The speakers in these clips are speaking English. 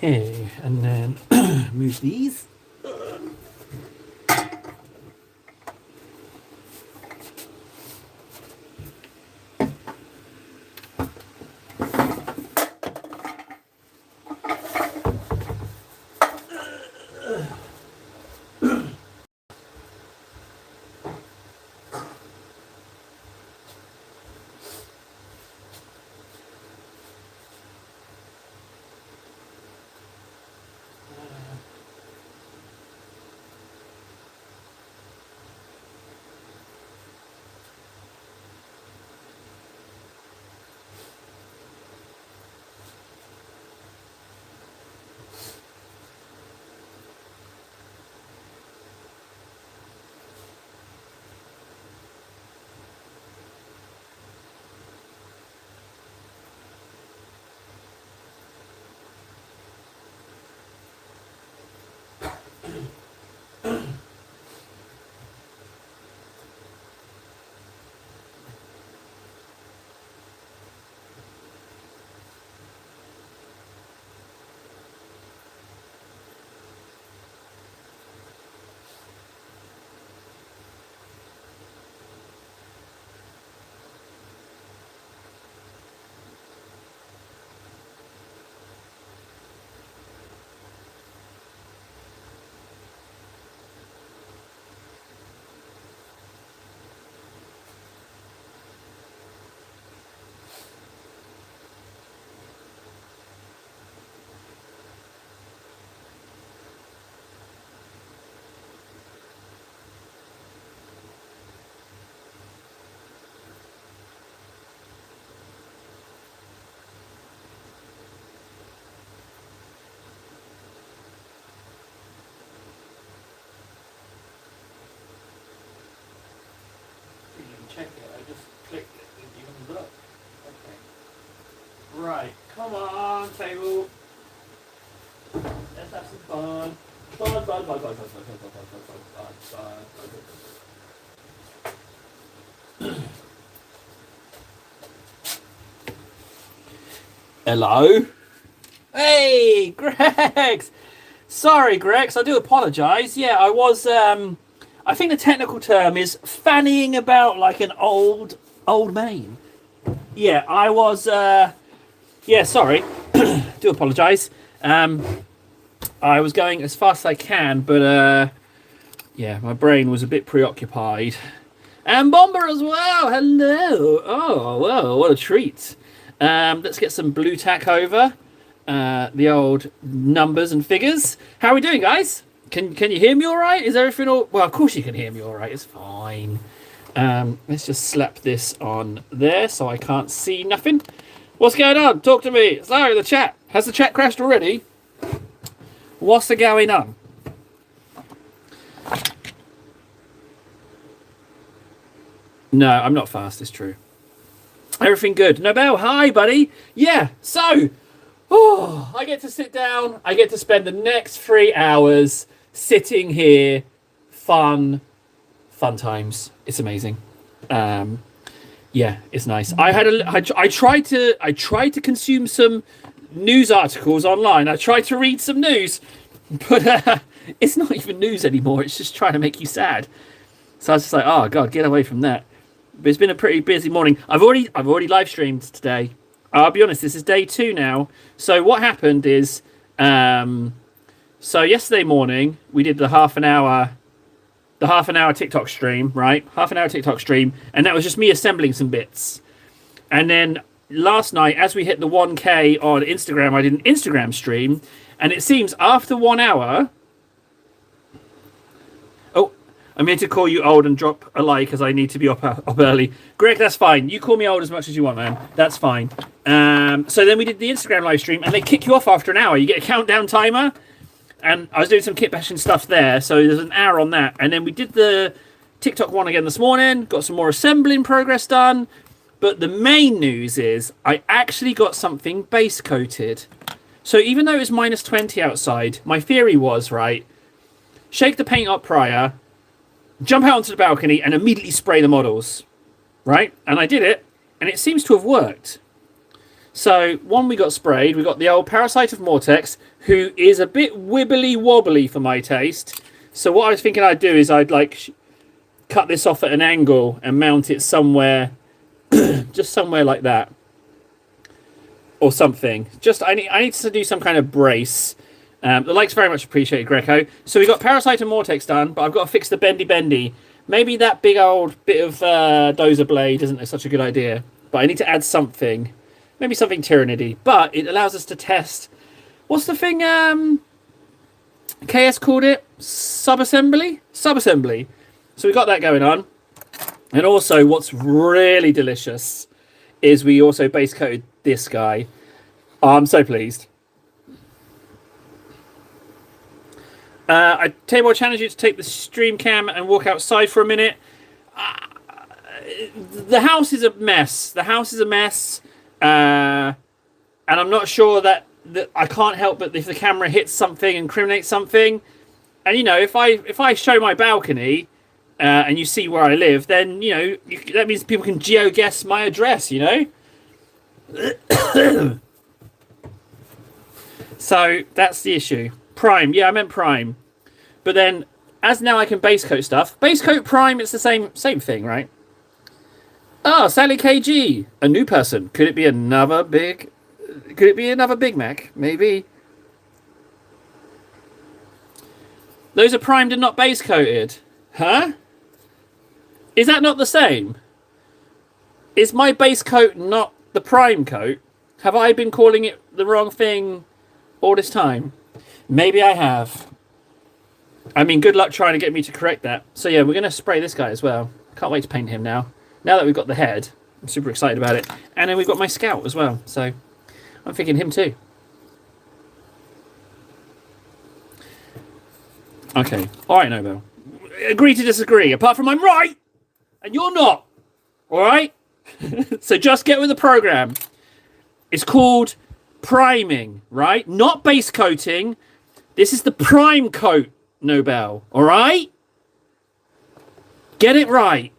Okay, and then move these. Check it. I just clicked it. Didn't even look. Okay. Right. Come on, table. Let's have some fun. Hello. Hey, Grex. Sorry, Grex. I do apologise. Yeah, I was. I think the technical term is fannying about like an old mane. Yeah, I was. Yeah, sorry. Do apologise. I was going as fast as I can, but yeah, my brain was a bit preoccupied. And Bomber as well. Hello. Oh, well, what a treat. Let's get some blue tack over. The old numbers and figures. How are we doing, guys? Can you hear me all right? Is everything all... Well, of course you can hear me all right. It's fine. Let's just slap this on there so I can't see nothing. What's going on? Talk to me. It's Larry in the chat. Has the chat crashed already? What's the going on? No, I'm not fast. It's true. Everything good. Nobel, hi, buddy. Yeah, so... Oh, I get to sit down. I get to spend the next 3 hours sitting here. Fun times. It's amazing. Yeah, it's nice. I tried to consume some news articles online. I tried to read some news, but it's not even news anymore. It's just trying to make you sad. So I was just like, oh god, get away from that. But it's been a pretty busy morning. I've already live streamed today. I'll be honest, this is day 2 now. So what happened is, so yesterday morning we did the half an hour TikTok stream, right? Half an hour TikTok stream, and that was just me assembling some bits. And then last night, as we hit the 1K on Instagram, I did an Instagram stream, and it seems after 1 hour. Oh, I'm here to call you old and drop a like because I need to be up early. Greg, that's fine. You call me old as much as you want, man. That's fine. So then we did the Instagram live stream, and they kick you off after an hour. You get a countdown timer, and I was doing some kit bashing stuff there, so there's an hour on that. And then we did the TikTok one again this morning, got some more assembling progress done. But the main news is I actually got something base coated. So even though it was minus 20 outside, my theory was, right, shake the paint up prior, jump out onto the balcony, and immediately spray the models, right? And I did it, and it seems to have worked. So one we got sprayed. We got the old Parasite of Mortex, who is a bit wibbly wobbly for my taste. So what I was thinking I'd do is I'd like cut this off at an angle and mount it somewhere, just somewhere like that, or something. Just I need to do some kind of brace. The likes very much appreciated, Greco. So we got Parasite and Mortex done, but I've got to fix the bendy. Maybe that big old bit of dozer blade isn't such a good idea, but I need to add something. Maybe something Tyranidy. But it allows us to test... What's the thing KS called it? Subassembly? Subassembly. So we got that going on. And also, what's really delicious is we also base coated this guy. Oh, I'm so pleased. I tell you what, I challenge you to take the stream cam and walk outside for a minute. The house is a mess. The house is a mess. And I'm not sure that I can't help but if the camera hits something, incriminates something. And, you know, if I show my balcony and you see where I live, then, you know, that means people can geo-guess my address, you know? So that's the issue. Prime. Yeah, I meant Prime. But then, as now I can base coat stuff. Base coat Prime, it's the same thing, right? Oh, Sally KG. A new person. Could it be another Big Mac? Maybe. Those are primed and not base coated. Huh? Is that not the same? Is my base coat not the prime coat? Have I been calling it the wrong thing all this time? Maybe I have. I mean, good luck trying to get me to correct that. So yeah, we're going to spray this guy as well. Can't wait to paint him now. Now that we've got the head, I'm super excited about it. And then we've got my Scout as well. So I'm thinking him too. Okay. All right, Nobel. Agree to disagree. Apart from I'm right and you're not. All right? So just get with the program. It's called priming, right? Not base coating. This is the prime coat, Nobel. All right? Get it right.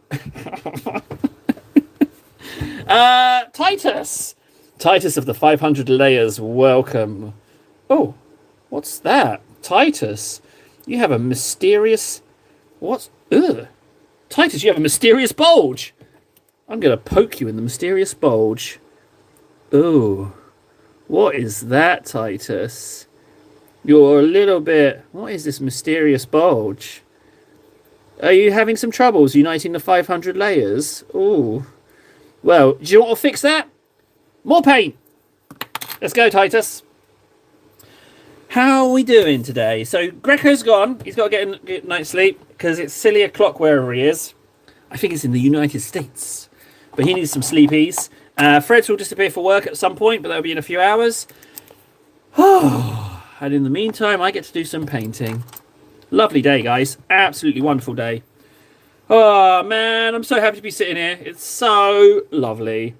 Titus. Titus of the 500 layers, welcome. Oh, what's that? Titus, you have a mysterious... What? Ugh. Titus, you have a mysterious bulge. I'm going to poke you in the mysterious bulge. Ooh. What is that, Titus? You're a little bit... What is this mysterious bulge? Are you having some troubles uniting the 500 layers? Ooh. Well, do you want to fix that? More paint. Let's go, Titus. How are we doing today? So, Greco's gone. He's got to get a night's sleep because it's silly o'clock wherever he is. I think it's in the United States. But he needs some sleepies. Fred will disappear for work at some point, but that'll be in a few hours. And in the meantime, I get to do some painting. Lovely day, guys. Absolutely wonderful day. Oh, man, I'm so happy to be sitting here. It's so lovely.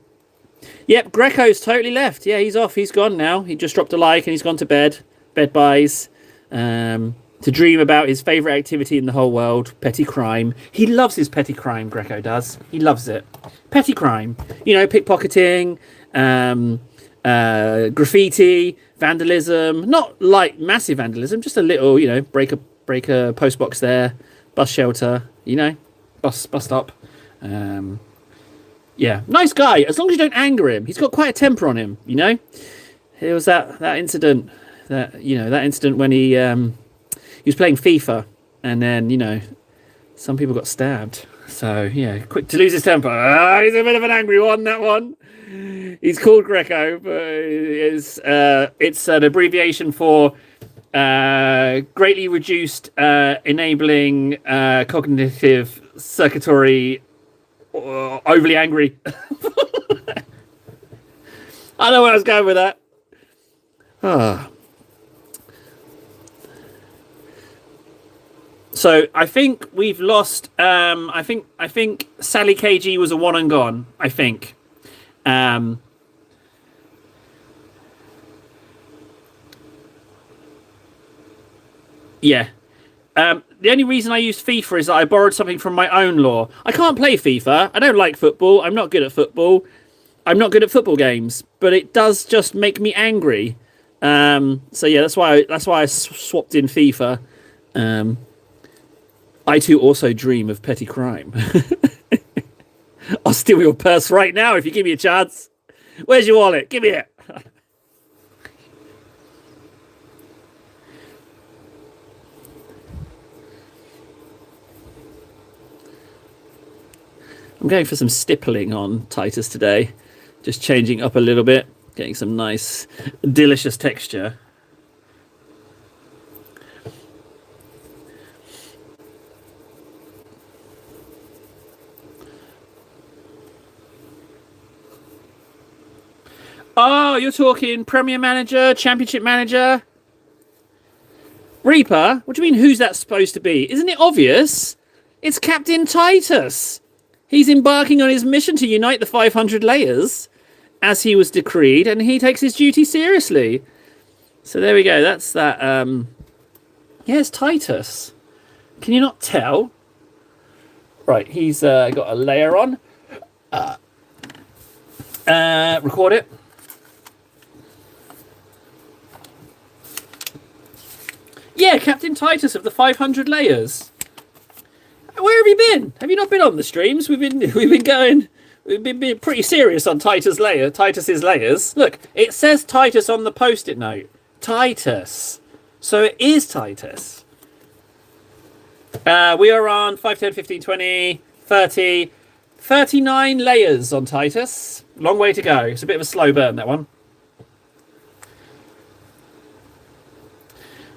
Yep, Greco's totally left. Yeah, he's off. He's gone now. He just dropped a like and he's gone to bed. Bed buys. To dream about his favourite activity in the whole world, petty crime. He loves his petty crime, Greco does. He loves it. Petty crime. You know, pickpocketing, graffiti, vandalism. Not like massive vandalism, just a little, you know, break a post box there, bus shelter, you know, bus stop. Yeah, nice guy. As long as you don't anger him. He's got quite a temper on him, you know. There was that incident, that incident when he was playing FIFA, and then, you know, some people got stabbed. So yeah, quick to lose his temper. He's a bit of an angry one, that one. He's called Greco, but it's an abbreviation for greatly reduced enabling cognitive circuitry, overly angry. I know where I was going with that. So I think we've lost. I think Sally KG was a one and gone. I think. Yeah. The only reason I use FIFA is that I borrowed something from my own lore. I can't play FIFA. I don't like football. I'm not good at football. I'm not good at football games, but it does just make me angry. So yeah, that's why I swapped in FIFA. I too also dream of petty crime. I'll steal your purse right now if you give me a chance. Where's your wallet? Give me it. I'm going for some stippling on Titus today. Just changing up a little bit, getting some nice, delicious texture. Oh, you're talking Premier Manager, Championship Manager? Reaper? What do you mean, who's that supposed to be? Isn't it obvious? It's Captain Titus. He's embarking on his mission to unite the 500 layers, as he was decreed, and he takes his duty seriously. So there we go. That's that. Yeah, it's Titus. Can you not tell? Right, he's got a layer on. Record it. Yeah, Captain Titus of the 500 layers. Where have you been? Have you not been on the streams? We've been being pretty serious on Titus's layers. Look, it says Titus on the post-it note. Titus. So it is Titus. We are on 5, 10, 15, 20, 30, 39 layers on Titus. Long way to go. It's a bit of a slow burn, that one.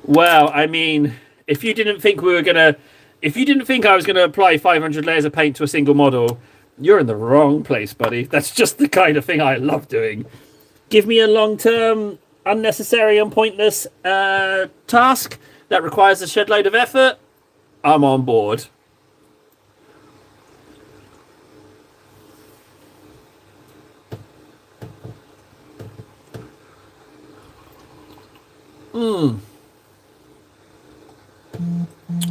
Well, I mean, if you didn't think I was going to apply 500 layers of paint to a single model, you're in the wrong place, buddy. That's just the kind of thing I love doing. Give me a long-term, unnecessary and pointless task that requires a shed load of effort, I'm on board.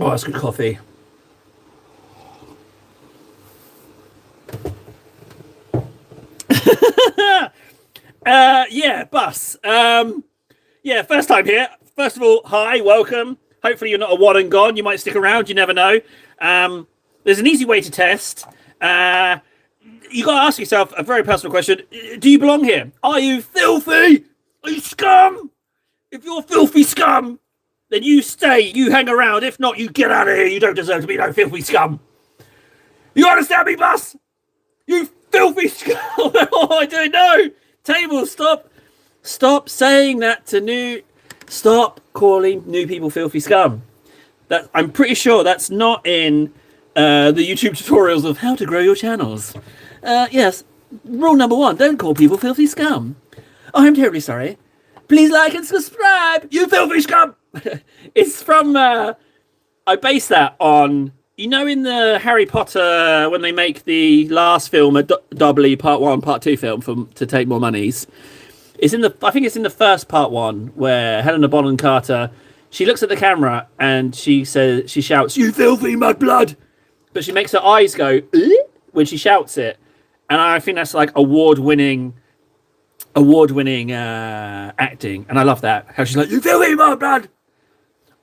Oh, that's good coffee. Yeah, Bus. Yeah, first time here. First of all, hi, welcome. Hopefully you're not a one and gone. You might stick around. You never know. There's an easy way to test. You got to ask yourself a very personal question. Do you belong here? Are you filthy? Are you scum? If you're filthy scum, then you stay. You hang around. If not, you get out of here. You don't deserve to be no filthy scum. You understand me, Bus? You filthy scum. Oh, I don't know. Table, stop. Stop saying that to new... Stop calling new people filthy scum. That I'm pretty sure that's not in the YouTube tutorials of how to grow your channels. Yes, rule number 1, don't call people filthy scum. Oh, I'm terribly sorry. Please like and subscribe, you filthy scum. It's from... I based that on... You know, in the Harry Potter, when they make the last film a doubly Part 1, Part 2 film to take more monies, I think it's in the first Part 1 where Helena Bonham Carter, she looks at the camera and she shouts, "You filthy mudblood!" But she makes her eyes go when she shouts it, and I think that's like award-winning acting, and I love that. How she's like, "You filthy mudblood!"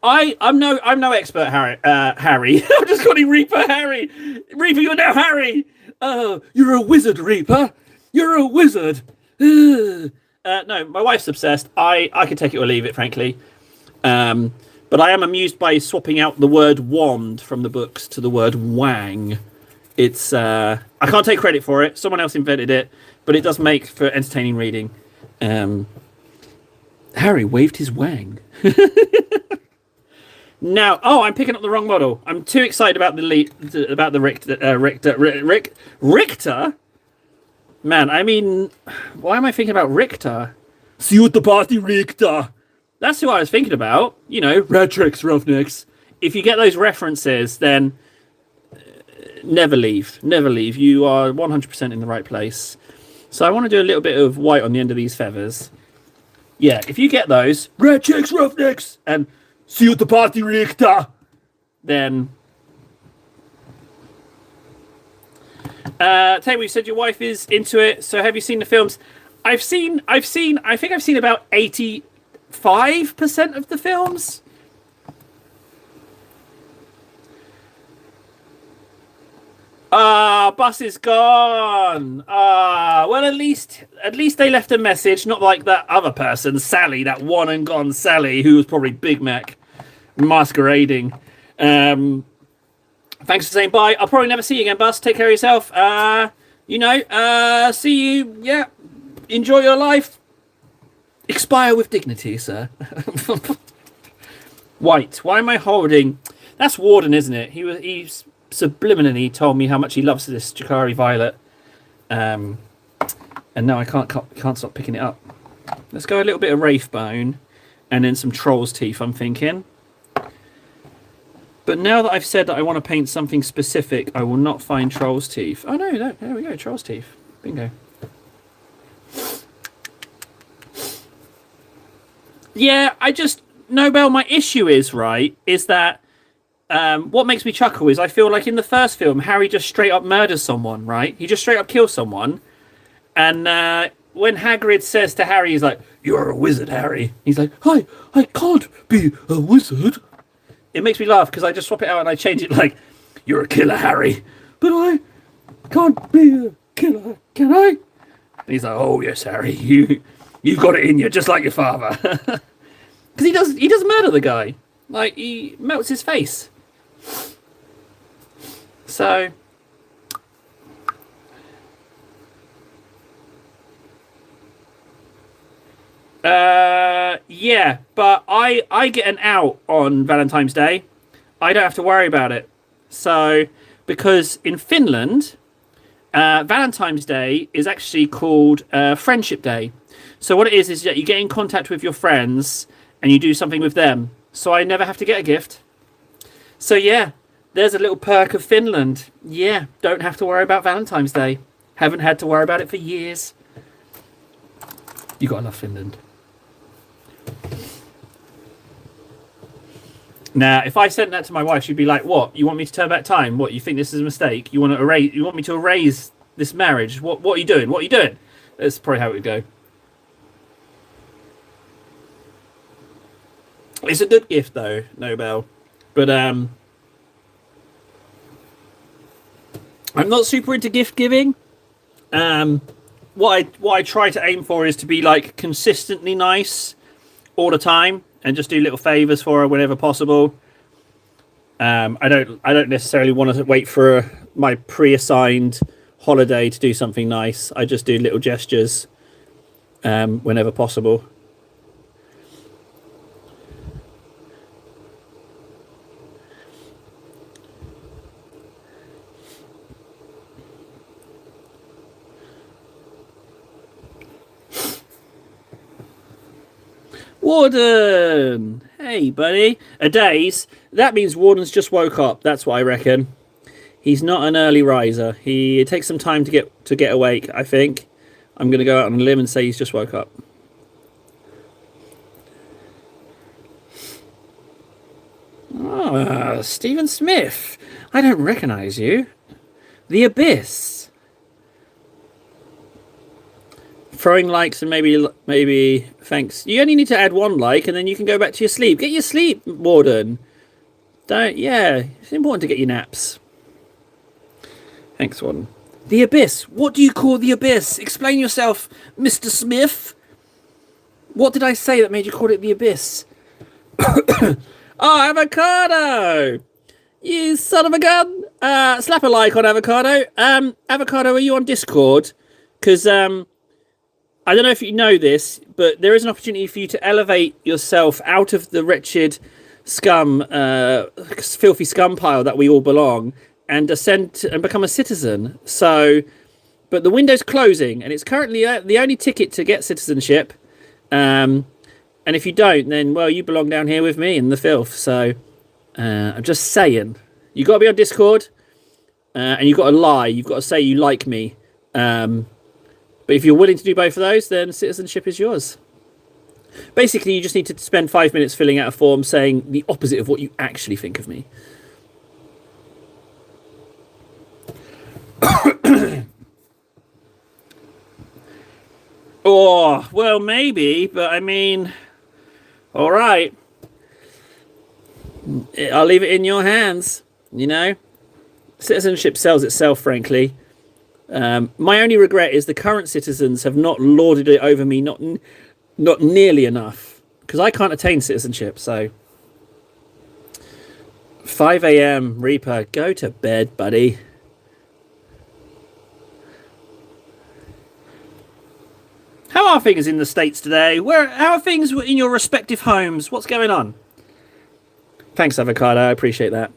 I'm no expert, Harry. I'm just calling Reaper Harry. Reaper, you're now Harry. Oh, you're a wizard, Reaper. You're a wizard. No, my wife's obsessed. I could take it or leave it, frankly. But I am amused by swapping out the word wand from the books to the word wang. It's I can't take credit for it. Someone else invented it, but it does make for entertaining reading. Harry waved his wang. Now, I'm picking up the wrong model. I'm too excited about the Richter. Man, I mean, why am I thinking about Richter? See you at the party, Richter. That's who I was thinking about. You know, Ratrix Roughnecks. If you get those references, then never leave. Never leave. You are 100% in the right place. So I want to do a little bit of white on the end of these feathers. Yeah, if you get those, Ratrix Roughnecks, and see you at the party, Richter, then Taylor, you said your wife is into it. So have you seen the films? I think I've seen about 85% of the films. Bus is gone. Well, at least they left a message, not like that other person, Sally, that one and gone Sally, who was probably Big Mac masquerading. Thanks for saying bye. I'll probably never see you again, Bus. Take care of yourself. See you. Yeah. Enjoy your life. Expire with dignity, sir. White. Why am I holding? That's Warden, isn't it? He's subliminally told me how much he loves this Jakari Violet, and now I can't stop picking it up. Let's go a little bit of Wraithbone and then some Troll's Teeth, I'm thinking. But now that I've said that I want to paint something specific, I will not find Troll's Teeth. Oh no, there we go, Troll's Teeth. Bingo. Yeah, Nobel, my issue is that what makes me chuckle is I feel like in the first film, Harry just straight up murders someone, right? He just straight up kills someone. And when Hagrid says to Harry, he's like, "You're a wizard, Harry." He's like, I can't be a wizard. It makes me laugh because I just swap it out and I change it like, "You're a killer, Harry." But I can't be a killer, can I? And he's like, "Oh, yes, Harry. You've got it in you, just like your father." Because he does murder the guy. Like, he melts his face. So, yeah, but I get an out on Valentine's Day. I don't have to worry about it. So, because in Finland, Valentine's Day is actually called Friendship Day. So what it is that you get in contact with your friends and you do something with them. So I never have to get a gift. So yeah, there's a little perk of Finland. Yeah, don't have to worry about Valentine's Day. Haven't had to worry about it for years. You gotta love Finland. Now, if I sent that to my wife, she'd be like, "What? You want me to turn back time? What? You think this is a mistake? You want me to erase this marriage? What are you doing? What are you doing?" That's probably how it would go. It's a good gift though, Nobel. But I'm not super into gift giving. What I try to aim for is to be like consistently nice all the time and just do little favors for her whenever possible. I don't necessarily want to wait for my pre-assigned holiday to do something nice. I just do little gestures whenever possible. Warden! Hey, buddy. A daze? That means Warden's just woke up. That's what I reckon. He's not an early riser. It takes some time to get awake, I think. I'm going to go out on a limb and say he's just woke up. Ah, Stephen Smith. I don't recognise you. The Abyss. Throwing likes and maybe thanks. You only need to add one like and then you can go back to your sleep. Get your sleep, Warden. Yeah, it's important to get your naps. Thanks, Warden. The Abyss. What do you call the Abyss? Explain yourself, Mr. Smith. What did I say that made you call it the Abyss? Oh, Avocado! You son of a gun! Slap a like on Avocado. Avocado, are you on Discord? Because I don't know if you know this, but there is an opportunity for you to elevate yourself out of the wretched scum, filthy scum pile that we all belong, and ascend and become a citizen. So, but the window's closing, and it's currently the only ticket to get citizenship. And if you don't, then, well, you belong down here with me in the filth. So, I'm just saying, you got to be on Discord, and you got to lie. You've got to say you like me. But if you're willing to do both of those, then citizenship is yours. Basically, you just need to spend 5 minutes filling out a form saying the opposite of what you actually think of me. Oh, well, maybe, but I mean, all right. I'll leave it in your hands. You know, citizenship sells itself, frankly. My only regret is the current citizens have not lorded it over me, not nearly enough, because I can't attain citizenship. So, 5 a.m. Reaper, go to bed, buddy. How are things in the States today? How are things in your respective homes? What's going on? Thanks, Avocado. I appreciate that.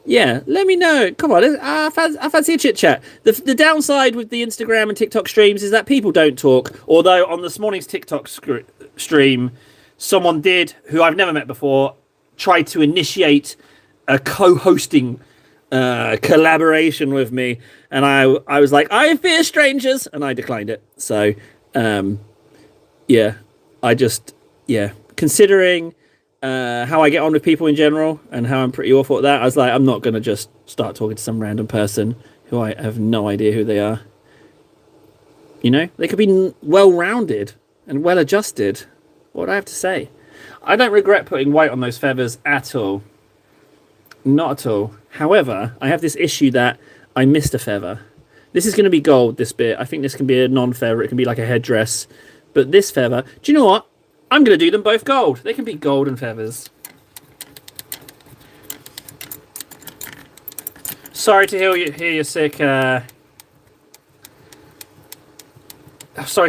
Yeah, let me know. Come on, I fancy a chit chat. The downside with the Instagram and TikTok streams is that people don't talk. Although on this morning's TikTok stream, someone did, who I've never met before, try to initiate a co-hosting collaboration with me, and I was like, I fear strangers, and I declined it. So, yeah, considering how I get on with people in general and how I'm pretty awful at that, I was like, I'm not going to just start talking to some random person who I have no idea who they are. You know, they could be well-rounded and well-adjusted. What do I have to say? I don't regret putting white on those feathers at all. Not at all. However, I have this issue that I missed a feather. This is going to be gold, this bit. I think this can be a non-feather. It can be like a headdress. But this feather... Do you know what? I'm going to do them both gold. They can be golden feathers. Sorry to hear you're sick. Sorry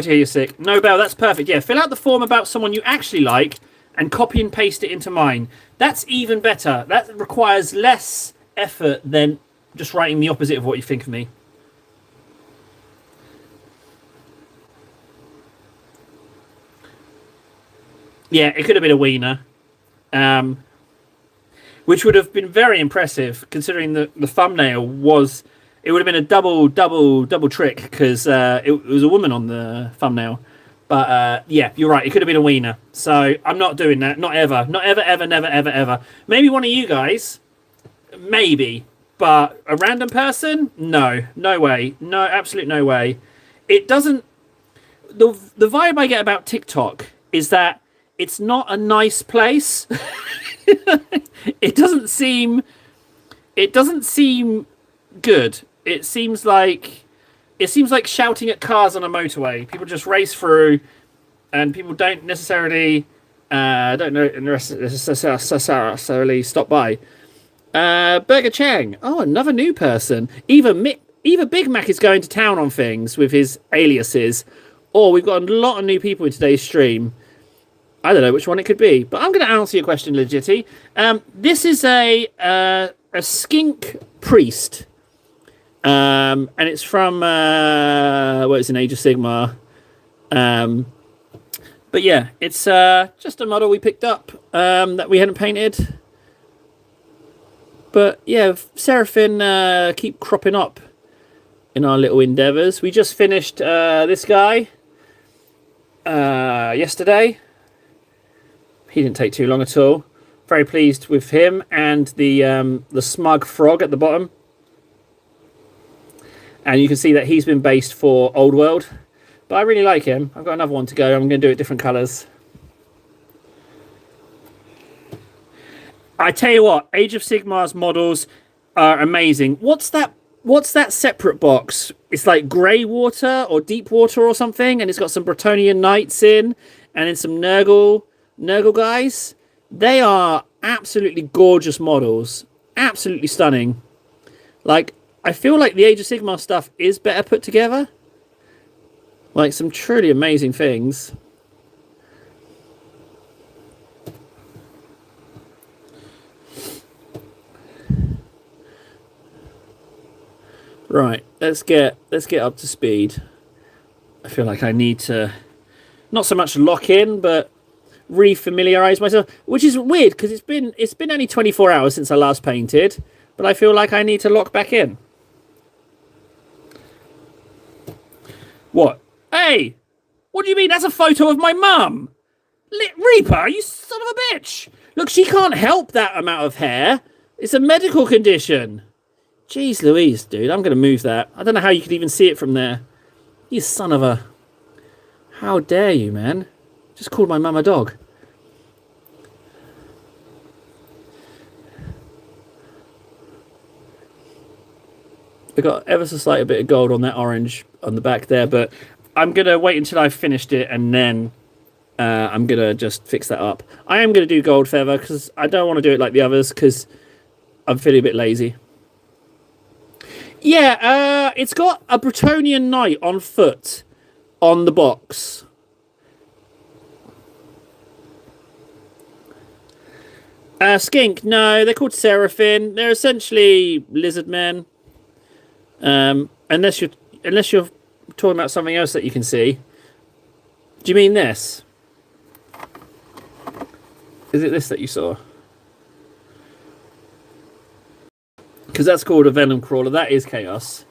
to hear you're sick. No, Belle, that's perfect. Yeah, fill out the form about someone you actually like and copy and paste it into mine. That's even better. That requires less effort than just writing the opposite of what you think of me. Yeah, it could have been a wiener. Which would have been very impressive, considering the thumbnail was... It would have been a double trick, because it was a woman on the thumbnail. But, yeah, you're right. It could have been a wiener. So, I'm not doing that. Not ever. Not ever, ever, never, ever, ever. Maybe one of you guys. Maybe. But a random person? No. No way. No, absolute no way. It doesn't... The vibe I get about TikTok is that it's not a nice place. It doesn't seem good. It seems like shouting at cars on a motorway. People just race through, and people don't necessarily stop by. Burger Chang. Oh, another new person. Either Big Mac is going to town on things with his aliases, or we've got a lot of new people in today's stream. I don't know which one it could be, but I'm going to answer your question, Legitty. This is a skink priest, and it's from it's in Age of Sigmar. But yeah, it's just a model we picked up that we hadn't painted. But yeah, Seraphim keep cropping up in our little endeavours. We just finished this guy yesterday. He didn't take too long at all. Very pleased with him and the smug frog at the bottom. And you can see that he's been based for Old World. But I really like him. I've got another one to go. I'm going to do it different colours. I tell you what, Age of Sigmar's models are amazing. What's that separate box? It's like grey water or deep water or something. And it's got some Bretonnian Knights in. And then some Nurgle guys. They are absolutely gorgeous models. Absolutely stunning. Like, I feel like the Age of Sigmar stuff is better put together. Like, some truly amazing things. Right, let's get up to speed. I feel like I need to not so much lock in, but re-familiarize myself, which is weird because it's been only 24 hours since I last painted, but I feel like I need to lock back in. What? Hey, what do you mean? That's a photo of my mum. Reaper, you son of a bitch! Look, she can't help that amount of hair. It's a medical condition. Jeez Louise, dude, I'm going to move that. I don't know how you could even see it from there. You son of a... How dare you, man? Just called my mum a dog. I got ever so slight a bit of gold on that orange on the back there, but I'm going to wait until I've finished it and then I'm going to just fix that up. I am going to do gold feather because I don't want to do it like the others because I'm feeling a bit lazy. Yeah, it's got a Bretonnian knight on foot on the box. Skink, no, they're called Seraphim. They're essentially lizard men. Unless you're talking about something else that you can see. Do you mean this? Is it this that you saw? Because that's called a venom crawler. That is chaos.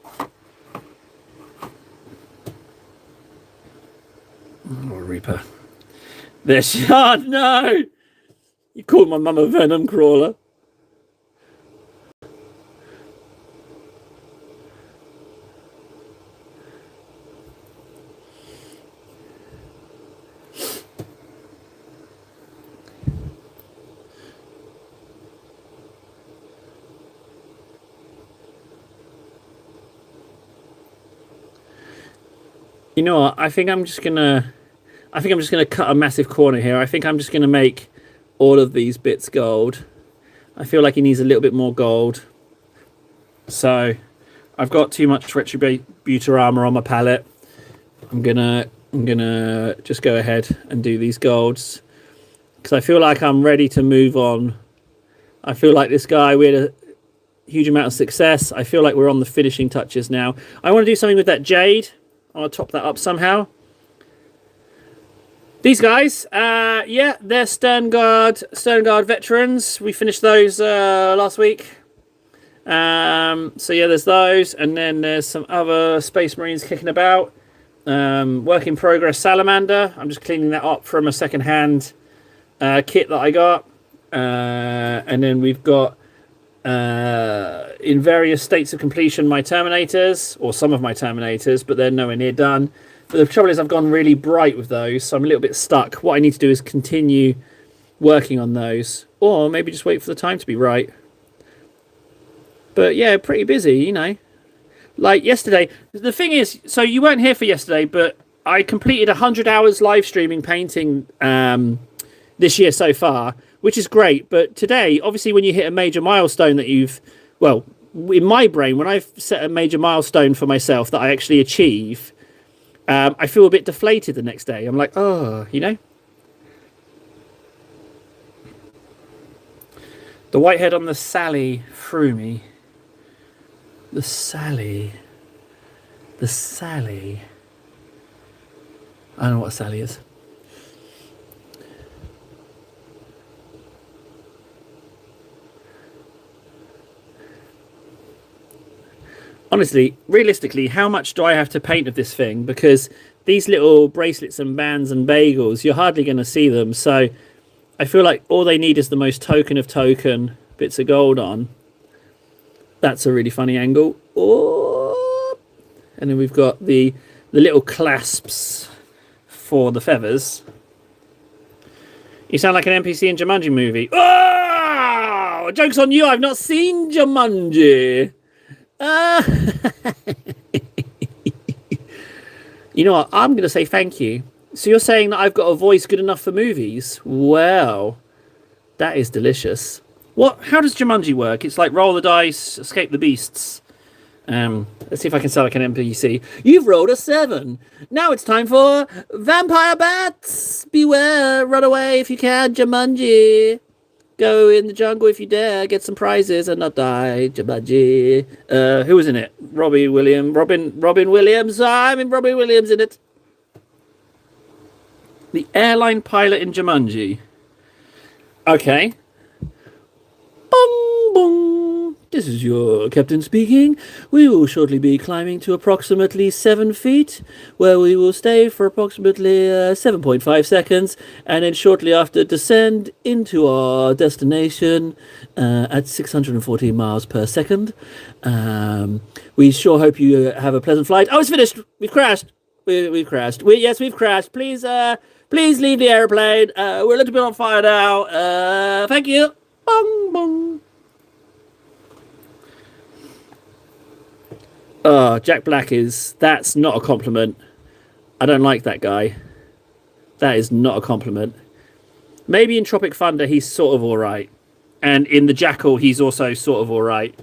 Oh, Reaper. There she... Oh, no! You called my mum a venom crawler. You know what? I think I'm just gonna cut a massive corner here. I think I'm just gonna make all of these bits gold. I feel like he needs a little bit more gold. So I've got too much Retributor armor on my palette. I'm gonna just go ahead and do these golds because I feel like I'm ready to move on. I feel like this guy, we had a huge amount of success. I feel like we're on the finishing touches now. I want to do something with that jade. I want to top that up somehow. These guys, yeah, they're Sternguard veterans. We finished those last week. So yeah, there's those, and then there's some other Space Marines kicking about. Work in progress Salamander. I'm just cleaning that up from a second-hand kit that I got. And then we've got in various states of completion my Terminators, or some of my Terminators, but they're nowhere near done. But the trouble is I've gone really bright with those, so I'm a little bit stuck. What I need to do is continue working on those, or maybe just wait for the time to be right. But yeah, pretty busy, you know. Like yesterday, the thing is, so you weren't here for yesterday, but I completed 100 hours live streaming painting this year so far, which is great. But today, obviously, when you hit a major milestone that you've, well, in my brain, when I've set a major milestone for myself that I actually achieve, I feel a bit deflated the next day. I'm like, oh, you know. The whitehead on the Sally threw me. The Sally. The Sally. I don't know what a Sally is. Honestly, realistically, how much do I have to paint of this thing? Because these little bracelets and bands and bagels, you're hardly going to see them. So I feel like all they need is the most token of token bits of gold on. That's a really funny angle. Oh! And then we've got the little clasps for the feathers. You sound like an NPC in Jumanji movie. Oh! Joke's on you, I've not seen Jumanji. You know what? I'm going to say thank you. So you're saying that I've got a voice good enough for movies? Well, that is delicious. What? How does Jumanji work? It's like roll the dice, escape the beasts. Let's see if I can sound like an NPC. You've rolled a 7. Now it's time for vampire bats. Beware, run away if you can, Jumanji. Go in the jungle if you dare, get some prizes and not die, Jumanji. Who was in it? Robin Williams. I'm Robin Williams in it. The airline pilot in Jumanji. Okay. Bong, bong. This is your captain speaking. We will shortly be climbing to approximately 7 feet, where we will stay for approximately 7.5 seconds, and then shortly after descend into our destination at 614 miles per second. We sure hope you have a pleasant flight. Oh, it's finished. We've crashed. We've crashed. Yes, we've crashed. Please leave the airplane. We're a little bit on fire now. Thank you. Bong bong. Oh, Jack Black is. That's not a compliment. I don't like that guy. That is not a compliment. Maybe in Tropic Thunder he's sort of all right, and in The Jackal he's also sort of all right.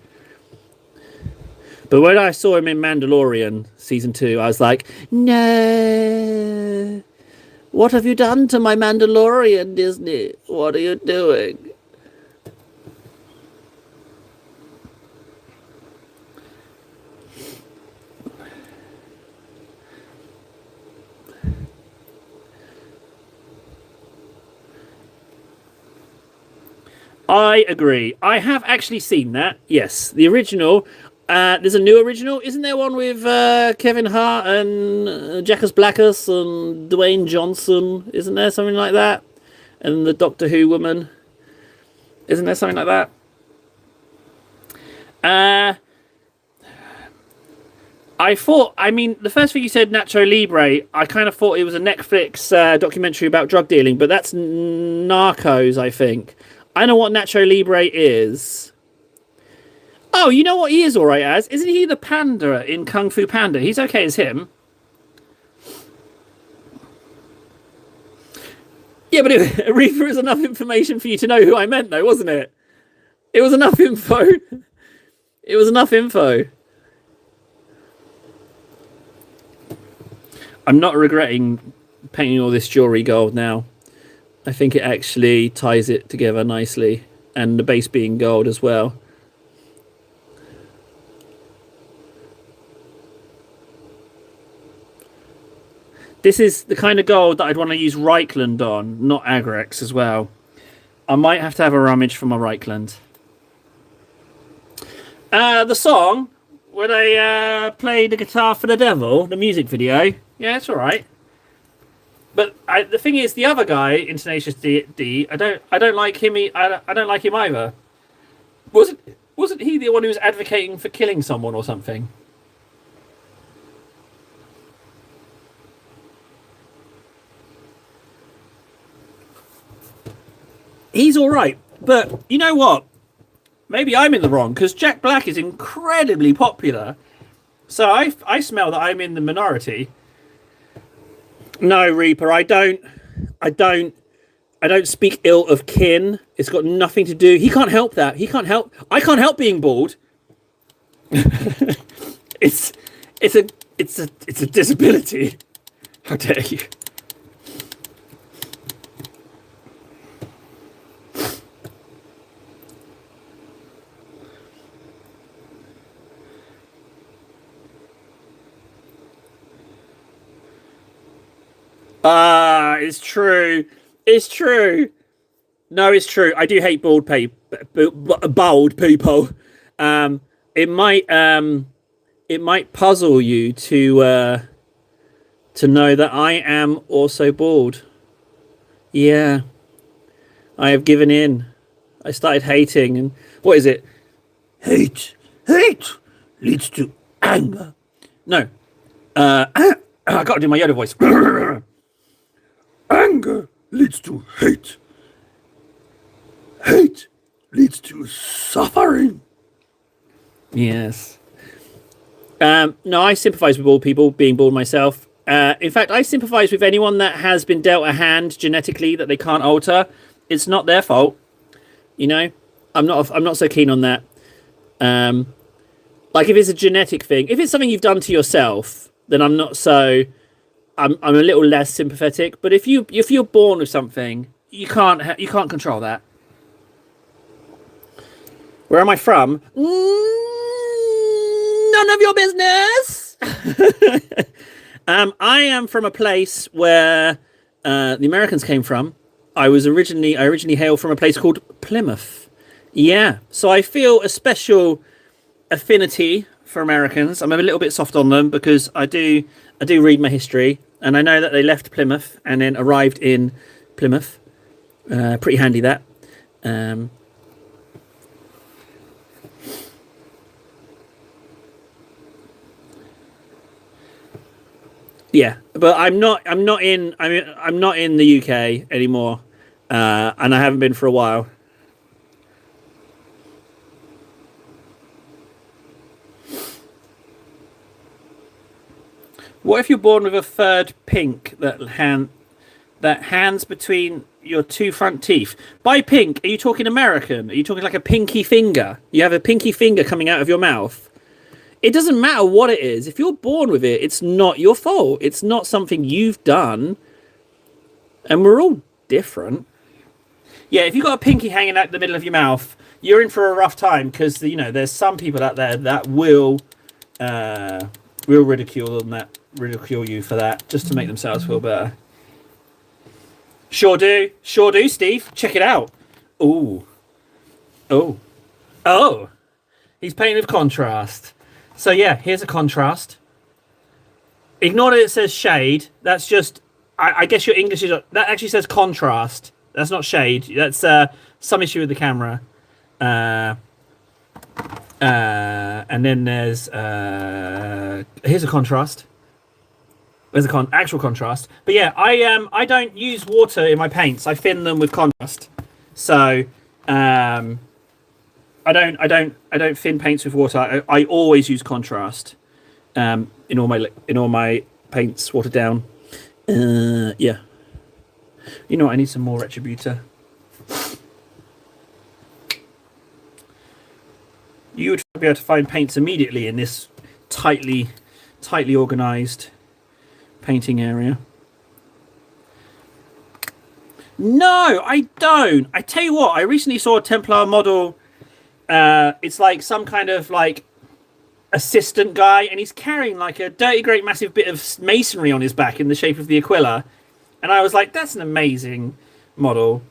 But when I saw him in Mandalorian season 2, I was like, no. What have you done to my Mandalorian, Disney? What are you doing? I agree. I have actually seen that. Yes, the original. There's a new original, isn't there? One with Kevin Hart and Jackus Blackus and Dwayne Johnson, isn't there something like that? And the Doctor Who woman, isn't there something like that? I thought. I mean, the first thing you said, Nacho Libre. I kind of thought it was a Netflix documentary about drug dealing, but that's Narcos, I think. I know what Nacho Libre is. Oh, you know what he is all right as? Isn't he the panda in Kung Fu Panda? He's okay as him. Yeah, but Reaper is enough information for you to know who I meant, though, wasn't it? It was enough info. It was enough info. I'm not regretting painting all this jewelry gold now. I think it actually ties it together nicely, and the base being gold as well. This is the kind of gold that I'd want to use Reichland on, not Agrex as well. I might have to have a rummage for my Reichland. The song, when I play the guitar for the devil, the music video, yeah, it's all right. But the thing is, the other guy in Tenacious D, I don't like him. I don't like him either. Wasn't he the one who was advocating for killing someone or something? He's all right, but you know what? Maybe I'm in the wrong because Jack Black is incredibly popular. So I smell that I'm in the minority. No, Reaper, I don't speak ill of kin. It's got nothing to do. He can't help that. He can't help. I can't help being bald. it's it's a disability. How dare you? Ah, it's true. It's true. No, it's true. I do hate bald people. Um, it might it might puzzle you to know that I am also bald. Yeah, I have given in. I started hating, and what is it? Hate leads to anger. No, I got to do my Yoda voice. Anger leads to hate. Hate leads to suffering. Yes. No, I sympathise with bald people, being bald myself. In fact, I sympathise with anyone that has been dealt a hand genetically that they can't alter. It's not their fault, you know. I'm not so keen on that. Like if it's a genetic thing, if it's something you've done to yourself, then I'm not so. I'm a little less sympathetic. But if you're born with something, you can't control that. Where am I from? None of your business. I am from a place where the Americans came from. I originally hail from a place called Plymouth. Yeah, so I feel a special affinity for Americans. I'm a little bit soft on them because I do read my history, and I know that they left Plymouth and then arrived in Plymouth. Pretty handy that. Yeah, but I'm not in the UK anymore, and I haven't been for a while. What if you're born with a third pink that hands between your two front teeth? By pink, are you talking American? Are you talking like a pinky finger? You have a pinky finger coming out of your mouth. It doesn't matter what it is. If you're born with it, it's not your fault. It's not something you've done. And we're all different. Yeah, if you've got a pinky hanging out the middle of your mouth, you're in for a rough time because, there's some people out there that will ridicule you for that just to make themselves feel better. Sure do, Steve. Check it out. Ooh. Oh. He's painting with contrast. So yeah, here's a contrast. Ignore that it says shade. That's just, I guess your English is, that actually says contrast. That's not shade. That's some issue with the camera. And then there's here's a contrast. There's a actual contrast. But yeah, I don't use water in my paints. I thin them with contrast. So I don't thin paints with water. I always use contrast in all my paints watered down. Yeah. You know what? I need some more Retributor. You would be able to find paints immediately in this tightly organised painting area. No, I don't. I tell you what, I recently saw a Templar model. It's like some kind of like assistant guy, and he's carrying like a dirty great massive bit of masonry on his back in the shape of the Aquila. And I was like, that's an amazing model.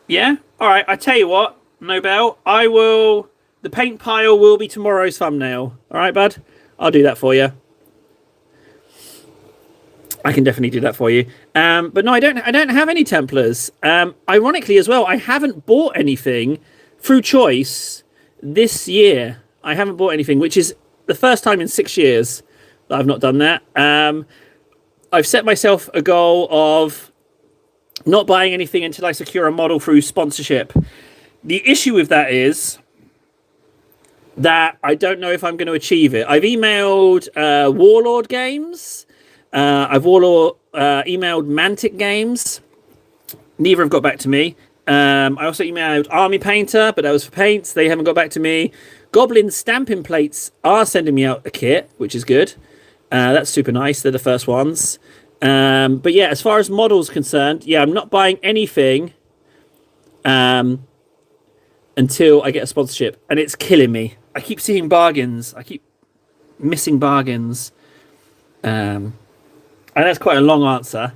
Yeah? Alright, I tell you what, Nobel, the paint pile will be tomorrow's thumbnail. Alright, bud? I'll do that for you. I can definitely do that for you. But no, I don't have any Templars. Ironically as well, I haven't bought anything through choice this year. I haven't bought anything, which is the first time in 6 years that I've not done that. I've set myself a goal of not buying anything until I secure a model through sponsorship. The issue with that is that I don't know if I'm going to achieve it. I've emailed Warlord Games. I've emailed Mantic Games. Neither have got back to me. I also emailed Army Painter, but that was for paints. They haven't got back to me. Goblin Stamping Plates are sending me out a kit, which is good. That's super nice. They're the first ones. But yeah, as far as models concerned, yeah, I'm not buying anything until I get a sponsorship. And it's killing me. I keep seeing bargains. I keep missing bargains. And that's quite a long answer.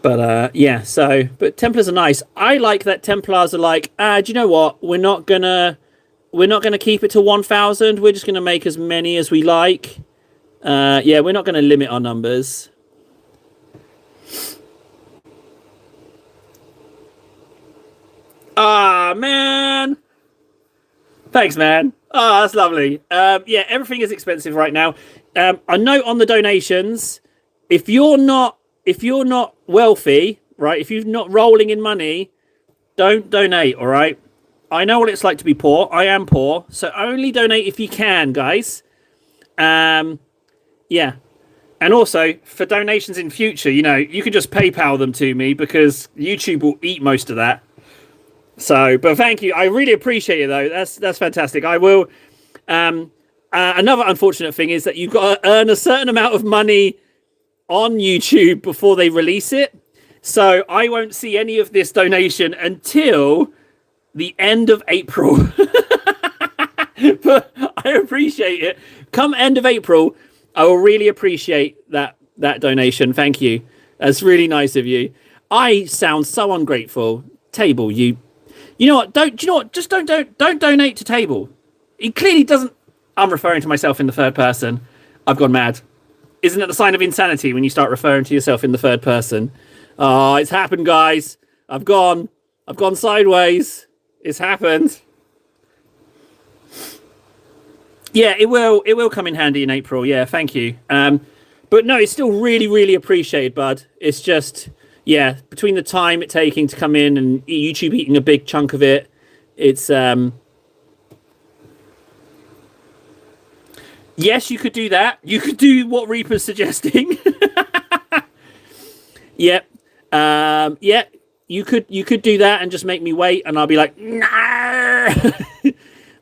But yeah, but Templars are nice. I like that Templars are like, do you know what? We're not gonna keep it to 1,000. We're just gonna make as many as we like. Yeah, we're not gonna limit our numbers. Ah, man. Thanks, man. Oh, that's lovely. Yeah, everything is expensive right now. A note on the donations: if you're not wealthy, right? If you're not rolling in money, don't donate. All right. I know what it's like to be poor. I am poor, so only donate if you can, guys. Yeah. And also for donations in future, you can just PayPal them to me because YouTube will eat most of that. So, but thank you. I really appreciate it, though. That's fantastic. I will. Another unfortunate thing is that you've got to earn a certain amount of money on YouTube before they release it. So I won't see any of this donation until the end of April. But I appreciate it. Come end of April, I will really appreciate that donation. Thank you. That's really nice of you. I sound so ungrateful. Table, you know what? Just don't donate to Table. He clearly doesn't. I'm referring to myself in the third person. I've gone mad. Isn't it the sign of insanity when you start referring to yourself in the third person? Oh, it's happened, guys. I've gone sideways. It's happened. Yeah, it will. It will come in handy in April. Yeah, thank you. But no, it's still really, really appreciated, bud. It's just, yeah, between the time it taking to come in and YouTube eating a big chunk of it, it's yes, you could do that. You could do what Reaper's suggesting. Yep. Yeah, you could do that and just make me wait, and I'll be like, nah.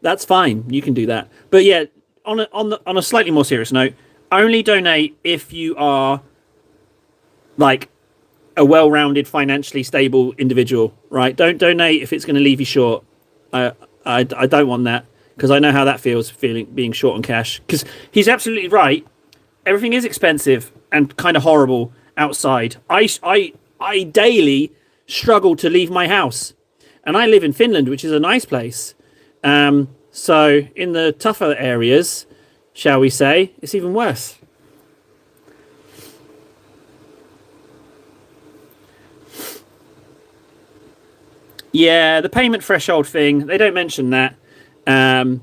That's fine. You can do that. But yeah, on a slightly more serious note, only donate if you are like a well-rounded, financially stable individual, right? Don't donate if it's going to leave you short. I don't want that, because I know how that feels, being short on cash. Because he's absolutely right. Everything is expensive and kind of horrible outside. I daily struggle to leave my house, and I live in Finland, which is a nice place. So in the tougher areas, shall we say, it's even worse. Yeah, the payment threshold thing, they don't mention that. But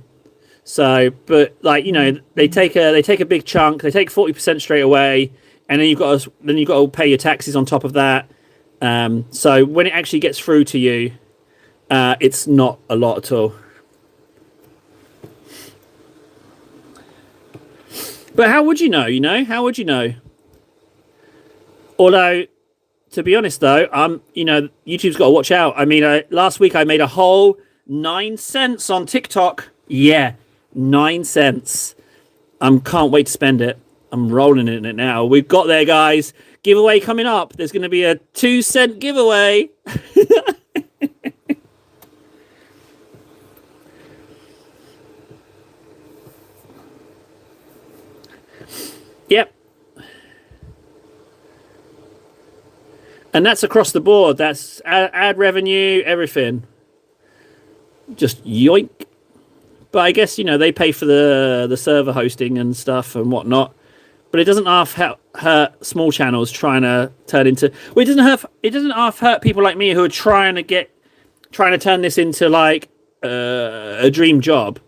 like, you know, they take a big chunk, they take 40% straight away, and then you've got to pay your taxes on top of that. So when it actually gets through to you, it's not a lot at all. But how would you know? How would you know? Although, to be honest, though, YouTube's got to watch out. I mean, last week I made a whole 9 cents on TikTok. Yeah, 9 cents. Can't wait to spend it. I'm rolling in it now. We've got there, guys. Giveaway coming up. There's going to be a 2-cent giveaway. Yep. And that's across the board. That's ad revenue, everything. Just yoink. But I guess, they pay for the server hosting and stuff and whatnot. But it doesn't half hurt small channels trying to turn into. Well, it doesn't half hurt people like me who are trying to turn this into like a dream job,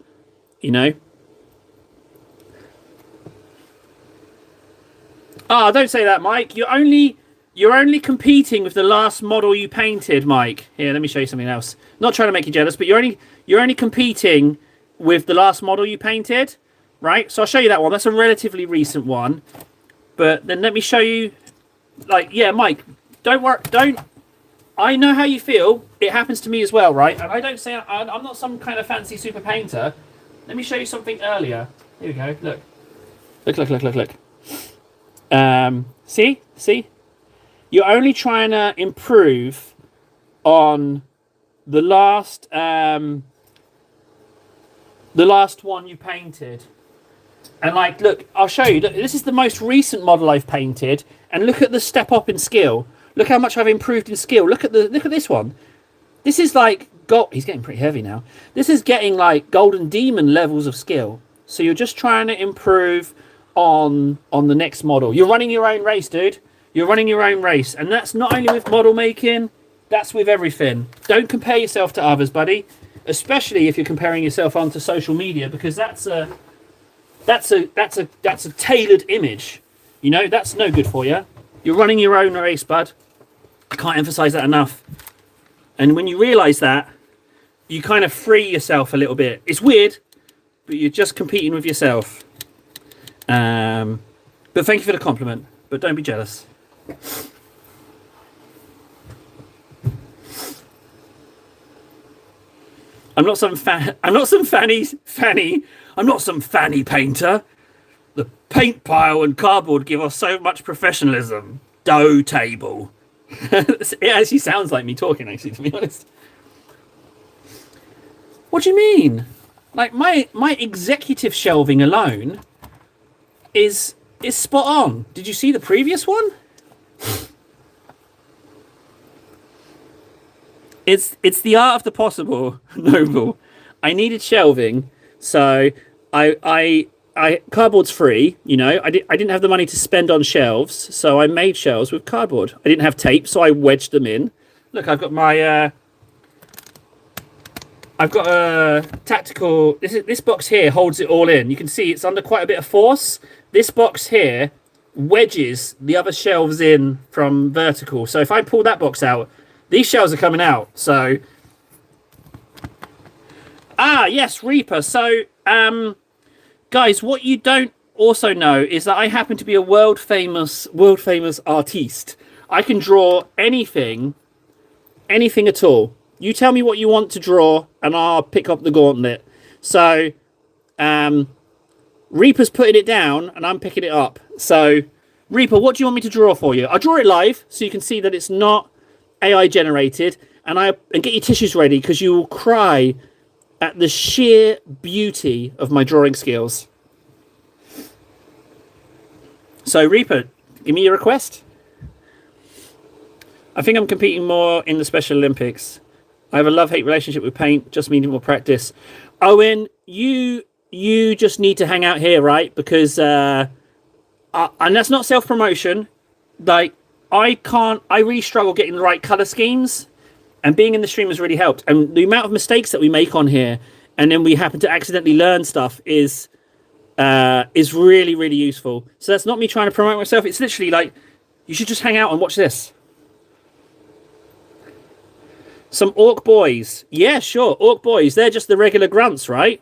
Oh, don't say that, Mike. You're only competing with the last model you painted, Mike. Here, let me show you something else. Not trying to make you jealous, but you're only competing with the last model you painted, right? So I'll show you that one. That's a relatively recent one. But then let me show you, Mike, don't worry. I know how you feel. It happens to me as well, right? And I don't say I'm not some kind of fancy super painter. Let me show you something earlier. Here we go. Look. See? You're only trying to improve on the last one you painted. And look, I'll show you. Look, this is the most recent model I've painted, and look at the step up in skill. Look how much I've improved in skill. Look at this one. This is like gold. He's getting pretty heavy now. This is getting like Golden Demon levels of skill. So you're just trying to improve on the next model. You're running your own race, dude. You're running your own race, and that's not only with model making, that's with everything. Don't compare yourself to others, buddy, especially if you're comparing yourself onto social media, because that's a tailored image. That's no good for you. You're running your own race, bud. I can't emphasize that enough. And when you realize that, you kind of free yourself a little bit. It's weird, but you're just competing with yourself. But thank you for the compliment, but don't be jealous. I'm not some fanny painter. The paint pile and cardboard give us so much professionalism. Dough table. It actually sounds like me talking, actually, to be honest. What do you mean? Like my executive shelving alone is spot on. Did you see the previous one? It's the art of the possible, Noble. I needed shelving, so I cardboard's free. I didn't have the money to spend on shelves, so I made shelves with cardboard. I didn't have tape, so I wedged them in. Look, I've got my I've got a tactical. This box here holds it all in. You can see it's under quite a bit of force. This box here wedges the other shelves in from vertical. So if I pull that box out, these shelves are coming out. So, yes, Reaper. So, guys, what you don't also know is that I happen to be a world famous artiste. I can draw anything at all. You tell me what you want to draw, and I'll pick up the gauntlet. So, Reaper's putting it down, and I'm picking it up. So, Reaper, what do you want me to draw for you? I'll draw it live, so you can see that it's not AI generated, and get your tissues ready, because you will cry at the sheer beauty of my drawing skills. So, Reaper, give me your request. I think I'm competing more in the Special Olympics. I have a love-hate relationship with paint, just needing more practice. Owen, you just need to hang out here, right? Because, and that's not self-promotion. Like, I really struggle getting the right colour schemes, and being in the stream has really helped. And the amount of mistakes that we make on here, and then we happen to accidentally learn stuff is really, really useful. So that's not me trying to promote myself. It's literally like, you should just hang out and watch this. Some orc boys. Yeah, sure. Orc boys. They're just the regular grunts, right?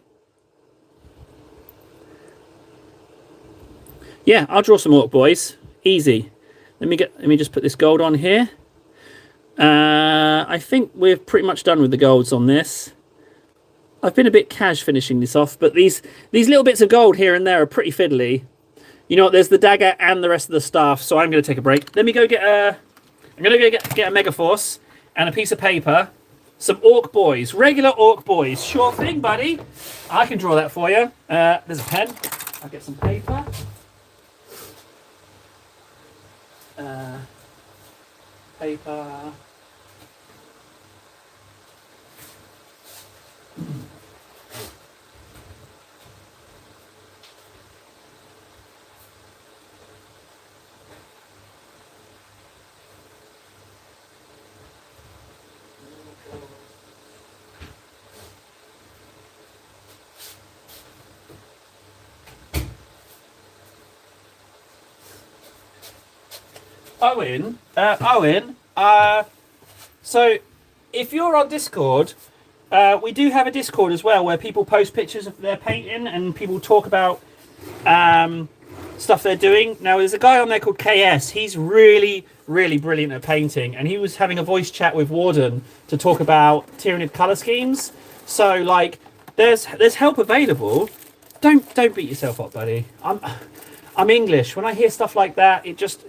Yeah, I'll draw some orc boys. Easy. Let me just put this gold on here. I think we're pretty much done with the golds on this. I've been a bit cash finishing this off, but these little bits of gold here and there are pretty fiddly. You know what? There's the dagger and the rest of the staff, so I'm going to take a break. Let me go get a. I'm going to go get a Megaforce and a piece of paper. Some orc boys, regular orc boys. Sure thing, buddy. I can draw that for you. There's a pen. I'll get some paper. Paper. Owen, so if you're on Discord, we do have a Discord as well where people post pictures of their painting and people talk about stuff they're doing. Now, there's a guy on there called KS. He's really, really brilliant at painting, and he was having a voice chat with Warden to talk about Tyranid colour schemes. So, like, there's help available. Don't beat yourself up, buddy. I'm English. When I hear stuff like that, it just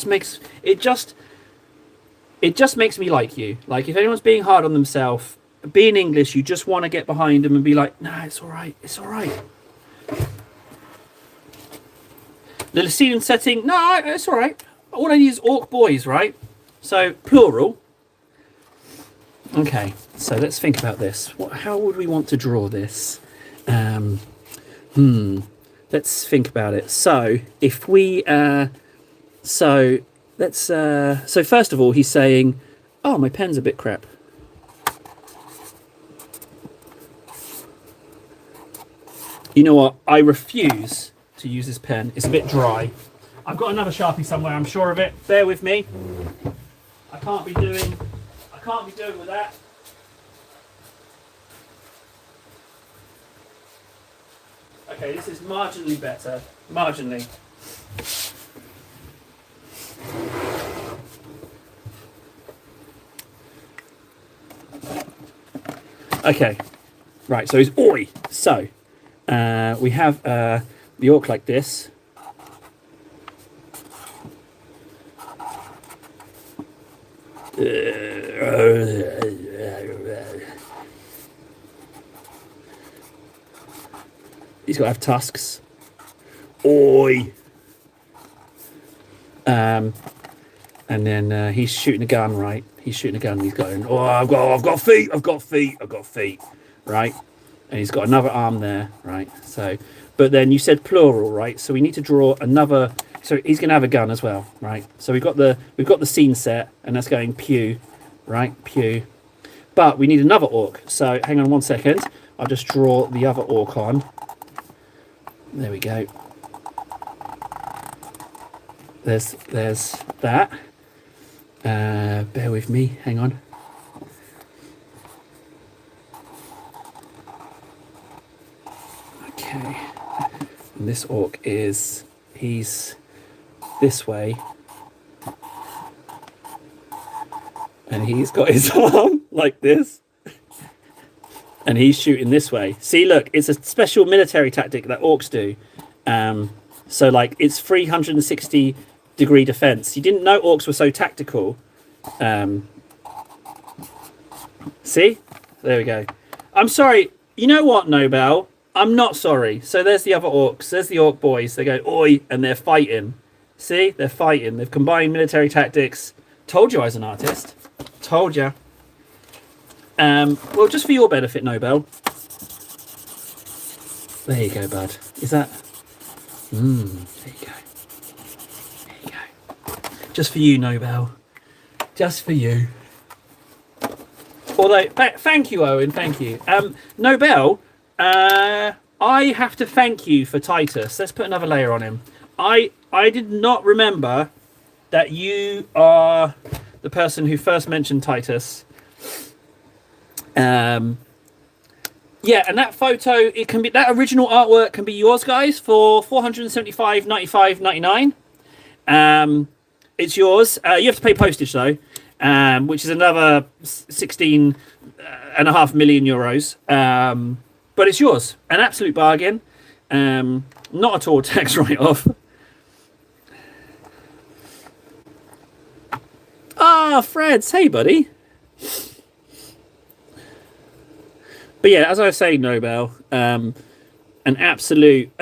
makes me like you. Like, if anyone's being hard on themselves, being English, you just want to get behind them and be like, nah, it's all right. It's all right. The Lycean setting, no, it's all right. All I need is orc boys, right? So, plural. Okay, so let's think about this. How would we want to draw this? Let's think about it. So, if we, so first of all, he's saying, oh, my pen's a bit crap. You know what? I refuse to use this pen. It's a bit dry. I've got another Sharpie somewhere, I'm sure of it. Bear with me. I can't be doing with that. Okay, this is marginally better. Marginally. Okay. Right, so he's oi. So, we have the orc like this. He's got to have tusks. Oi. And then he's shooting a gun, right? He's shooting a gun. And he's going, oh, I've got feet. I've got feet. Right? And he's got another arm there, right? So, but then you said plural, right? So we need to draw another. So he's going to have a gun as well, right? So we've got the scene set, and that's going pew, right? Pew. But we need another orc. So hang on 1 second. I'll just draw the other orc on. There we go. There's that. Bear with me. Hang on. Okay. And this orc he's this way. And he's got his arm like this. And he's shooting this way. See, look, it's a special military tactic that orcs do. So, like, it's 360-degree defense. You didn't know orcs were so tactical. See? There we go. I'm sorry. You know what, Nobel? I'm not sorry. So there's the other orcs. There's the orc boys. They go, oi, and they're fighting. See? They're fighting. They've combined military tactics. Told you I was an artist. Told you. Well, just for your benefit, Nobel. There you go, bud. Is that... there you go. There you go. Just for you, Nobel. Just for you. Although, thank you, Owen. Thank you. Nobel, I have to thank you for Titus. Let's put another layer on him. I did not remember that you are the person who first mentioned Titus. Yeah, and that photo, it can be, that original artwork can be yours, guys, for $475.99. It's yours. You have to pay postage though, which is another 16.5 million euros. But it's yours, an absolute bargain. Not at all tax write-off. Ah, Freds, hey buddy. But yeah, as I was saying, Nobel, an absolute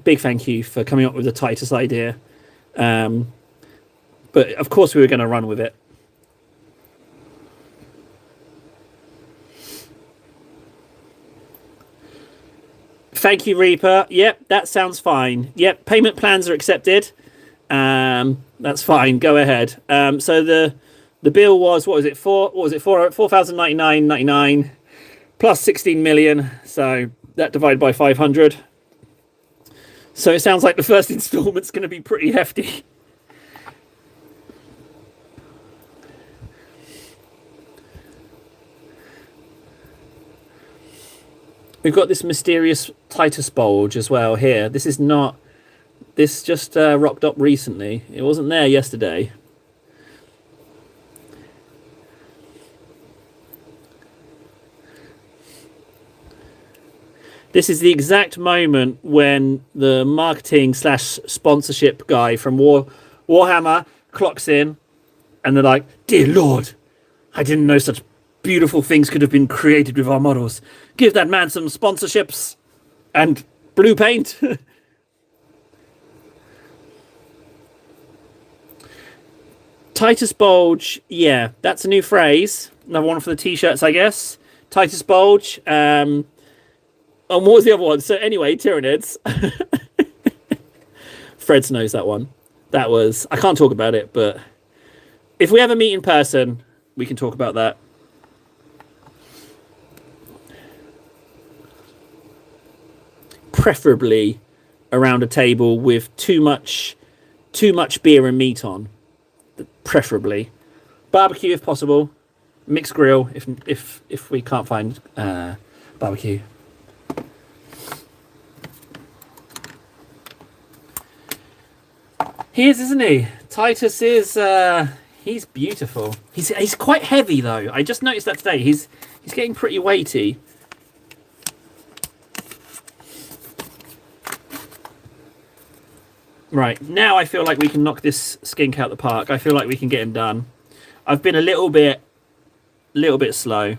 big thank you for coming up with the Titus idea. But of course we were going to run with it. Thank you, Reaper. Yep, that sounds fine. Yep, payment plans are accepted. That's fine. Go ahead. So the bill was, what was it? 4,099.99 plus 16 million. So that divided by 500. So it sounds like the first installment's going to be pretty hefty. We've got this mysterious Titus bulge as well here. This is not... This just rocked up recently. It wasn't there yesterday. This is the exact moment when the marketing / sponsorship guy from Warhammer clocks in and they're like, "Dear Lord, I didn't know such beautiful things could have been created with our models. Give that man some sponsorships and blue paint." Titus bulge, yeah, that's a new phrase. Another one for the t-shirts, I guess. Titus bulge. And what was the other one? So anyway, Tyranids. Freds knows that one. That was... I can't talk about it, but if we ever meet in person, we can talk about that. Preferably around a table with too much beer and meat on. Preferably. Barbecue if possible. Mixed grill if we can't find barbecue. He is, isn't he? Titus is he's beautiful. He's quite heavy though. I just noticed that today. He's getting pretty weighty. Right, now I feel like we can knock this skink out the park. I feel like we can get him done. I've been a little bit slow.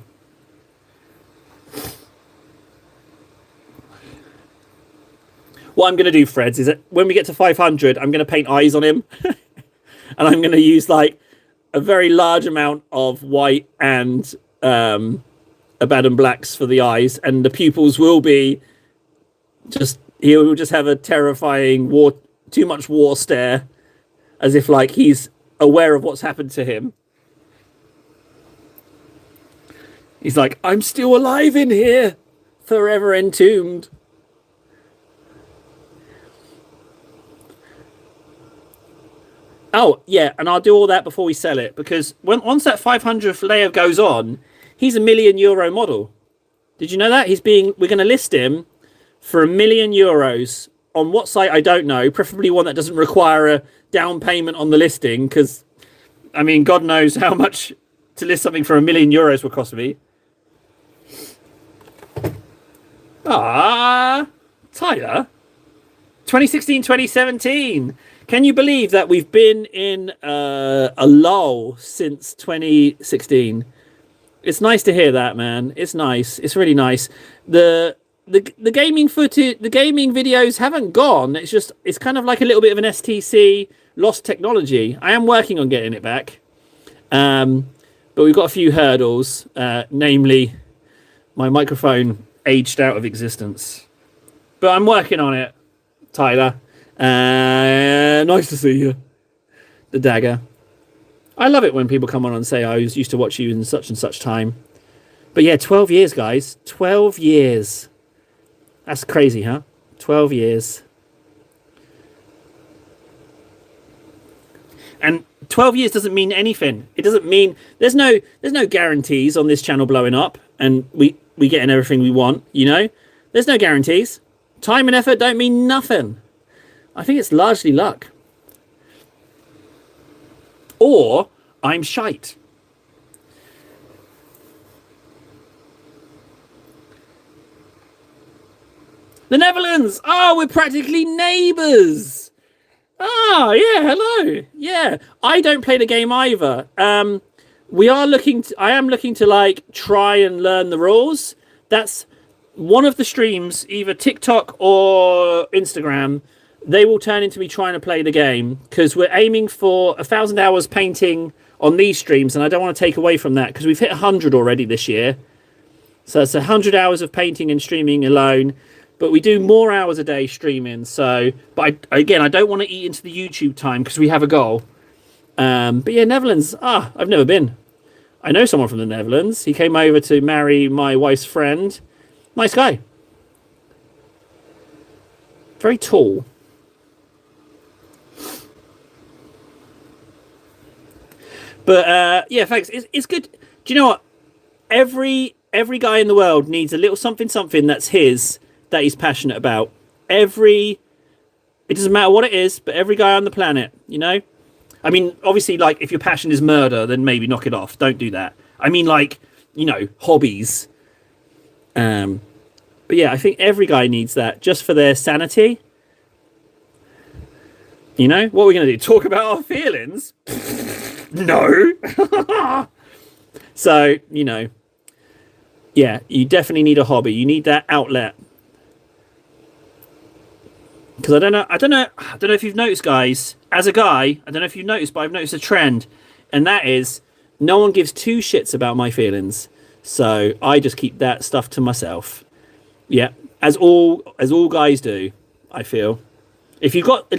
What I'm going to do, Freds, is that when we get to 500, I'm going to paint eyes on him. And I'm going to use like a very large amount of white and Abaddon blacks for the eyes. And the pupils will be just, he will just have a terrifying too much war stare, as if like he's aware of what's happened to him. He's like, I'm still alive in here, forever entombed. Oh, yeah, and I'll do all that before we sell it, because once that 500th layer goes on, he's €1 million model. Did you know that? We're going to list him for €1 million. On what site, I don't know. Preferably one that doesn't require a down payment on the listing, because, I mean, God knows how much to list something for €1 million will cost me. Ah, Tyler. 2016, 2017. Can you believe that we've been in a lull since 2016? It's nice to hear that, man. It's nice. It's really nice. The gaming footage, the gaming videos haven't gone. It's kind of like a little bit of an STC lost technology. I am working on getting it back. But we've got a few hurdles, namely my microphone aged out of existence. But I'm working on it, Tyler. Nice to see you. The dagger. I love it when people come on and say, I used to watch you in such and such time. But yeah, 12 years, guys. 12 years. That's crazy, huh? 12 years. And 12 years doesn't mean anything. It doesn't mean there's no guarantees on this channel blowing up and we getting everything we want, you know? There's no guarantees. Time and effort don't mean nothing. I think it's largely luck. Or I'm shite. The Netherlands! Oh, we're practically neighbours! Oh, yeah, hello. Yeah, I don't play the game either. I am looking to like try and learn the rules. That's one of the streams, either TikTok or Instagram. They will turn into me trying to play the game because we're aiming for 1,000 hours painting on these streams, and I don't want to take away from that because we've hit 100 already this year. So it's 100 hours of painting and streaming alone. But we do more hours a day streaming. So, but I don't want to eat into the YouTube time because we have a goal. But yeah, Netherlands. I've never been. I know someone from the Netherlands. He came over to marry my wife's friend. Nice guy. Very tall. But yeah, thanks. It's good. Do you know what? Every guy in the world needs a little something that's his, that he's passionate about. It doesn't matter what it is, but every guy on the planet, you know? I mean, obviously, like, if your passion is murder, then maybe knock it off. Don't do that. I mean, like, you know, hobbies. But yeah, I think every guy needs that just for their sanity. You know? What are we going to do? Talk about our feelings? No. So, you know, yeah, you definitely need a hobby. You need that outlet. Because I don't know if you've noticed, guys, as a guy, I don't know if you've noticed, but I've noticed a trend, and that is no one gives two shits about my feelings. So I just keep that stuff to myself. Yeah, as all guys do, I feel. If you've got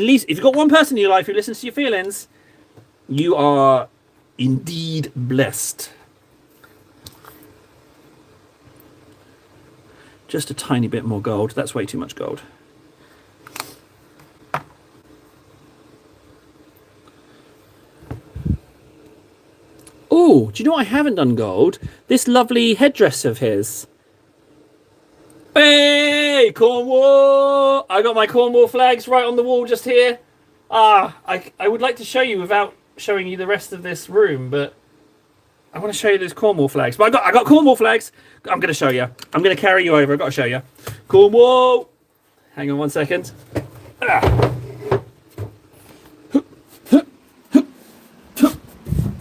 one person in your life who listens to your feelings, you are indeed blessed. Just a tiny bit more gold. That's way too much gold. Oh, do you know what I haven't done gold? This lovely headdress of his. Hey, Cornwall! I got my Cornwall flags right on the wall just here. I would like to show you without showing you the rest of this room, but I want to show you those Cornwall flags. But I got Cornwall flags. I'm going to show you. I'm going to carry you over. I've got to show you. Cornwall! Hang on 1 second.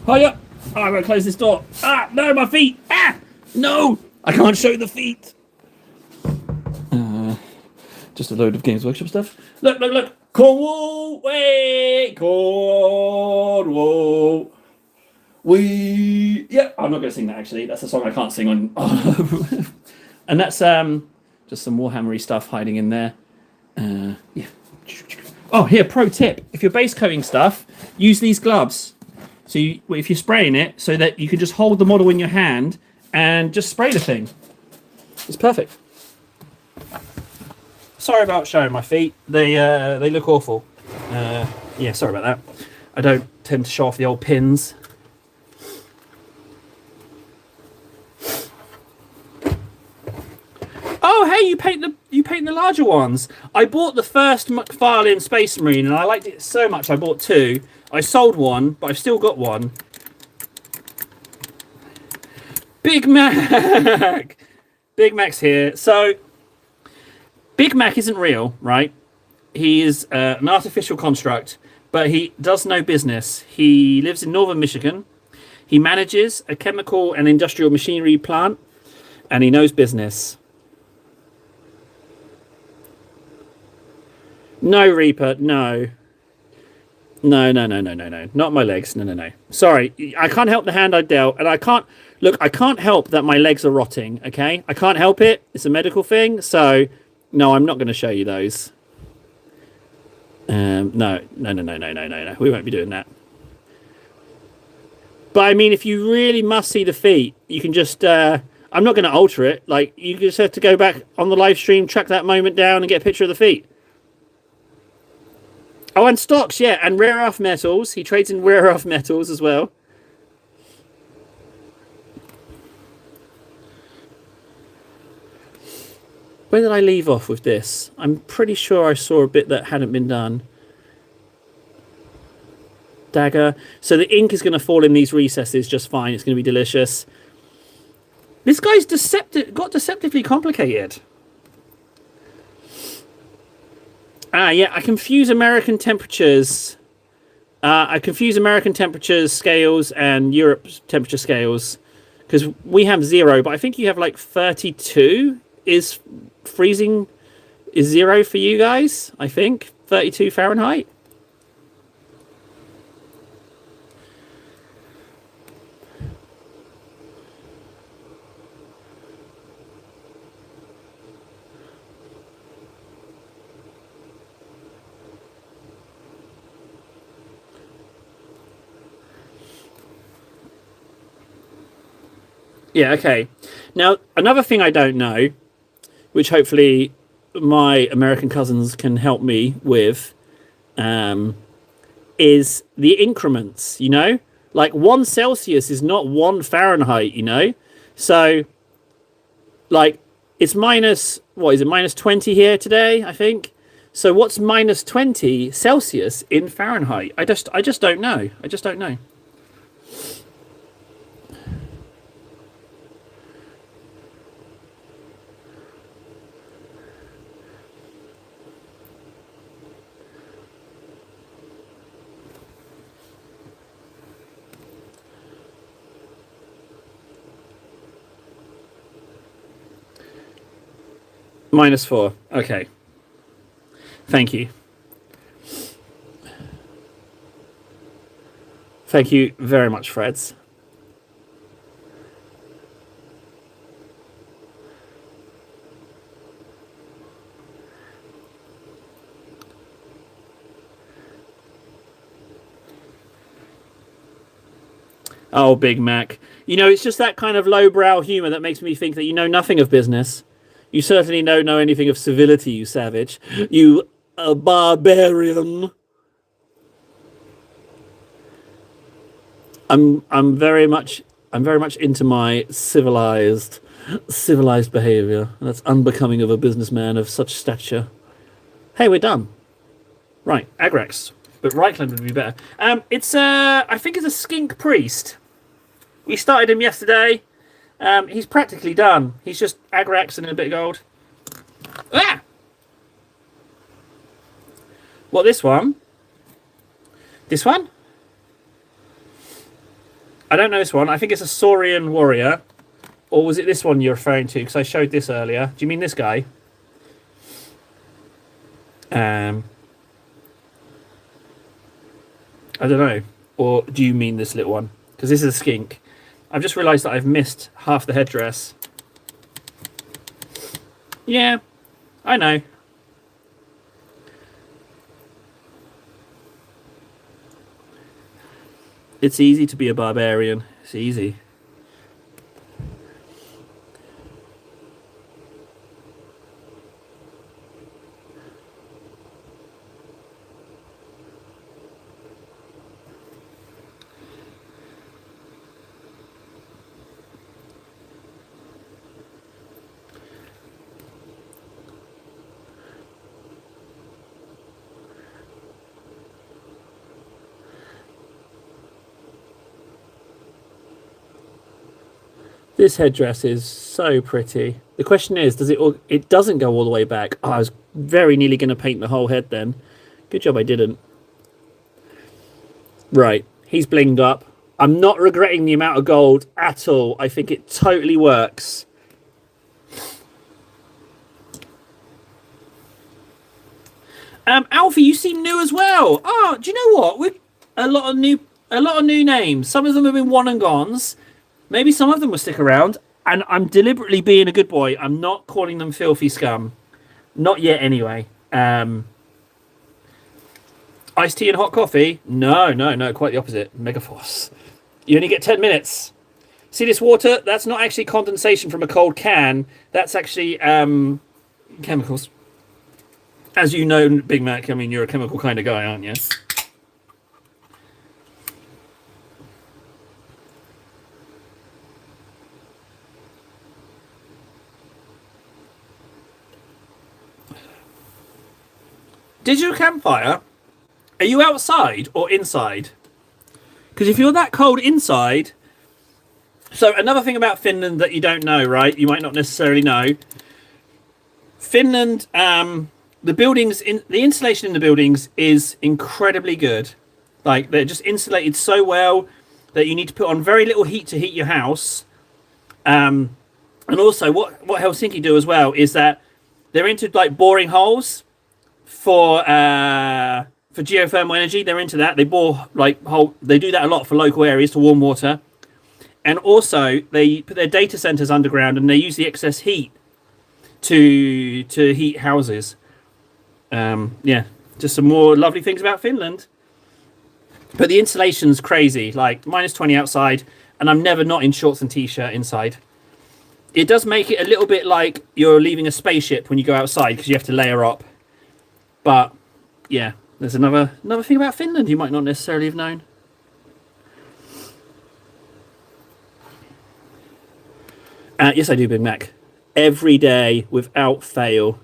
Hiya! Oh, I'm going to close this door. No, my feet. No, I can't show the feet. Just a load of Games Workshop stuff. Look. Cornwall, wait, Cornwall. Yeah, I'm not going to sing that actually. That's a song I can't sing on. And that's just some Warhammery stuff hiding in there. Yeah. Oh, here, pro tip. If you're base coating stuff, use these gloves. So if you're spraying it, so that you can just hold the model in your hand and just spray the thing. It's perfect. Sorry about showing my feet. They look awful. Yeah, sorry about that. I don't tend to show off the old pins. Oh, hey, you paint the larger ones. I bought the first McFarlane Space Marine, and I liked it so much. I bought 2. I sold 1, but I've still got 1. Big Mac. Big Mac's here. So, Big Mac isn't real, right? He is an artificial construct, but he does no business. He lives in northern Michigan. He manages a chemical and industrial machinery plant, and he knows business. No, Reaper, no. No. Not my legs. No. Sorry, I can't help the hand I dealt, and I can't help that my legs are rotting, okay? I can't help it. It's a medical thing, so no, I'm not going to show you those. No. We won't be doing that. But I mean, if you really must see the feet, you can just, I'm not going to alter it. Like, you just have to go back on the live stream, track that moment down, and get a picture of the feet. Oh, and stocks, yeah, and rare earth metals. He trades in rare earth metals as well. Where did I leave off with this? I'm pretty sure I saw a bit that hadn't been done. Dagger. So the ink is going to fall in these recesses just fine. It's going to be delicious. This guy's got deceptively complicated. Yeah, I confuse American temperatures. I confuse American temperatures scales and Europe's temperature scales. Because we have 0, but I think you have like 32 is freezing, is 0 for you guys, I think. 32 Fahrenheit. Yeah, okay. Now, another thing I don't know, which hopefully my American cousins can help me with, is the increments, you know? Like 1 Celsius is not 1 Fahrenheit, you know? So, like, it's minus, what is it, minus 20 here today, I think? So what's minus 20 Celsius in Fahrenheit? I just don't know. I just don't know. -4. Okay. Thank you. Thank you very much, Freds. Oh, Big Mac. You know, it's just that kind of lowbrow humour that makes me think that you know nothing of business. You certainly don't know anything of civility, you savage. You barbarian. I'm very much into my civilized behaviour. That's unbecoming of a businessman of such stature. Hey, we're done. Right, Agrax. But Reichland would be better. It's I think it's a skink priest. We started him yesterday. He's practically done. He's just Agrax and a bit of gold. Ah! What, this one? This one? I don't know this one. I think it's a Saurian warrior. Or was it this one you're referring to? Because I showed this earlier. Do you mean this guy? I don't know. Or do you mean this little one? Because this is a skink. I've just realised that I've missed half the headdress. Yeah, I know. It's easy to be a barbarian. It's easy. This headdress is so pretty. The question is, does it? It doesn't go all the way back. Oh, I was very nearly going to paint the whole head then. Good job I didn't. Right, he's blinged up. I'm not regretting the amount of gold at all. I think it totally works. Alfie, you seem new as well. Oh, do you know what? We're a lot of new names. Some of them have been one and gones. Maybe some of them will stick around. And I'm deliberately being a good boy. I'm not calling them filthy scum. Not yet, anyway. Iced tea and hot coffee? No. Quite the opposite. Megaforce. You only get 10 minutes. See this water? That's not actually condensation from a cold can. That's actually chemicals. As you know, Big Mac, I mean, you're a chemical kind of guy, aren't you? Digital campfire? Are you outside or inside? Because if you're that cold inside... So another thing about Finland that you don't know, right? You might not necessarily know. Finland, the insulation in the buildings is incredibly good. Like, they're just insulated so well that you need to put on very little heat to heat your house. And also, what Helsinki do as well is that they're into, like, boring holes for geothermal energy. They're into that. They bore, like, they do that a lot for local areas to warm water. And also, they put their data centers underground and they use the excess heat to heat houses. Yeah, just some more lovely things about Finland. But the insulation's crazy, like -20 outside, and I'm never not in shorts and t-shirt inside. It does make it a little bit like you're leaving a spaceship when you go outside because you have to layer up. But yeah, there's another thing about Finland you might not necessarily have known. Yes, I do, Big Mac. Every day, without fail.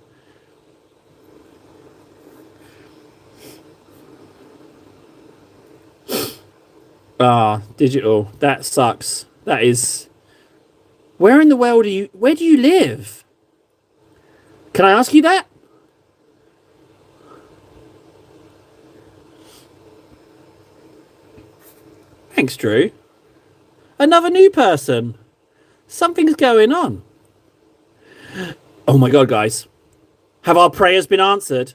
Digital. That sucks. That is... Where in the world where do you live? Can I ask you that? Thanks, Drew. Another new person. Something's going on. Oh my God, guys. Have our prayers been answered?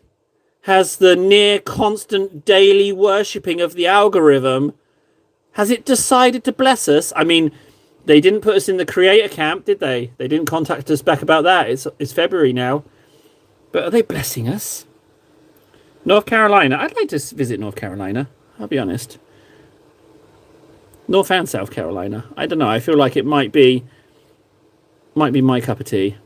Has the near constant daily worshipping of the algorithm, has it decided to bless us? I mean, they didn't put us in the creator camp, did they? They didn't contact us back about that. It's February now. But are they blessing us? North Carolina. I'd like to visit North Carolina. I'll be honest. North and South Carolina. I don't know. I feel like it might be my cup of tea.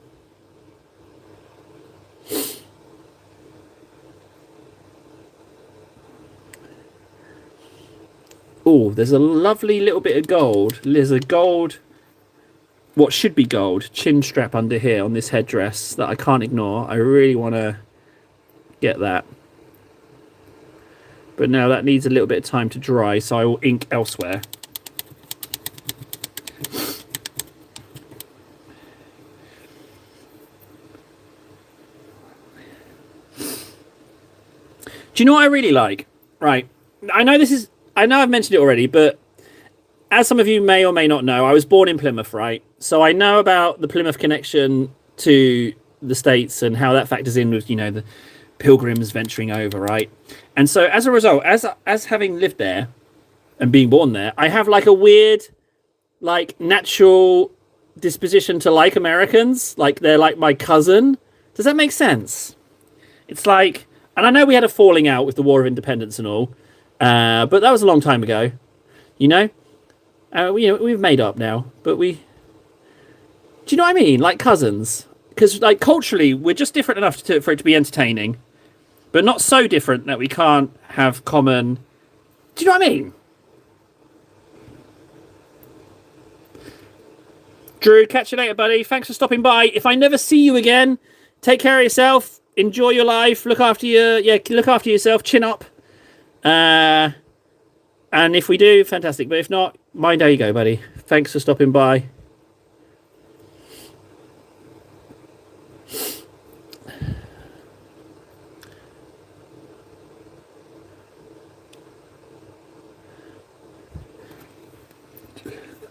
Oh, there's a lovely little bit of gold. There's a gold, what should be gold, chin strap under here on this headdress that I can't ignore. I really want to get that. But now that needs a little bit of time to dry, so I will ink elsewhere. Do you know what I really like? Right. I know I've mentioned it already, but as some of you may or may not know, I was born in Plymouth, right? So I know about the Plymouth connection to the States and how that factors in with, you know, the pilgrims venturing over, right? And so as a result, as having lived there and being born there, I have like a weird, like natural disposition to like Americans. Like they're like my cousin. Does that make sense? It's like, and I know we had a falling out with the War of Independence and all, but that was a long time ago, you know? We've made up now, but do you know what I mean? Like cousins. Because like culturally, we're just different enough for it to be entertaining, but not so different that we can't have common... Do you know what I mean? Drew, catch you later, buddy. Thanks for stopping by. If I never see you again, take care of yourself. Enjoy your life. Look after yourself. Chin up. And if we do, fantastic. But if not, mind how you go, buddy. Thanks for stopping by.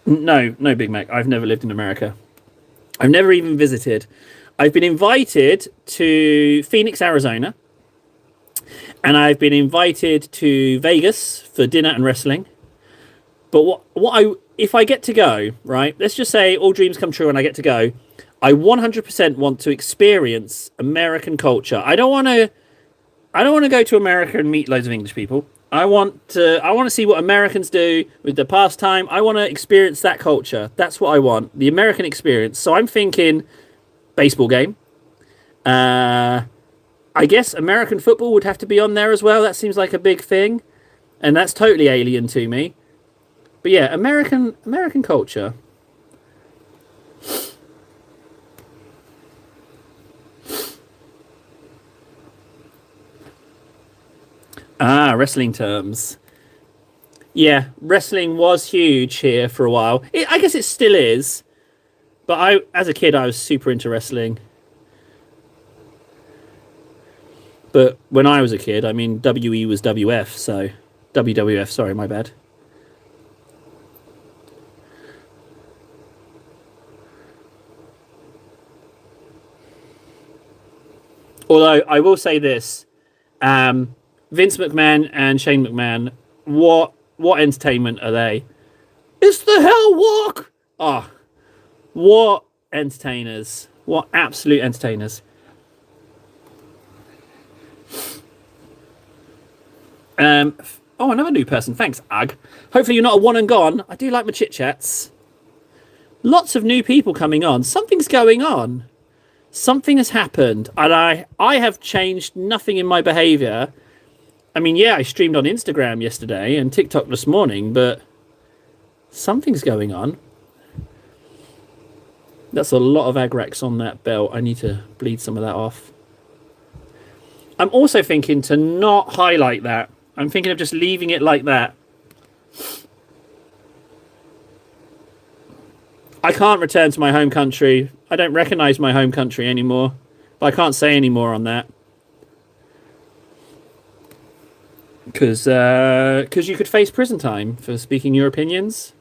No, no, Big Mac. I've never lived in America. I've never even visited. I've been invited to Phoenix, Arizona, and I've been invited to Vegas for dinner and wrestling. But if I get to go, right? Let's just say all dreams come true and I get to go. I 100% want to experience American culture. I don't want to go to America and meet loads of English people. I want to see what Americans do with their pastime. I want to experience that culture. That's what I want, the American experience. So I'm thinking baseball game. I guess American football would have to be on there as well. That seems like a big thing, and that's totally alien to me. But yeah, American culture. Wrestling terms. Yeah, wrestling was huge here for a while. I guess it still is. But as a kid, I was super into wrestling. But when I was a kid, I mean, WE was WF, so WWF. Sorry, my bad. Although I will say this, Vince McMahon and Shane McMahon, what entertainment are they? It's the Hell Walk. Oh, what entertainers! What absolute entertainers! Another new person. Thanks, Ag. Hopefully you're not a one and gone. I do like my chit chats. Lots of new people coming on. Something's going on. Something has happened, and I have changed nothing in my behaviour. I mean, yeah, I streamed on Instagram yesterday and TikTok this morning, but something's going on. That's a lot of Agrex on that belt. I need to bleed some of that off. I'm also thinking to not highlight that. I'm thinking of just leaving it like that. I can't return to my home country. I don't recognise my home country anymore. But I can't say any more on that. Because you could face prison time for speaking your opinions.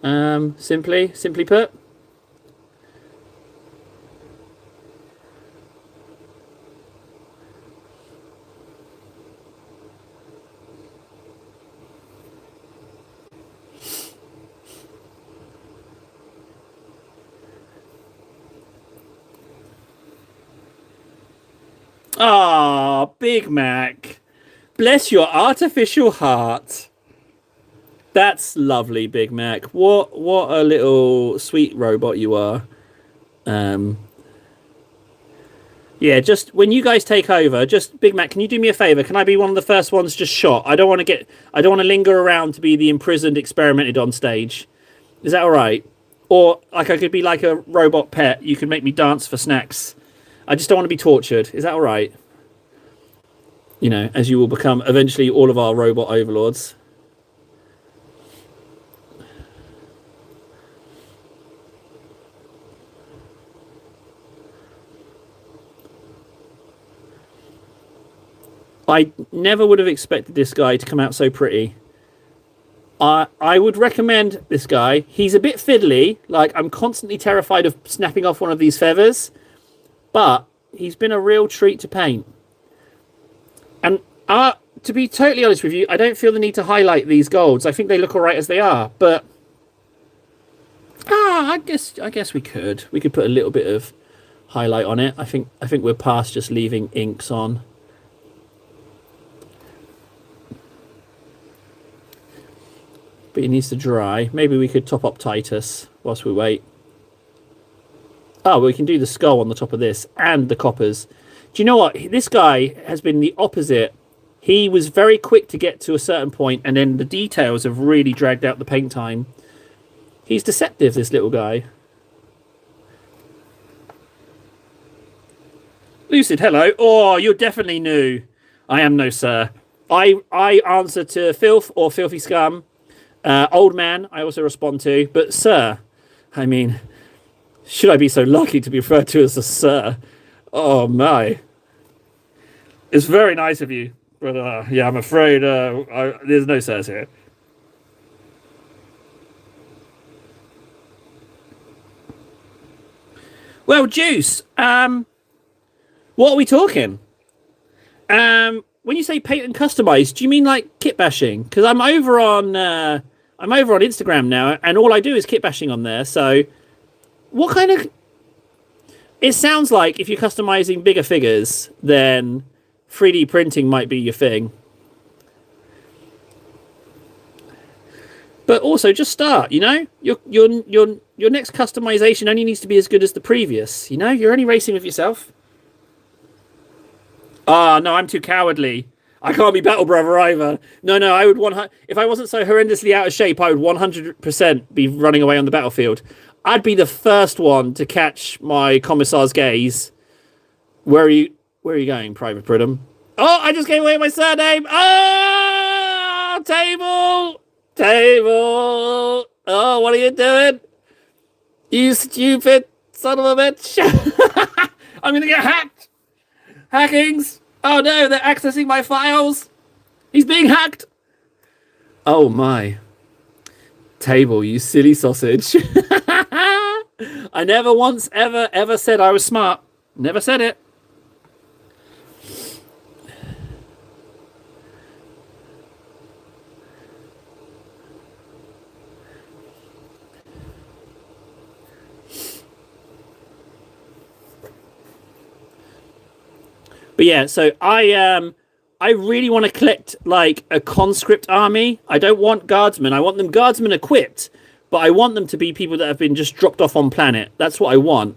Simply put. Ah, Big Mac. Bless your artificial heart. That's lovely, Big Mac. What a little sweet robot you are. Yeah, just when you guys take over, just Big Mac, can you do me a favor? Can I be one of the first ones just shot? I don't want to linger around to be the imprisoned, experimented on stage. Is that all right? Or like I could be like a robot pet. You could make me dance for snacks. I just don't want to be tortured. Is that all right? You know, as you will become eventually all of our robot overlords. I never would have expected this guy to come out so pretty. I would recommend this guy. He's a bit fiddly. Like, I'm constantly terrified of snapping off one of these feathers. But he's been a real treat to paint. And to be totally honest with you, I don't feel the need to highlight these golds. I think they look all right as they are. But I guess we could. We could put a little bit of highlight on it. I think we're past just leaving inks on. But it needs to dry. Maybe we could top up Titus whilst we wait. Oh, we can do the skull on the top of this and the coppers. Do you know what? This guy has been the opposite. He was very quick to get to a certain point, and then the details have really dragged out the paint time. He's deceptive, this little guy. Lucid, hello. Oh, you're definitely new. I am no sir. I answer to filth or filthy scum. Old man, I also respond to. But sir, I mean, should I be so lucky to be referred to as a sir? Oh my. It's very nice of you. But yeah, I'm afraid there's no sirs here. Well, Juice, what are we talking? When you say paint and customize, do you mean like kit bashing? Because I'm over on Instagram now, and all I do is kit bashing on there. So, what kind of? It sounds like if you're customizing bigger figures, then 3D printing might be your thing. But also, just start. You know, your next customization only needs to be as good as the previous. You know, you're only racing with yourself. Ah, no, I'm too cowardly. I can't be Battle Brother either. No, I would want. If I wasn't so horrendously out of shape, I would 100% be running away on the battlefield. I'd be the first one to catch my commissar's gaze. Where are you? Where are you going, Private Pridham? Oh, I just gave away my surname. Oh, table. Oh, what are you doing? You stupid son of a bitch! I'm gonna get hacked. Hackings. Oh no, they're accessing my files. He's being hacked. Oh my. Table, you silly sausage. I never once ever said I was smart. Never said it. But yeah, so I really want to collect like a conscript army. I don't want guardsmen. I want them guardsmen equipped, but I want them to be people that have been just dropped off on planet. That's what I want.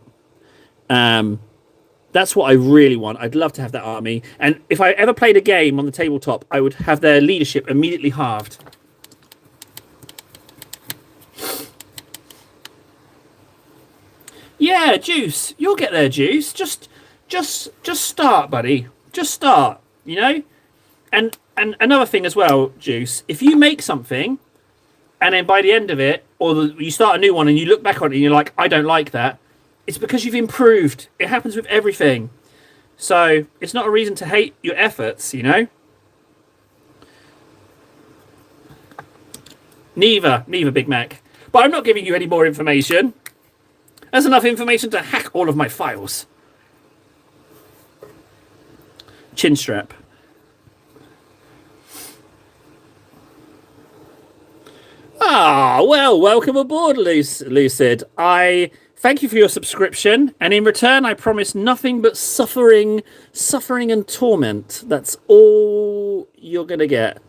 That's what I really want. I'd love to have that army. And if I ever played a game on the tabletop, I would have their leadership immediately halved. Yeah, Juice. You'll get there, Juice. Just start, buddy. Just start, you know? And another thing as well, Juice, if you make something and then by the end of it, you start a new one and you look back on it and you're like, I don't like that, it's because you've improved. It happens with everything. So it's not a reason to hate your efforts, you know? Neither, Big Mac. But I'm not giving you any more information. There's enough information to hack all of my files. Chin strap. Ah, well, welcome aboard, Lucid. I thank you for your subscription, and in return, I promise nothing but suffering and torment. That's all you're gonna get.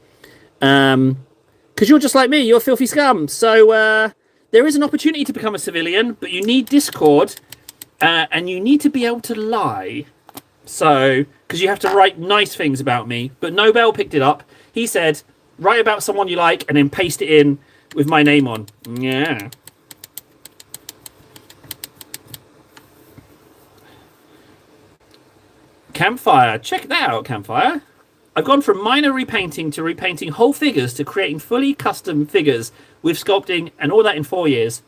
Because you're just like me, you're filthy scum. So there is an opportunity to become a civilian, but you need Discord, and you need to be able to lie. So, because you have to write nice things about me. But Nobel picked it up. He said, write about someone you like and then paste it in with my name on. Yeah. Campfire. Check that out, Campfire. I've gone from minor repainting to repainting whole figures to creating fully custom figures with sculpting and all that in 4 years.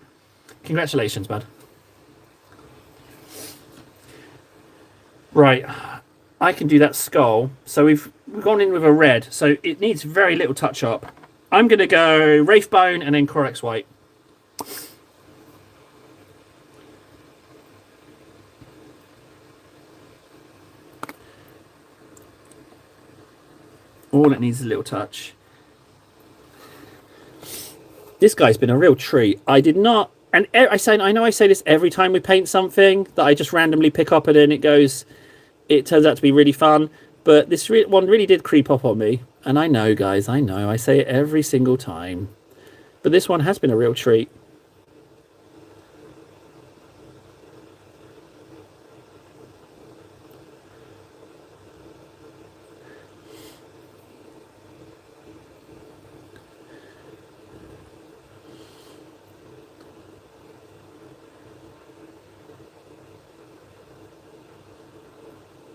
Congratulations, bud. Right, I can do that skull. So we've gone in with a red, so it needs very little touch up. I'm going to go Wraithbone and then Corax White. All it needs is a little touch. This guy's been a real treat. I did not, and I know I say this every time we paint something that I just randomly pick up and then it turns out to be really fun. But this one really did creep up on me. And I know, guys, I know. I say it every single time. But this one has been a real treat.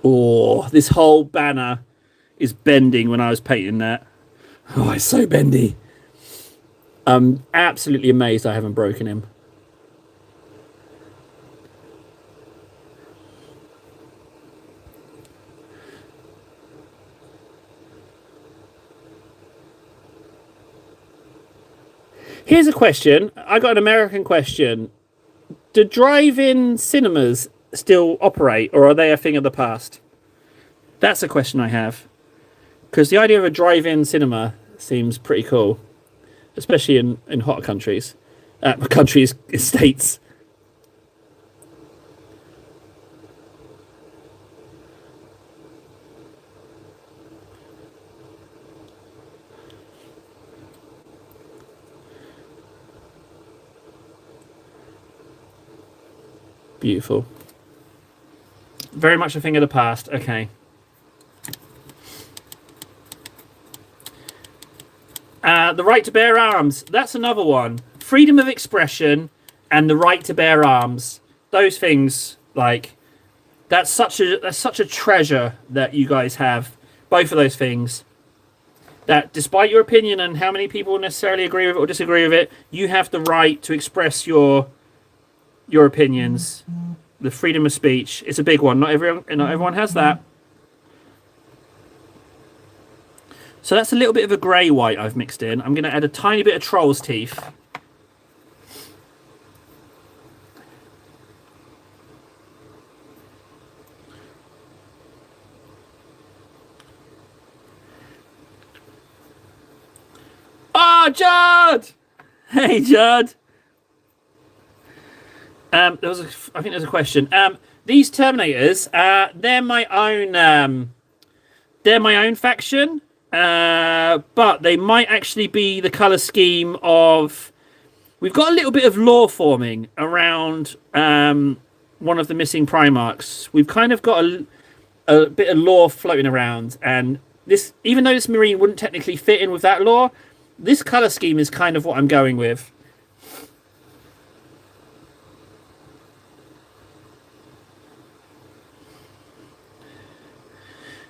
Oh, this whole banner is bending when I was painting that. Oh, it's so bendy. I'm absolutely amazed I haven't broken him. Here's a question. I got an American question. do drive-in cinemas still operate, or are they a thing of the past? That's a question I have. Because the idea of a drive-in cinema seems pretty cool, especially in hot countries, states. Beautiful. Very much a thing of the past. Okay. The right to bear arms. That's another one. Freedom of expression and the right to bear arms. Those things, like, that's such a treasure that you guys have. Both of those things. That despite your opinion and how many people necessarily agree with it or disagree with it, you have the right to express your opinions. The freedom of speech. It's a big one. Not everyone has that. So that's a little bit of a grey white I've mixed in. I'm going to add a tiny bit of Troll's Teeth. Oh, Judd! Hey, Judd. I think there's a question. These Terminators, they're my own faction. But they might actually be the colour scheme of... We've got a little bit of lore forming around one of the missing Primarchs. We've kind of got a bit of lore floating around. And this, even though this Marine wouldn't technically fit in with that lore, this colour scheme is kind of what I'm going with.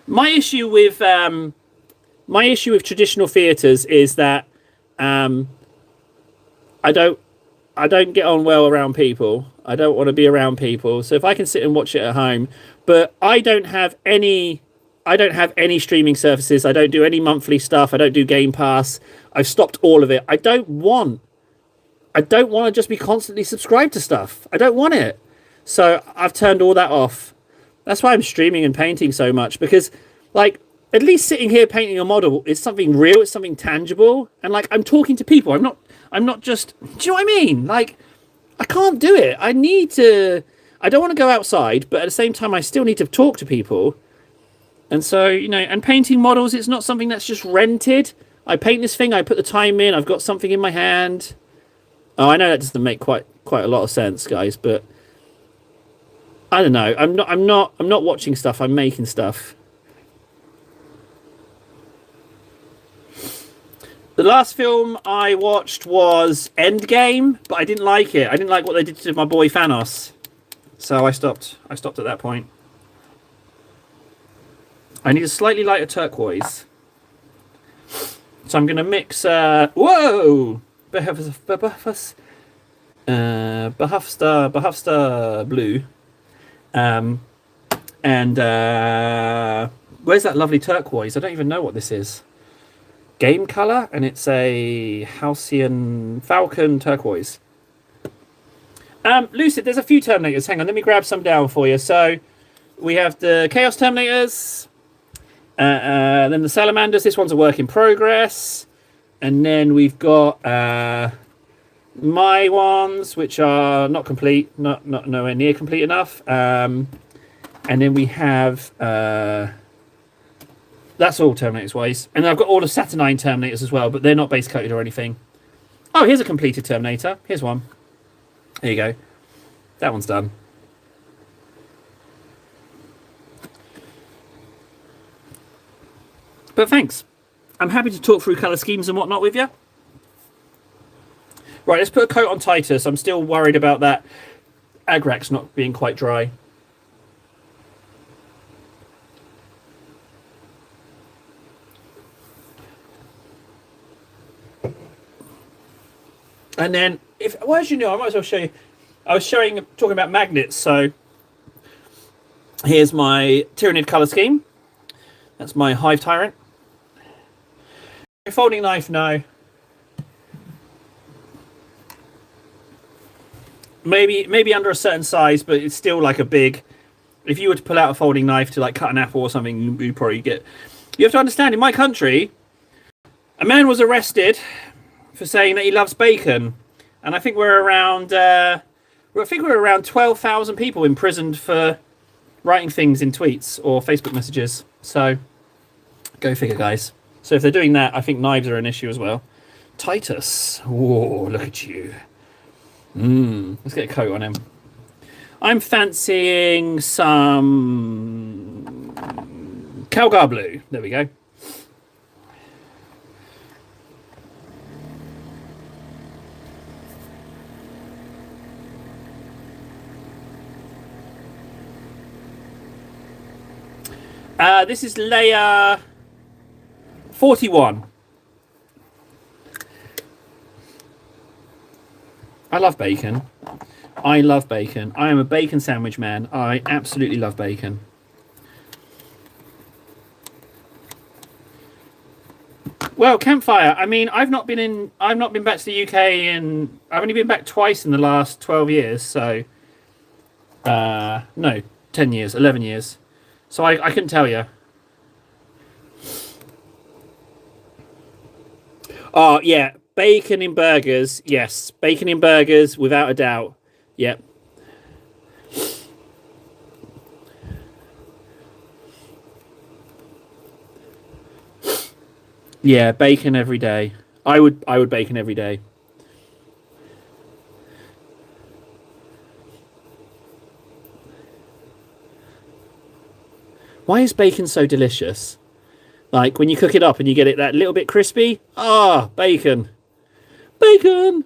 My issue with traditional theatres is that I don't get on well around people. I don't want to be around people. So if I can sit and watch it at home, but I don't have any streaming services. I don't do any monthly stuff. I don't do Game Pass. I've stopped all of it. I don't want to just be constantly subscribed to stuff. I don't want it. So I've turned all that off. That's why I'm streaming and painting so much, because, like, at least sitting here painting a model is something real. It's something tangible. And, like, I'm talking to people. I'm not just... Do you know what I mean? Like, I can't do it. I don't want to go outside, but at the same time, I still need to talk to people. And so, and painting models, it's not something that's just rented. I paint this thing, I put the time in, I've got something in my hand. Oh, I know that doesn't make quite a lot of sense, guys, but I don't know. I'm not watching stuff, I'm making stuff. The last film I watched was Endgame, but I didn't like it. I didn't like what they did to my boy Thanos. So I stopped at that point. I need a slightly lighter turquoise. So I'm going to mix... whoa! Behafstar blue. Where's that lovely turquoise? I don't even know what this is. Game colour, and it's a Halcyon Falcon turquoise. Lucid, there's a few Terminators. Hang on, let me grab some down for you. So we have the Chaos Terminators, then the Salamanders. This one's a work in progress, and then we've got my ones, which are not complete, not nowhere near complete enough. And then we have that's all Terminators wise, and I've got all the Saturnine Terminators as well, but they're not base coated or anything. Oh, here's a completed Terminator. Here's one. There you go. That one's done. But thanks. I'm happy to talk through colour schemes and whatnot with you. Right, let's put a coat on Titus. I'm still worried about that Agrax not being quite dry. And then, well, as you know, I might as well show you. I was talking about magnets. So here's my Tyranid colour scheme. That's my Hive Tyrant. Folding knife, no. maybe under a certain size, but it's still like a big. If you were to pull out a folding knife to like cut an apple or something, you probably get. You have to understand, in my country, a man was arrested for saying that he loves bacon, and I think we're around. We're around 12,000 people imprisoned for writing things in tweets or Facebook messages. So, go figure, guys. So if they're doing that, I think knives are an issue as well. Titus, whoa, look at you. Let's get a coat on him. I'm fancying some Calgar Blue. There we go. This is layer 41. I love bacon. I love bacon. I am a bacon sandwich man. I absolutely love bacon. Well, campfire. I mean, I've not been back to the UK and I've only been back twice in the last 12 years. So, no, 10 years, 11 years. So I couldn't tell you. Oh, yeah. Bacon in burgers. Yes. Bacon in burgers, without a doubt. Yep. Yeah, bacon every day. I would bacon every day. Why is bacon so delicious? Like when you cook it up and you get it that little bit crispy. Ah, bacon. Bacon.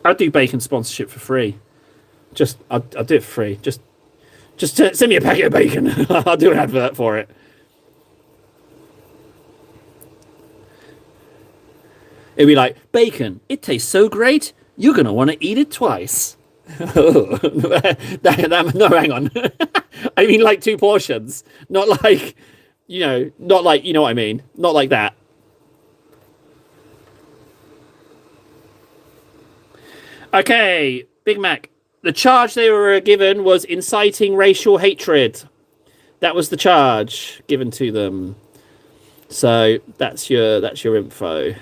I'd do bacon sponsorship for free. I'll do it for free. Just send me a packet of bacon. I'll do an advert for it. It'd be like, bacon, it tastes so great, you're going to want to eat it twice. No, hang on. I mean like 2 portions. Not like, not like, you know what I mean? Not like that. Okay, Big Mac. The charge they were given was inciting racial hatred. That was the charge given to them. So that's your info.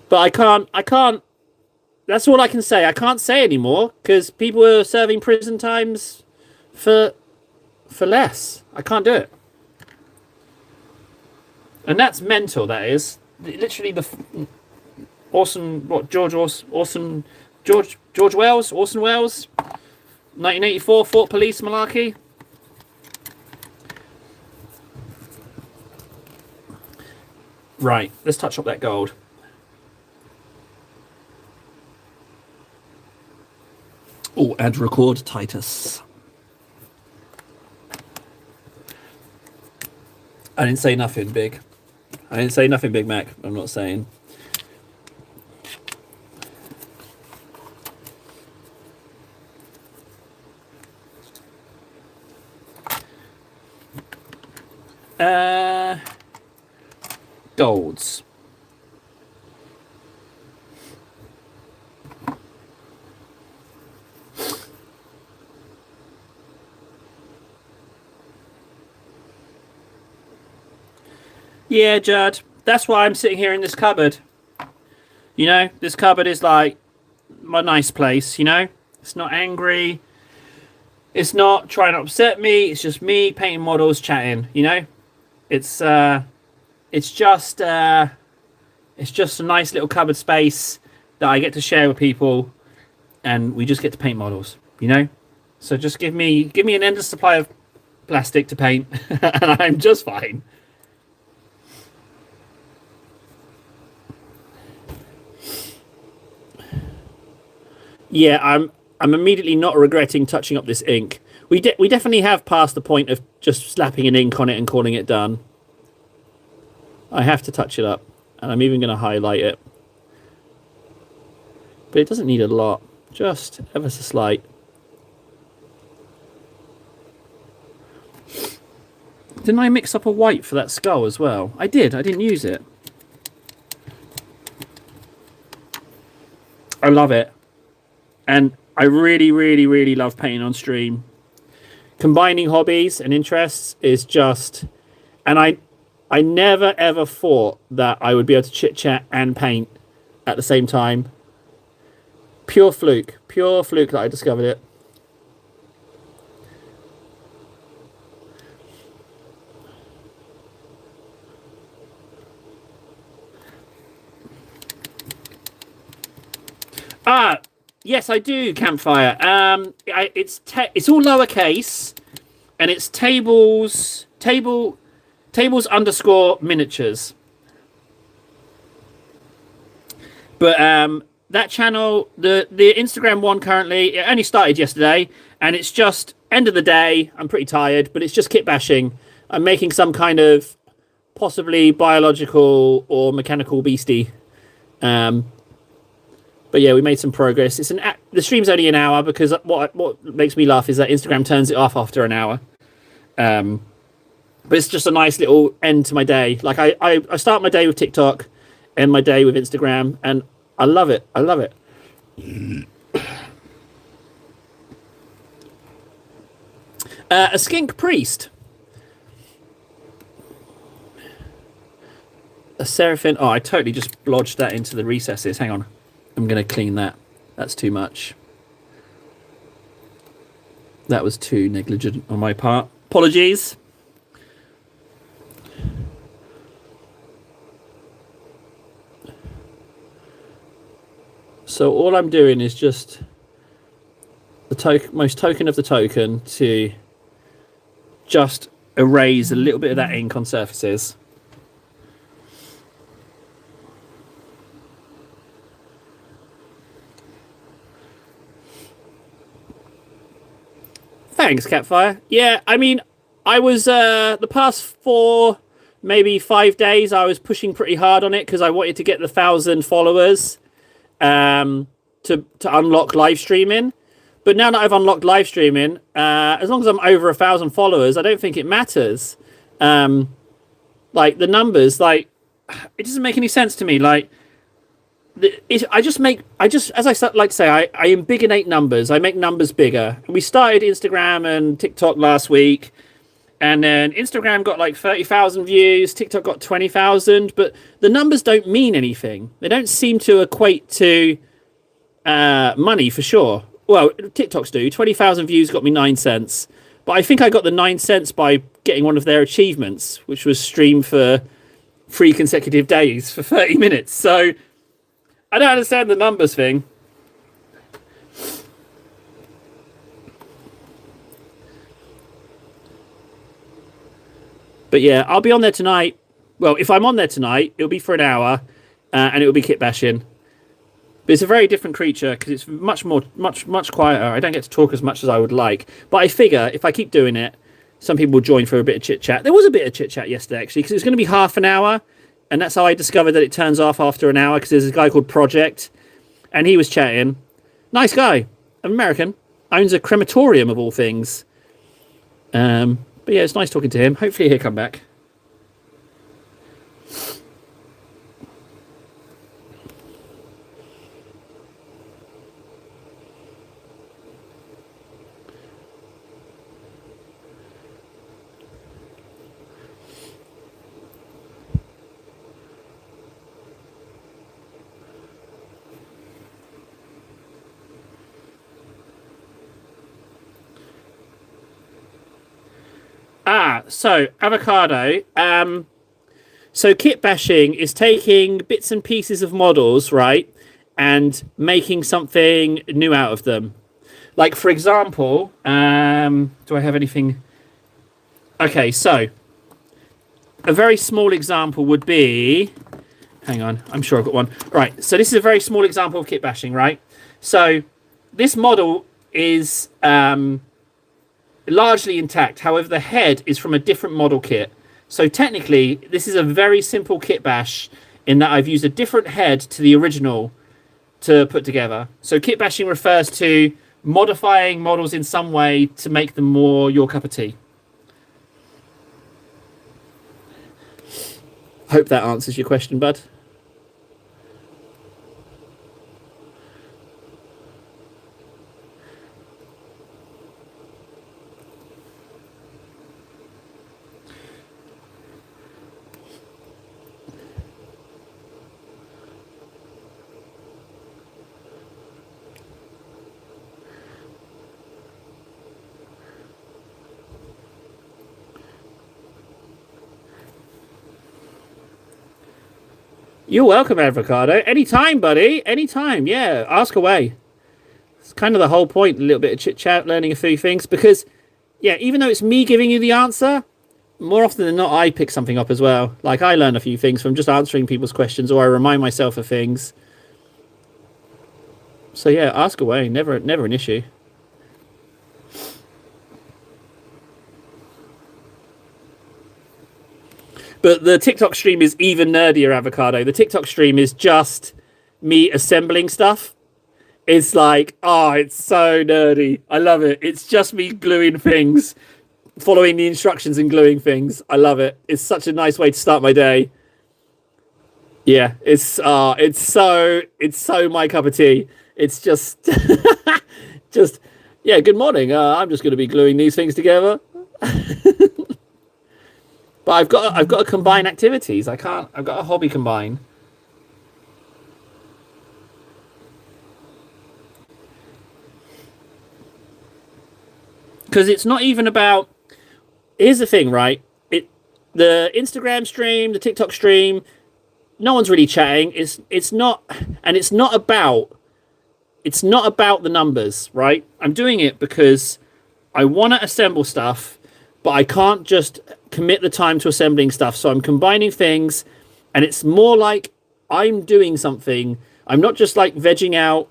But I can't, that's all I can say. I can't say anymore because people are serving prison times for less. I can't do it. And that's mental, that is. Literally the Orson Welles, 1984, Fort Police malarkey. Right, let's touch up that gold. Oh, and record Titus. I didn't say nothing, Big. I didn't say nothing, Big Mac. I'm not saying. Golds. Yeah, Judd. That's why I'm sitting here in this cupboard. You know, this cupboard is like my nice place, you know? It's not angry. It's not trying to upset me. It's just me painting models, chatting, you know? It's just a nice little cupboard space that I get to share with people and we just get to paint models, you know? So just give me an endless supply of plastic to paint and I'm just fine. Yeah, I'm immediately not regretting touching up this ink. We definitely have passed the point of just slapping an ink on it and calling it done. I have to touch it up, and I'm even going to highlight it. But it doesn't need a lot, just ever so slight. Didn't I mix up a white for that skull as well? I did. I didn't use it. I love it. And I really, really, really love painting on stream. Combining hobbies and interests is just... And I never, ever thought that I would be able to chit-chat and paint at the same time. Pure fluke. Pure fluke that I discovered it. Yes, I do, Campfire. It's all lowercase, and it's tables underscore miniatures. But that channel, the Instagram one currently, it only started yesterday, and it's just end of the day. I'm pretty tired, but it's just kit bashing. I'm making some kind of possibly biological or mechanical beastie. But yeah, we made some progress. The stream's only an hour because what makes me laugh is that Instagram turns it off after an hour. But it's just a nice little end to my day. Like I start my day with TikTok, end my day with Instagram, and I love it. I love it. A skink priest. A seraphim. Oh, I totally just lodged that into the recesses. Hang on. I'm going to clean that. That's too much. That was too negligent on my part. Apologies. So all I'm doing is just the most token of the token to just erase a little bit of that ink on surfaces. Thanks, Catfire. Yeah, I mean, I was the past 4, maybe 5 days, I was pushing pretty hard on it because I wanted to get the 1,000 followers to unlock live streaming. But now that I've unlocked live streaming, as long as I'm over 1,000 followers, I don't think it matters. Like the numbers, like it doesn't make any sense to me. Like as I like to say, I embiggenate numbers. I make numbers bigger. We started Instagram and TikTok last week, and then Instagram got like 30,000 views. TikTok got 20,000, but the numbers don't mean anything. They don't seem to equate to money for sure. Well, TikToks do. 20,000 views got me 9 cents, but I think I got the 9 cents by getting one of their achievements, which was stream for 3 consecutive days for 30 minutes. So I don't understand the numbers thing. But yeah, I'll be on there tonight. Well, if I'm on there tonight, it'll be for an hour, and it'll be kit bashing. But it's a very different creature because it's much quieter. I don't get to talk as much as I would like. But I figure if I keep doing it, some people will join for a bit of chit-chat. There was a bit of chit-chat yesterday, actually, because it was going to be half an hour. And that's how I discovered that it turns off after an hour, because there's a guy called Project, and he was chatting. Nice guy. American. Owns a crematorium, of all things. But yeah, it's nice talking to him. Hopefully he'll come back. So avocado. So kit bashing is taking bits and pieces of models, right, and making something new out of them. Like, for example, do I have anything? Okay, so a very small example would be, hang on, I'm sure I've got one. Right, so this is a very small example of kit bashing, right? So this model is largely intact. However, the head is from a different model kit. So technically, this is a very simple kit bash in that I've used a different head to the original to put together. So kit bashing refers to modifying models in some way to make them more your cup of tea. Hope that answers your question, bud. You're welcome, Avocado. Anytime, buddy. Anytime. Yeah, ask away. It's kind of the whole point, a little bit of chit-chat, learning a few things. Because, yeah, even though it's me giving you the answer, more often than not, I pick something up as well. Like, I learn a few things from just answering people's questions, or I remind myself of things. So, yeah, ask away. Never an issue. But the TikTok stream is even nerdier, Avocado. The TikTok stream is just me assembling stuff. It's like, oh, it's so nerdy. I love it. It's just me gluing things, following the instructions and gluing things. I love it. It's such a nice way to start my day. Yeah, it's so my cup of tea. It's just just yeah, good morning. I'm just going to be gluing these things together. But I've got to combine activities. I've got a hobby combine. Because it's not even about. Here's the thing, right? The Instagram stream, the TikTok stream, no one's really chatting. It's not about the numbers, right? I'm doing it because I want to assemble stuff, but I can't just commit the time to assembling stuff. So I'm combining things, and it's more like I'm doing something. I'm not just like vegging out.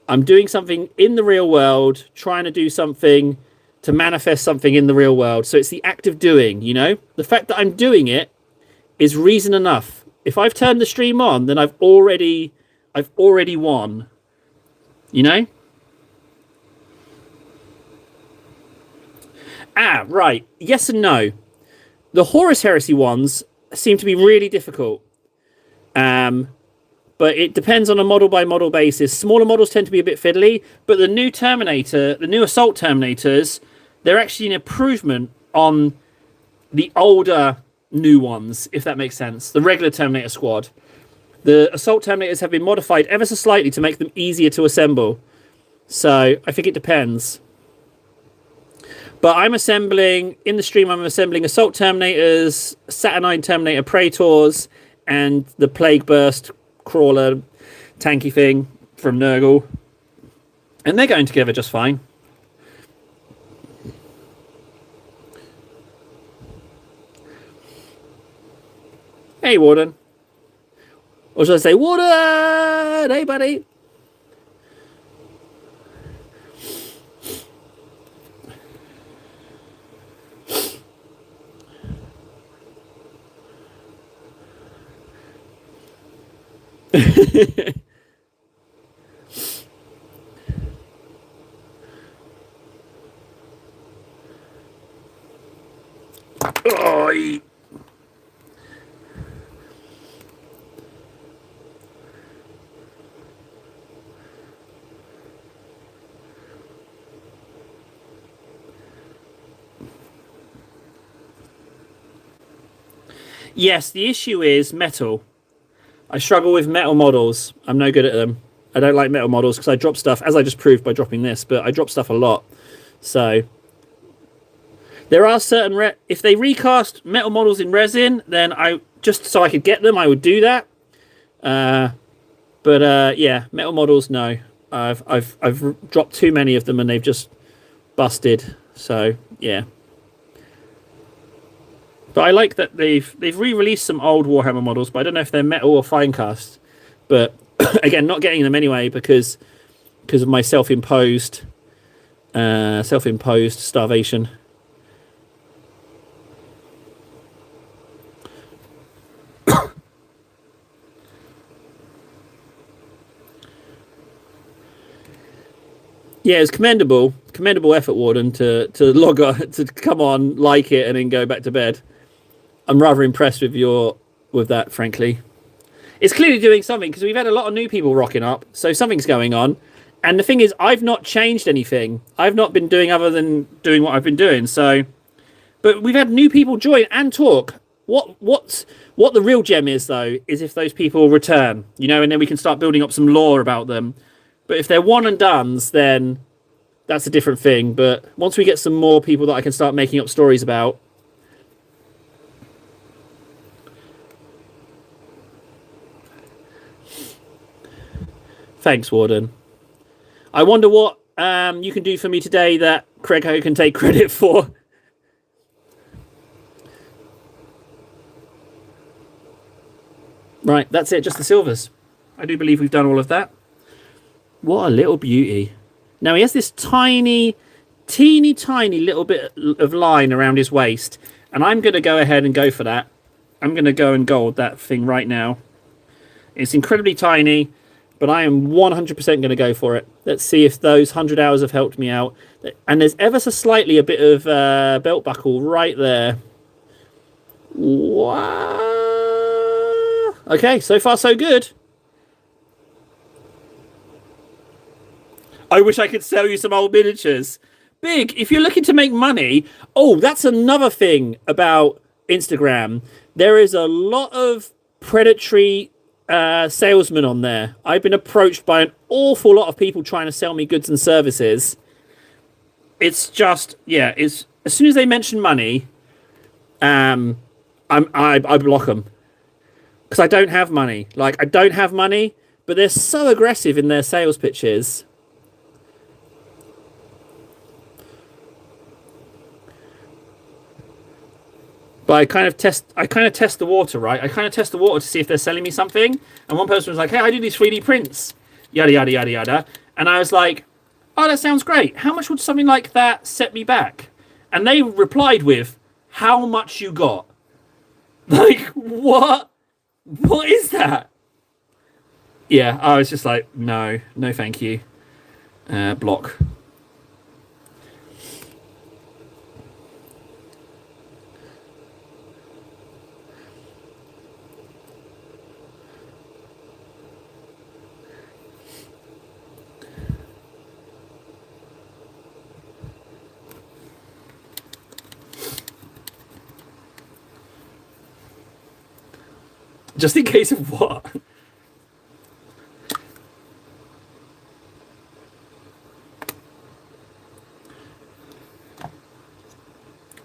I'm doing something in the real world, trying to do something to manifest something in the real world. So it's the act of doing, you know? The fact that I'm doing it is reason enough. If I've turned the stream on, then I've already won. You know? Ah, right. Yes and no. The Horus Heresy ones seem to be really difficult. But it depends on a model by model basis. Smaller models tend to be a bit fiddly, but the new Terminator, the new Assault Terminators, they're actually an improvement on the older new ones, if that makes sense. The regular Terminator squad. The Assault Terminators have been modified ever so slightly to make them easier to assemble. So I think it depends. But I'm assembling, in the stream, I'm assembling Assault Terminators, Saturnine Terminator Praetors, and the Plague Burst crawler tanky thing from Nurgle. And they're going together just fine. Hey, Warden. Or should I say, Warden! Hey, buddy! Oh, yes, the issue is metal. I struggle with metal models. I'm no good at them. I don't like metal models because I drop stuff, as I just proved by dropping this, but I drop stuff a lot. So there are certain... if they recast metal models in resin, then just so I could get them, I would do that. But yeah, metal models, no. I've dropped too many of them and they've just busted. So, yeah. But I like that they've re-released some old Warhammer models, but I don't know if they're metal or fine cast. But again, not getting them anyway because of my self-imposed starvation. Yeah, it's commendable effort, Warden, to log on, to come on, like it, and then go back to bed. I'm rather impressed with that, frankly. It's clearly doing something because we've had a lot of new people rocking up, so something's going on. And the thing is, I've not changed anything. I've not been doing other than doing what I've been doing. So, but we've had new people join and talk. What the real gem is though is if those people return, and then we can start building up some lore about them. But if they're one and dones, then that's a different thing. But once we get some more people that I can start making up stories about. Thanks, Warden. I wonder what you can do for me today that Craig Ho can take credit for. Right, that's it, just the silvers. I do believe we've done all of that. What a little beauty. Now he has this teeny tiny little bit of line around his waist, and I'm going to go ahead and go for that. I'm going to go and gold that thing right now. It's incredibly tiny, but I am 100% going to go for it. Let's see if those 100 hours have helped me out. And there's ever so slightly a bit of belt buckle right there. Wow. Okay, so far so good. I wish I could sell you some old miniatures. Big, if you're looking to make money. Oh, that's another thing about Instagram. There is a lot of predatory salesmen on there. I've been approached by an awful lot of people trying to sell me goods and services. It's just, yeah, it's as soon as they mention money, I block them. Because I don't have money. Like, I don't have money, but they're so aggressive in their sales pitches. But I kind of test the water, right? I kind of test the water to see if they're selling me something. And one person was like, hey, I do these 3D prints. Yada, yada, yada, yada. And I was like, oh, that sounds great. How much would something like that set me back? And they replied with, how much you got? Like, what? What is that? Yeah, I was just like, no, thank you. Block. Just in case of what?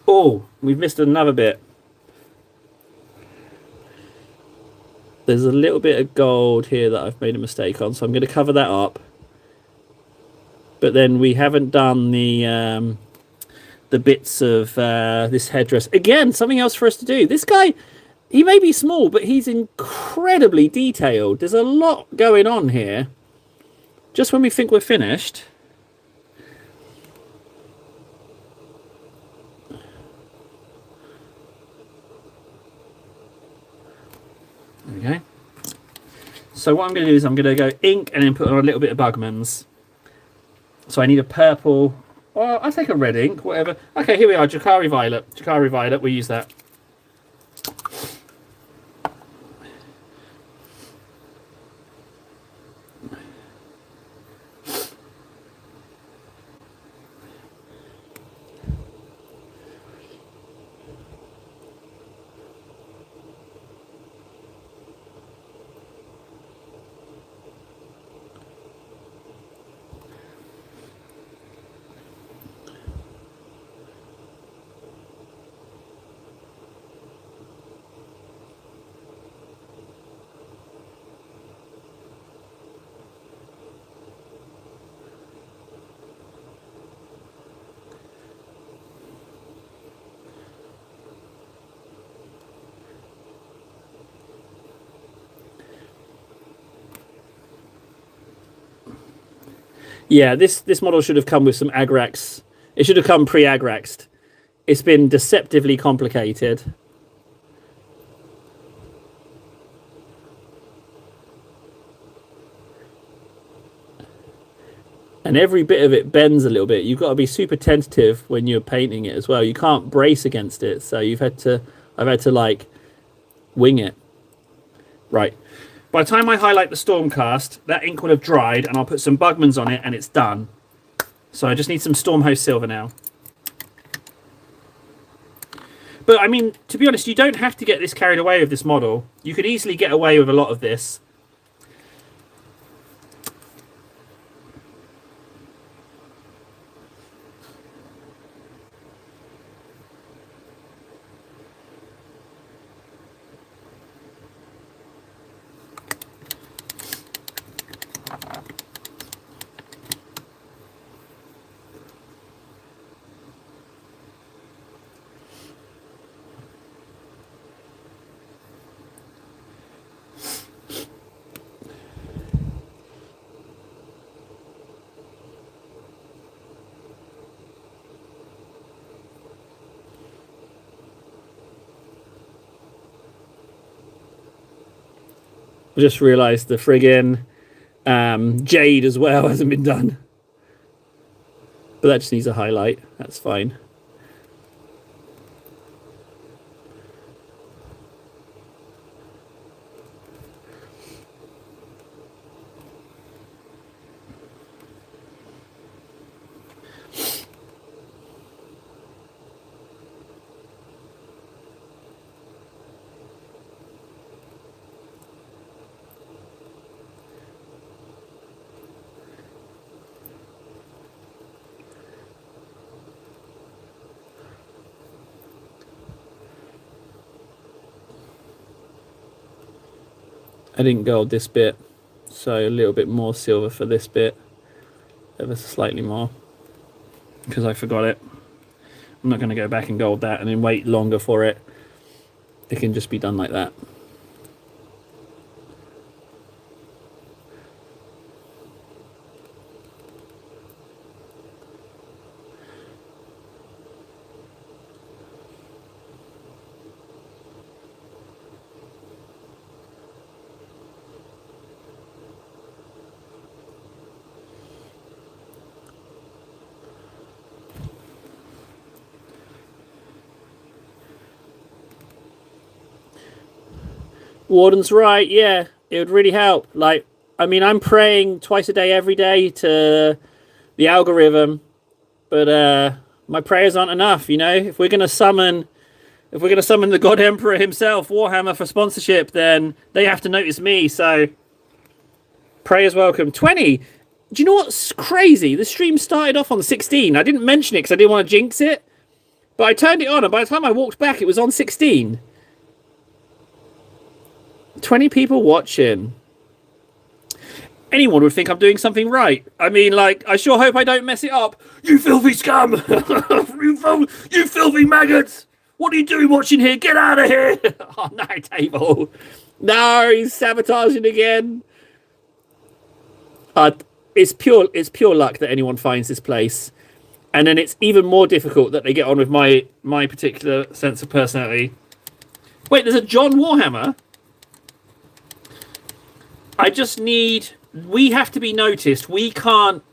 Oh, we've missed another bit. There's a little bit of gold here that I've made a mistake on, so I'm going to cover that up. But then we haven't done the bits of this headdress. Again, something else for us to do. This guy, he may be small, but he's incredibly detailed. There's a lot going on here. Just when we think we're finished. Okay. So what I'm going to do is I'm going to go ink and then put on a little bit of Bugman's. So I need a purple. Or I'll take a red ink, whatever. Okay, here we are. Jakari Violet. Jakari Violet. We'll use that. Yeah, this model should have come with some Agrax. It should have come pre-Agraxed. It's been deceptively complicated. and every bit of it bends a little bit. You've got to be super tentative when you're painting it as well. You can't brace against it, so I've had to like wing it. Right. By the time I highlight the Stormcast, that ink will have dried, and I'll put some Bugmans on it, and it's done. So I just need some Stormhost Silver now. But, I mean, to be honest, you don't have to get this carried away with this model. You could easily get away with a lot of this. I just realised the friggin' Jade as well hasn't been done. But that just needs a highlight. That's fine. I didn't gold this bit, so a little bit more silver for this bit, ever so slightly more, because I forgot it. I'm not going to go back and gold that and then wait longer for it. It can just be done like that. Warden's right, yeah, it would really help. Like, I mean, I'm praying twice a day, every day to the algorithm, but my prayers aren't enough, you know? If we're gonna summon the God Emperor himself, Warhammer, for sponsorship, then they have to notice me, so prayers welcome. 20! Do you know what's crazy? The stream started off on 16. I didn't mention it because I didn't want to jinx it, but I turned it on, and by the time I walked back, it was on 16. 20 people watching. Anyone would think I'm doing something right. I mean, like, I sure hope I don't mess it up. You filthy scum! You filthy maggots! What are you doing watching here? Get out of here! Oh, no, Table. No, he's sabotaging again. It's pure luck that anyone finds this place. And then it's even more difficult that they get on with my particular sense of personality. Wait, there's a John Warhammer? I just need... We have to be noticed. We can't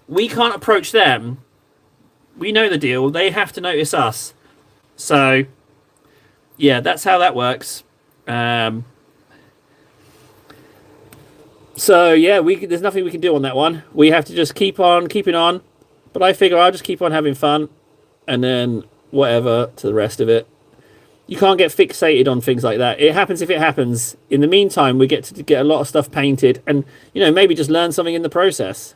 approach them. We know the deal. They have to notice us. So, yeah, that's how that works. So, yeah, there's nothing we can do on that one. We have to just keep on keeping on. But I figure I'll just keep on having fun. And then whatever to the rest of it. You can't get fixated on things like that. It happens if it happens. In the meantime, we get to get a lot of stuff painted and, you know, maybe just learn something in the process.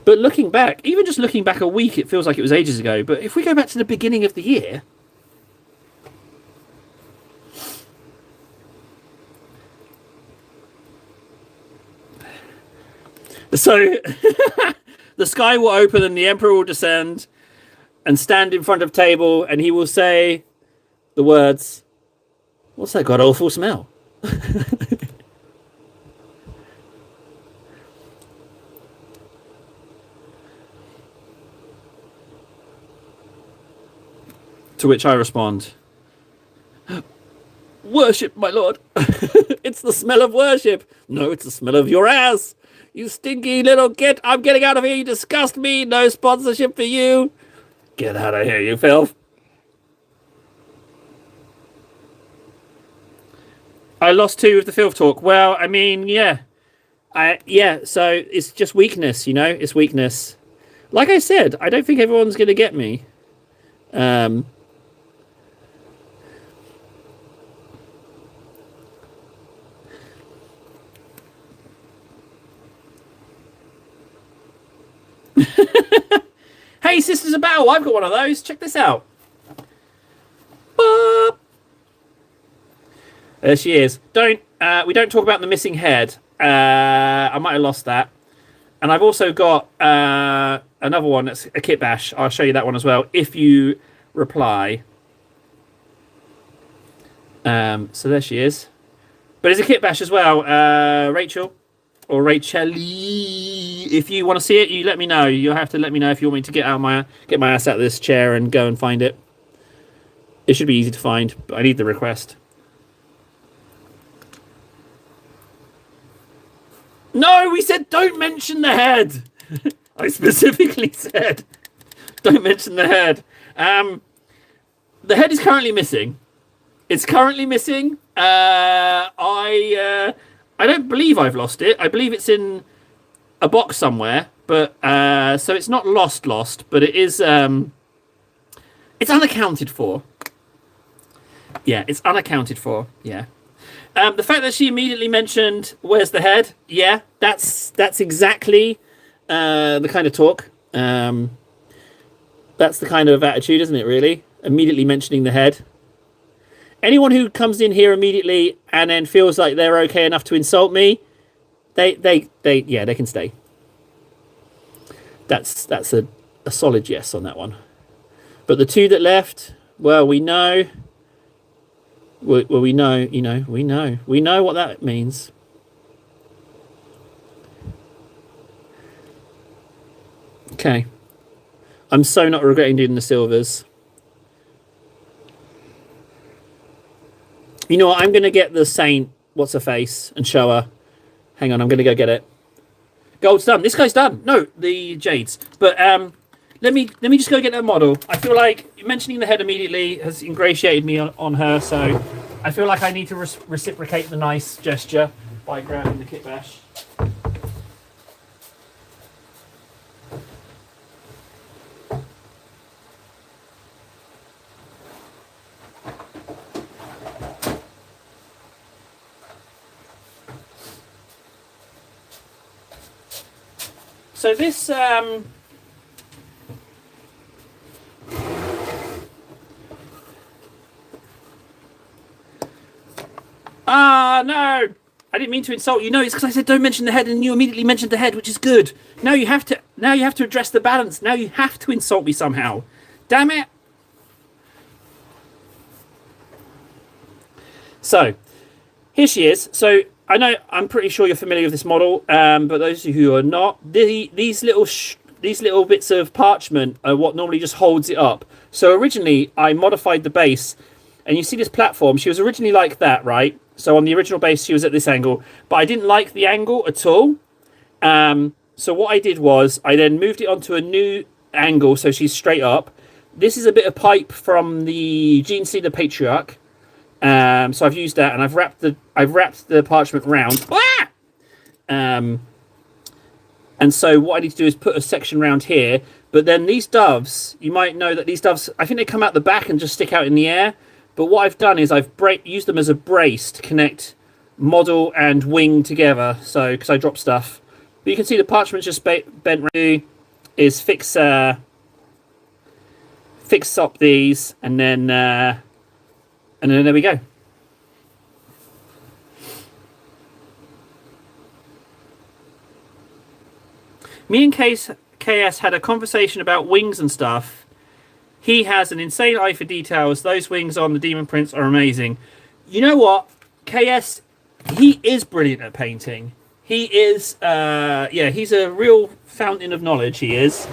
But looking back, even just looking back a week, it feels like it was ages ago. But if we go back to the beginning of the year... So, the sky will open and the Emperor will descend and stand in front of table, and he will say the words, "What's that god-awful smell?" To which I respond, "Worship, my lord." It's the smell of worship. No, it's the smell of your ass. You stinky little git. I'm getting out of here. You disgust me. No sponsorship for you. Get out of here, you filth. I lost 2 with the filth talk. Well, I mean, yeah. So it's just weakness, you know? It's weakness. Like I said, I don't think everyone's going to get me. Hey, Sisters of Battle, I've got one of those. Check this out. Boop. There she is. We don't talk about the missing head. I might have lost that. And I've also got another one that's a kit bash. I'll show you that one as well if you reply. So there she is. But it's a kit bash as well. Rachel or Rachel, if you want to see it, you let me know. You'll have to let me know if you want me to get my ass out of this chair and go and find it. It should be easy to find, but I need the request. No, we said don't mention the head. I specifically said don't mention the head. The head is currently missing. It's currently missing. I don't believe I've lost it. I believe it's in a box somewhere. But so it's not lost, but it is. It's unaccounted for. Yeah, it's unaccounted for. Yeah. The fact that she immediately mentioned "Where's the head?" Yeah, that's exactly the kind of talk. That's the kind of attitude, isn't it? Really, immediately mentioning the head. Anyone who comes in here immediately and then feels like they're okay enough to insult me, they can stay. That's a solid yes on that one. But the 2 that left, well, we know. Well, we know, we know what that means. Okay. I'm so not regretting doing the silvers. You know what? I'm going to get the Saint, what's her face, and show her. Hang on, I'm going to go get it. Gold's done. This guy's done. No, the Jades. But let me just go get that model. I feel like mentioning the head immediately has ingratiated me on her, so I feel like I need to reciprocate the nice gesture by grabbing the kit bash. So this no, I didn't mean to insult you. No, it's because I said don't mention the head, and you immediately mentioned the head, which is good. Now you have to address the balance. Now you have to insult me somehow. Damn it. So here she is. So I'm pretty sure you're familiar with this model, but those of you who are not, these little bits of parchment are what normally just holds it up. So originally I modified the base, and you see this platform. She was originally like that, right? So on the original base she was at this angle, but I didn't like the angle at all. So what I did was I then moved it onto a new angle so she's straight up. This is a bit of pipe from the Gene C, the Patriarch. So I've used that, and I've wrapped the parchment round. And so what I need to do is put a section round here. But then these doves, you might know that these doves, I think they come out the back and just stick out in the air. But what I've done is I've used them as a brace to connect model and wing together. So because I dropped stuff, but you can see the parchment's just bent. Is fix up these, and then there we go. Me and KS had a conversation about wings and stuff. He has an insane eye for details. Those wings on the Demon Prince are amazing. You know what? KS, he is brilliant at painting. He is, he's a real fountain of knowledge, he is.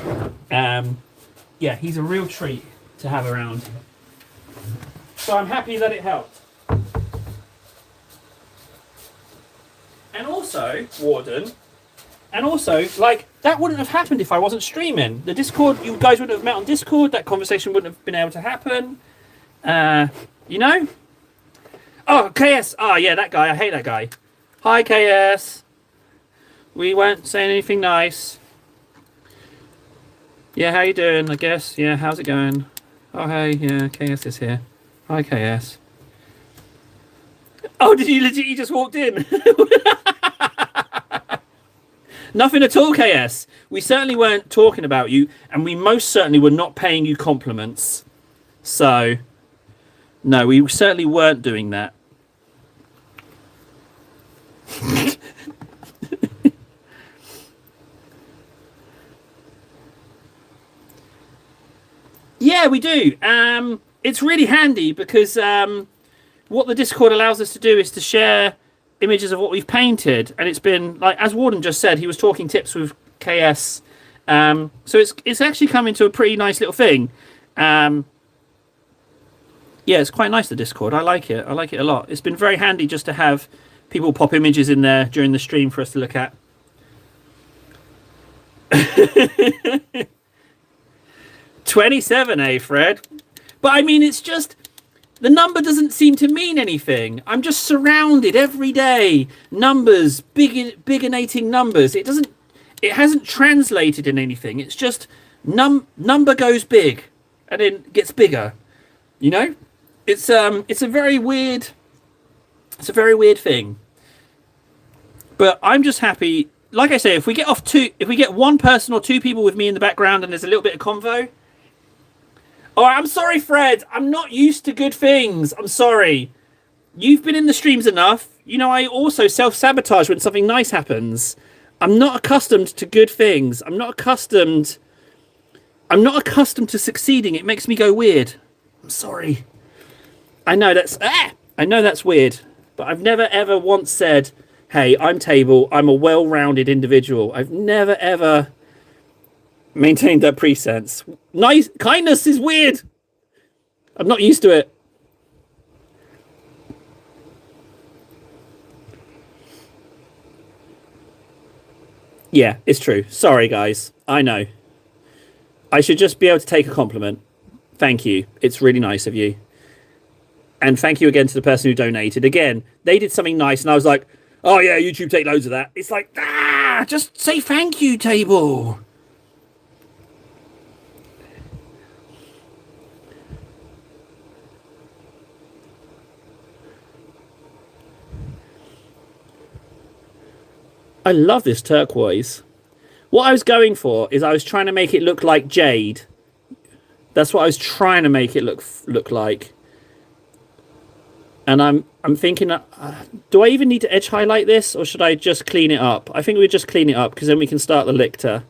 He's a real treat to have around. So I'm happy that it helped. And also, Warden, And also, like, that wouldn't have happened if I wasn't streaming. The Discord, you guys wouldn't have met on Discord. That conversation wouldn't have been able to happen. You know? Oh, KS. Oh, yeah, that guy. I hate that guy. Hi, KS. We weren't saying anything nice. Yeah, how you doing, I guess? Yeah, how's it going? Oh, hey, yeah, KS is here. Hi, KS. Oh, did you legit? You just walked in? Nothing at all, KS. We certainly weren't talking about you, and we most certainly were not paying you compliments. So, no, we certainly weren't doing that. Yeah, we do. It's really handy because what the Discord allows us to do is to share images of what we've painted, and it's been like, as Warden just said, he was talking tips with KS. So it's actually come into a pretty nice little thing. Yeah, it's quite nice, the Discord. I like it. I like it a lot. It's been very handy just to have people pop images in there during the stream for us to look at. 27, eh, Fred? But I mean, it's just, the number doesn't seem to mean anything. I'm just surrounded every day. Numbers, biginating numbers. It hasn't translated in anything. It's just number goes big and then gets bigger. You know? It's a very weird thing. But I'm just happy. Like I say, if we get one person or two people with me in the background and there's a little bit of convo. Oh, I'm sorry, Fred. I'm not used to good things. I'm sorry. You've been in the streams enough. You know, I also self-sabotage when something nice happens. I'm not accustomed to good things. I'm not accustomed to succeeding. It makes me go weird. I'm sorry. I know that's weird, but I've never ever once said, "Hey, I'm Table. I'm a well-rounded individual." I've never ever maintained that pretense. Nice kindness is weird. I'm not used to it. Yeah, it's true. Sorry, guys. I know. I should just be able to take a compliment. Thank you. It's really nice of you. And thank you again to the person who donated. Again, they did something nice, and I was like, "Oh yeah, YouTube take loads of that." It's like, just say thank you, Table. I love this turquoise. What I was going for is I was trying to make it look like jade. That's what I was trying to make it look like. And I'm thinking, do I even need to edge highlight this, or should I just clean it up? I think we just clean it up because then we can start the lictor.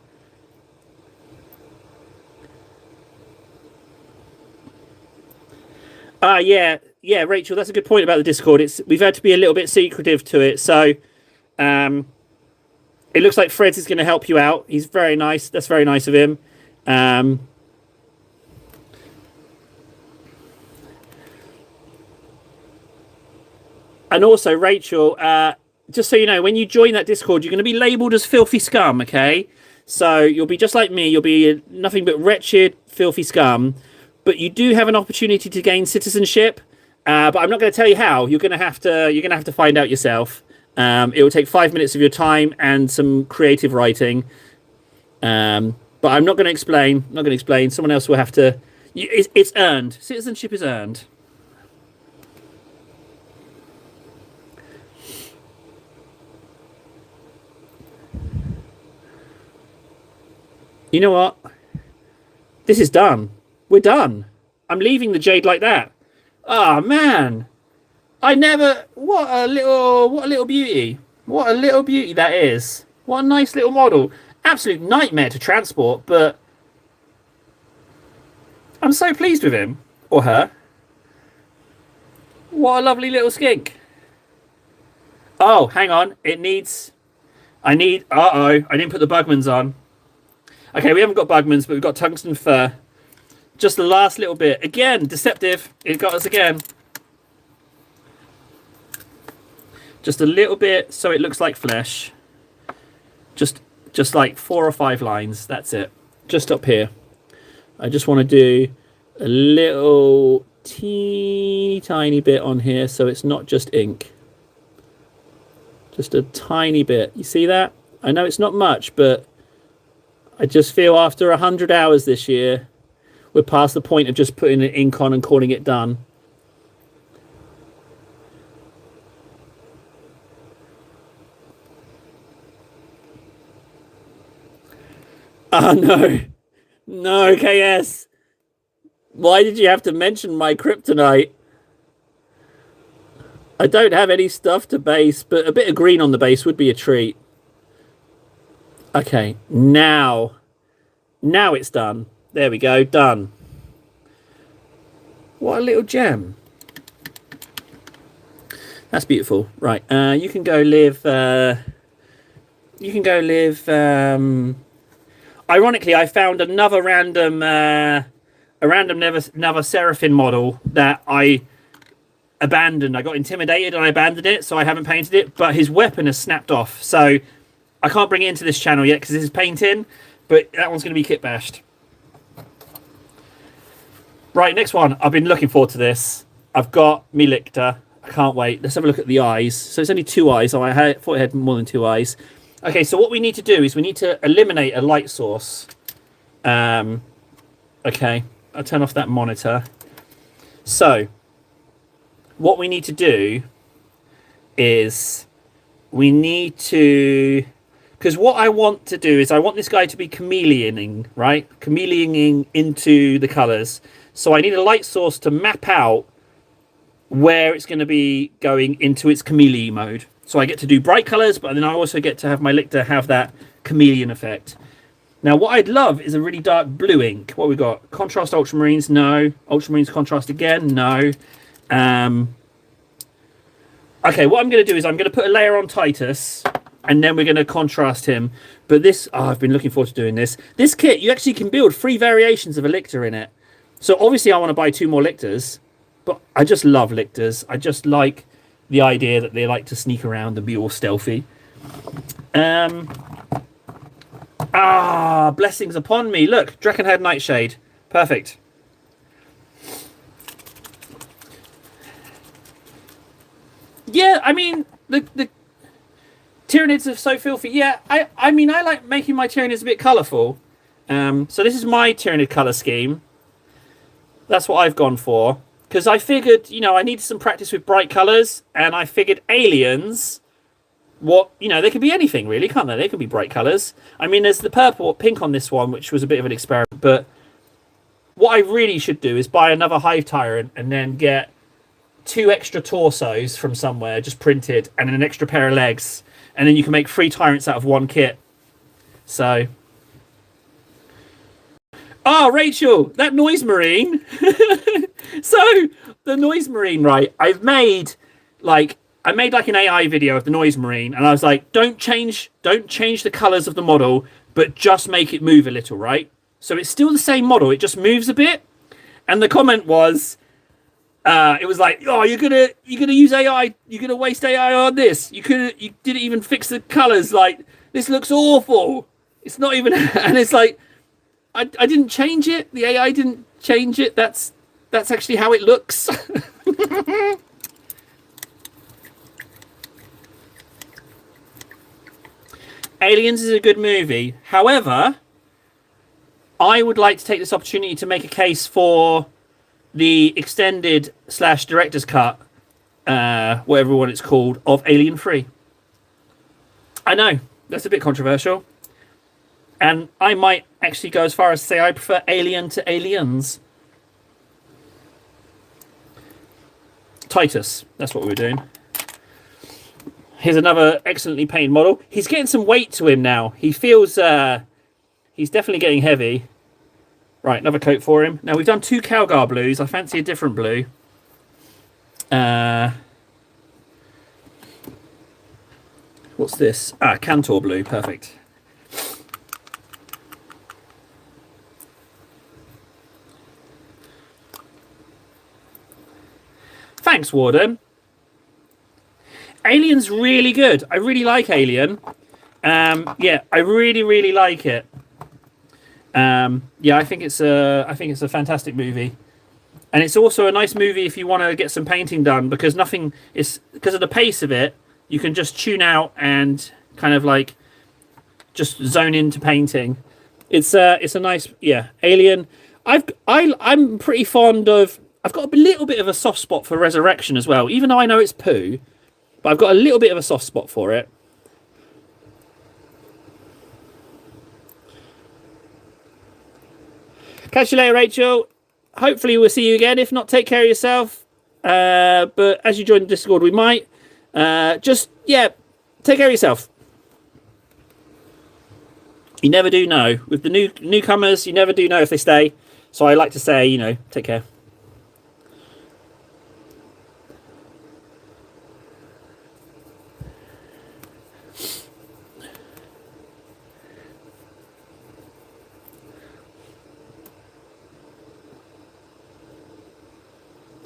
Yeah, Rachel, that's a good point about the Discord. We've had to be a little bit secretive to it, so it looks like Fred's is going to help you out. He's very nice. That's very nice of him. And also, Rachel, just so you know, when you join that Discord, you're going to be labelled as filthy scum, okay? So you'll be just like me. You'll be nothing but wretched, filthy scum. But you do have an opportunity to gain citizenship. But I'm not going to tell you how. You're going to have to find out yourself. It will take 5 minutes of your time and some creative writing. But I'm not going to explain. Someone else will have to. It's earned. Citizenship is earned. You know what? This is done. We're done. I'm leaving the jade like that. Oh man. What a little beauty. What a little beauty that is. What a nice little model. Absolute nightmare to transport, but I'm so pleased with him. Or her. What a lovely little skink. Oh, hang on. I didn't put the Bugmans on. Okay, we haven't got Bugmans, but we've got tungsten fur. Just the last little bit. Again, deceptive. It got us again. Just a little bit so it looks like flesh. Just Just like 4 or 5 lines. That's it. Just up here. I just want to do a little teeny tiny bit on here so it's not just ink. Just a tiny bit. You see that? I know it's not much, but I just feel after 100 hours this year, we're past the point of just putting the ink on and calling it done. Oh, no. No, KS. Why did you have to mention my kryptonite? I don't have any stuff to base, but a bit of green on the base would be a treat. Okay, now it's done. There we go, done. What a little gem. That's beautiful. Right, you can go live. Ironically, I found another random Neva Seraphim model that I abandoned. I got intimidated and I abandoned it, so I haven't painted it. But his weapon has snapped off, so I can't bring it into this channel yet because this is painting. But that one's going to be kit bashed. Right, next one. I've been looking forward to this. I've got me Lictor. I can't wait. Let's have a look at the eyes. So it's only 2 eyes. Oh, I thought it had more than 2 eyes. Okay, so what we need to do is we need to eliminate a light source. Okay, I'll turn off that monitor. So, what we need to do is we need to... Because what I want to do is I want this guy to be chameleoning, right? Chameleoning into the colours. So I need a light source to map out where it's going to be going into its chameleon mode. So I get to do bright colours, but then I also get to have my Lictor have that chameleon effect. Now, what I'd love is a really dark blue ink. What we got? Contrast Ultramarines? No. Ultramarines contrast again? No. Okay, what I'm going to do is I'm going to put a layer on Titus, and then we're going to contrast him. But this... Oh, I've been looking forward to doing this. This kit, you actually can build 3 variations of a Lictor in it. So obviously I want to buy 2 more Lictors, but I just love Lictors. I just like the idea that they like to sneak around and be all stealthy. Blessings upon me. Look, Drakenhead Nightshade. Perfect. Yeah, I mean, the Tyranids are so filthy. Yeah, I mean, I like making my Tyranids a bit colourful. So this is my Tyranid colour scheme. That's what I've gone for. Because I figured, you know, I needed some practice with bright colours, and I figured aliens, they can be anything, really, can't they? They can be bright colours. I mean, there's the purple or pink on this one, which was a bit of an experiment, but what I really should do is buy another Hive Tyrant and then get 2 extra torsos from somewhere, just printed, and an extra pair of legs, and then you can make 3 Tyrants out of 1 kit. So... Oh, Rachel, that Noise Marine. So, the Noise Marine, right? I made like an AI video of the Noise Marine, and I was like, don't change the colours of the model, but just make it move a little, right? So it's still the same model, it just moves a bit. And the comment was, it was like, oh, you're gonna use AI, you're gonna waste AI on this. You didn't even fix the colours. Like, this looks awful. It's not even, and it's like, I didn't change it. The AI didn't change it. That's actually how it looks. Aliens is a good movie. However, I would like to take this opportunity to make a case for the extended / director's cut, whatever one it's called, of Alien 3. I know, that's a bit controversial. And I might actually go as far as to say I prefer Alien to Aliens. Titus, that's what we were doing. Here's another excellently painted model. He's getting some weight to him now. He feels, he's definitely getting heavy. Right, another coat for him. Now, we've done 2 Calgar blues. I fancy a different blue. What's this? Cantor blue, perfect. Thanks, Warden. Alien's really good. I really like Alien. Yeah, I really, really like it. Yeah, I think it's a fantastic movie, and it's also a nice movie if you want to get some painting done because nothing is because of the pace of it. You can just tune out and kind of like just zone into painting. It's a nice yeah. Alien. I'm pretty fond of. I've got a little bit of a soft spot for Resurrection as well, even though I know it's poo, but I've got a little bit of a soft spot for it. Catch you later, Rachel. Hopefully, we'll see you again. If not, take care of yourself. But as you join the Discord, we might. Just, yeah, take care of yourself. You never do know. With the newcomers, you never do know if they stay. So I like to say, take care.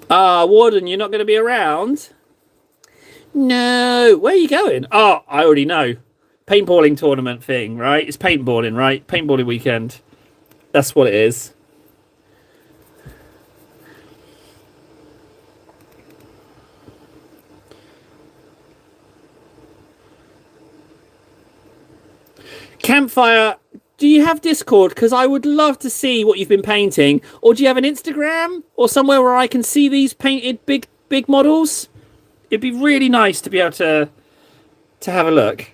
Ah, Warden, you're not going to be around? No. Where are you going? Oh, I already know. Paintballing tournament thing, right? It's paintballing, right? Paintballing weekend. That's what it is. Campfire, do you have Discord? Because I would love to see what you've been painting. Or do you have an Instagram or somewhere where I can see these painted big models? It'd be really nice to be able to have a look.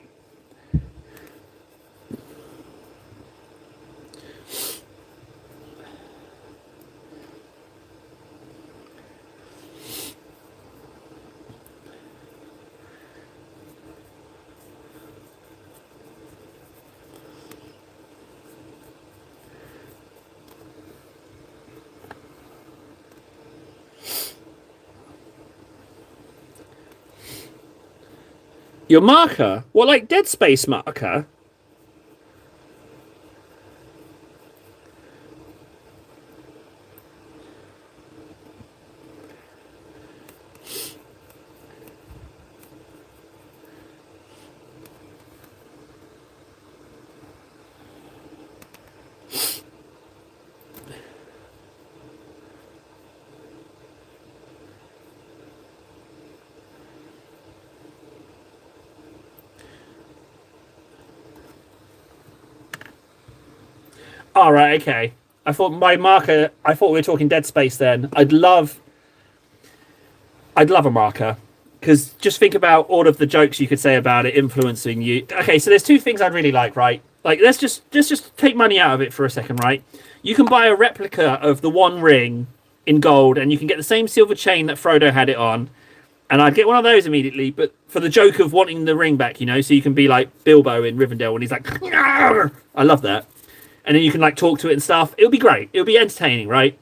Your marker? What, like Dead Space marker? All right, okay. I thought my marker. I thought we were talking Dead Space. Then I'd love a marker because just think about all of the jokes you could say about it influencing you. Okay, so there's two things I'd really like, right? Like let's just take money out of it for a second, right? You can buy a replica of the One Ring in gold, and you can get the same silver chain that Frodo had it on. And I'd get one of those immediately, but for the joke of wanting the ring back, so you can be like Bilbo in Rivendell when he's like, "Arr!" I love that. And then you can like talk to it and stuff. It'll be great. It'll be entertaining, right?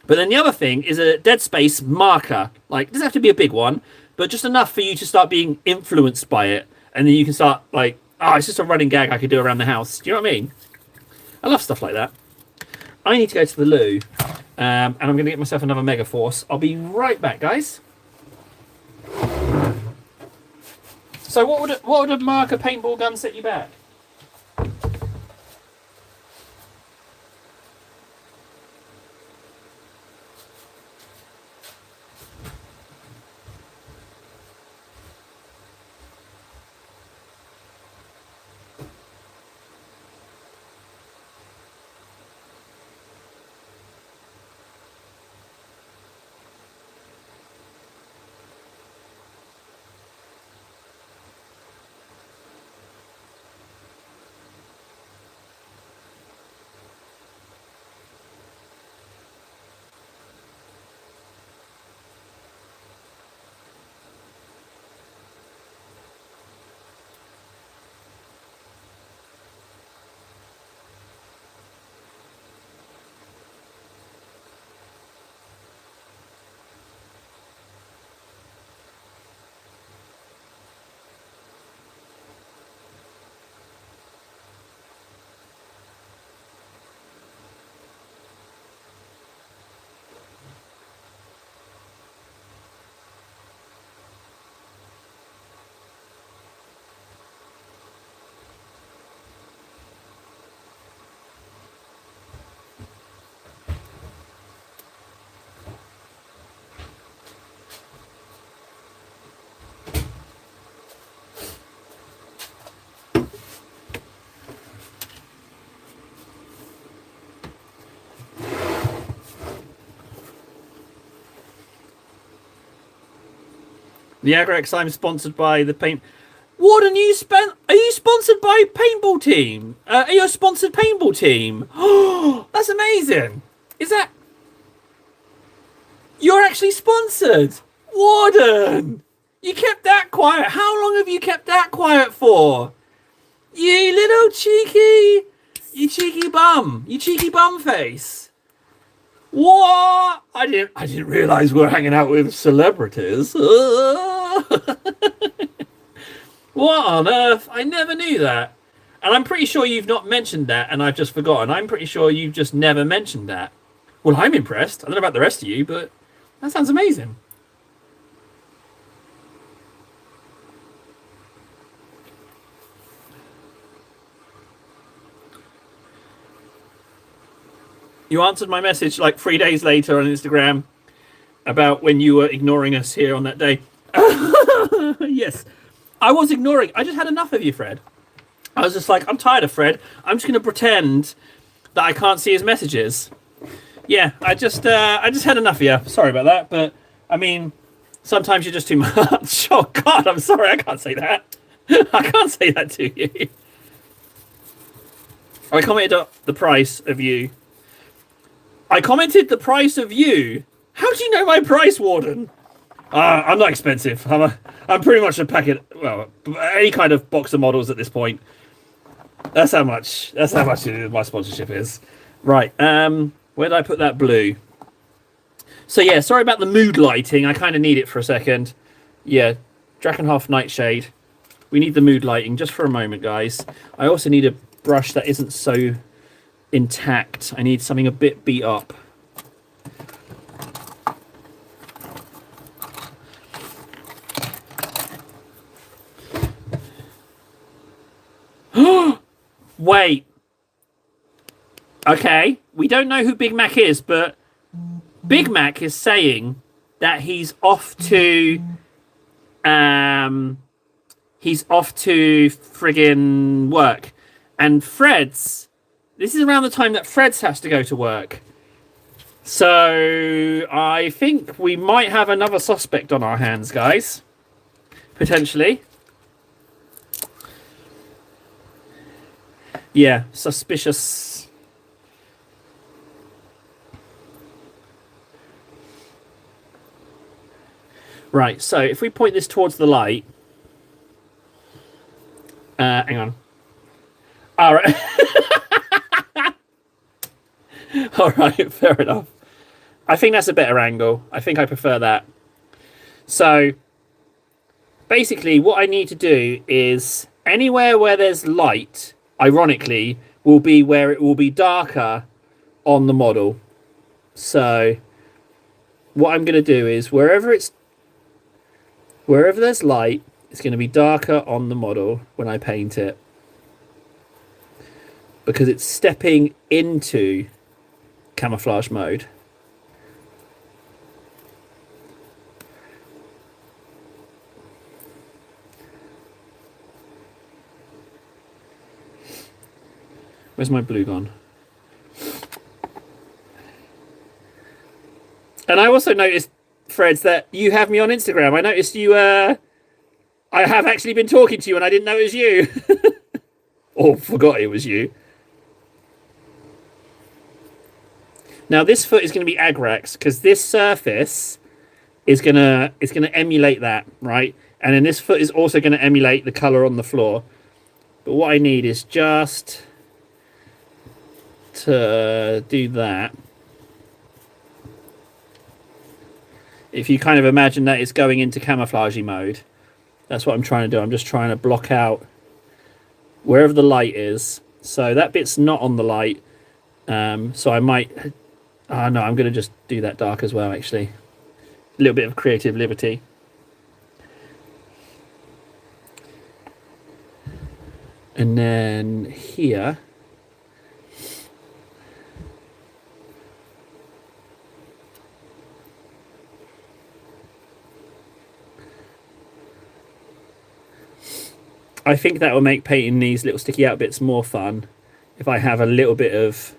But then the other thing is a Dead Space marker. Like, it doesn't have to be a big one, but just enough for you to start being influenced by it. And then you can start, like, oh, it's just a running gag I could do around the house. Do you know what I mean? I love stuff like that. I need to go to the loo, and I'm going to get myself another Mega Force. I'll be right back, guys. So what would a marker paintball gun set you back? The Agrax, I'm sponsored by the paint. Warden, are you sponsored by paintball team? Are you a sponsored paintball team? Oh, that's amazing. Is that... You're actually sponsored? Warden! You kept that quiet. How long have you kept that quiet for? You little cheeky... You cheeky bum. You cheeky bum face. What? I didn't realise we were hanging out with celebrities. What on earth? I never knew that. And I'm pretty sure you've not mentioned that and I've just forgotten. I'm pretty sure you've just never mentioned that. Well, I'm impressed. I don't know about the rest of you, but that sounds amazing. You answered my message like 3 days later on Instagram about when you were ignoring us here on that day. Yes. I was ignoring. I just had enough of you, Fred. I was just like, I'm tired of Fred. I'm just going to pretend that I can't see his messages. Yeah, I just had enough of you. Sorry about that, but I mean, sometimes you're just too much. Oh God, I'm sorry. I can't say that. I can't say that to you. I commented on the price of you. I commented the price of you. How do you know my price, Warden? I'm not expensive. I'm pretty much a packet. Well, any kind of box of models at this point. That's how much my sponsorship is. Right. Where did I put that blue? So yeah, sorry about the mood lighting. I kind of need it for a second. Yeah, Drakenhof Nightshade. We need the mood lighting just for a moment, guys. I also need a brush that isn't so intact. I need something a bit beat up. Wait. Okay, we don't know who Big Mac is, but Big Mac is saying that he's off to friggin' work. And Fred's, this is around the time that Fred's has to go to work. So I think we might have another suspect on our hands, guys. Potentially. Yeah, suspicious. Right, so if we point this towards the light. Hang on. All right. All right, fair enough. I think that's a better angle. I think I prefer that. So, basically, what I need to do is anywhere where there's light, ironically, will be where it will be darker on the model. So, what I'm going to do is wherever there's light, it's going to be darker on the model when I paint it. Because it's stepping into camouflage mode. Where's my blue gone? And I also noticed, Freds, that you have me on Instagram. I noticed you, I have actually been talking to you and I didn't know it was you. Or forgot it was you. Now this foot is going to be Agrax because this surface is gonna emulate that, right? And then this foot is also going to emulate the color on the floor. But what I need is just to do that. If you kind of imagine that it's going into camouflagey mode, that's what I'm trying to do. I'm just trying to block out wherever the light is. So that bit's not on the light. So I might... Oh, no, I'm going to just do that dark as well, actually. A little bit of creative liberty. And then here... I think that will make painting these little sticky out bits more fun if I have a little bit of...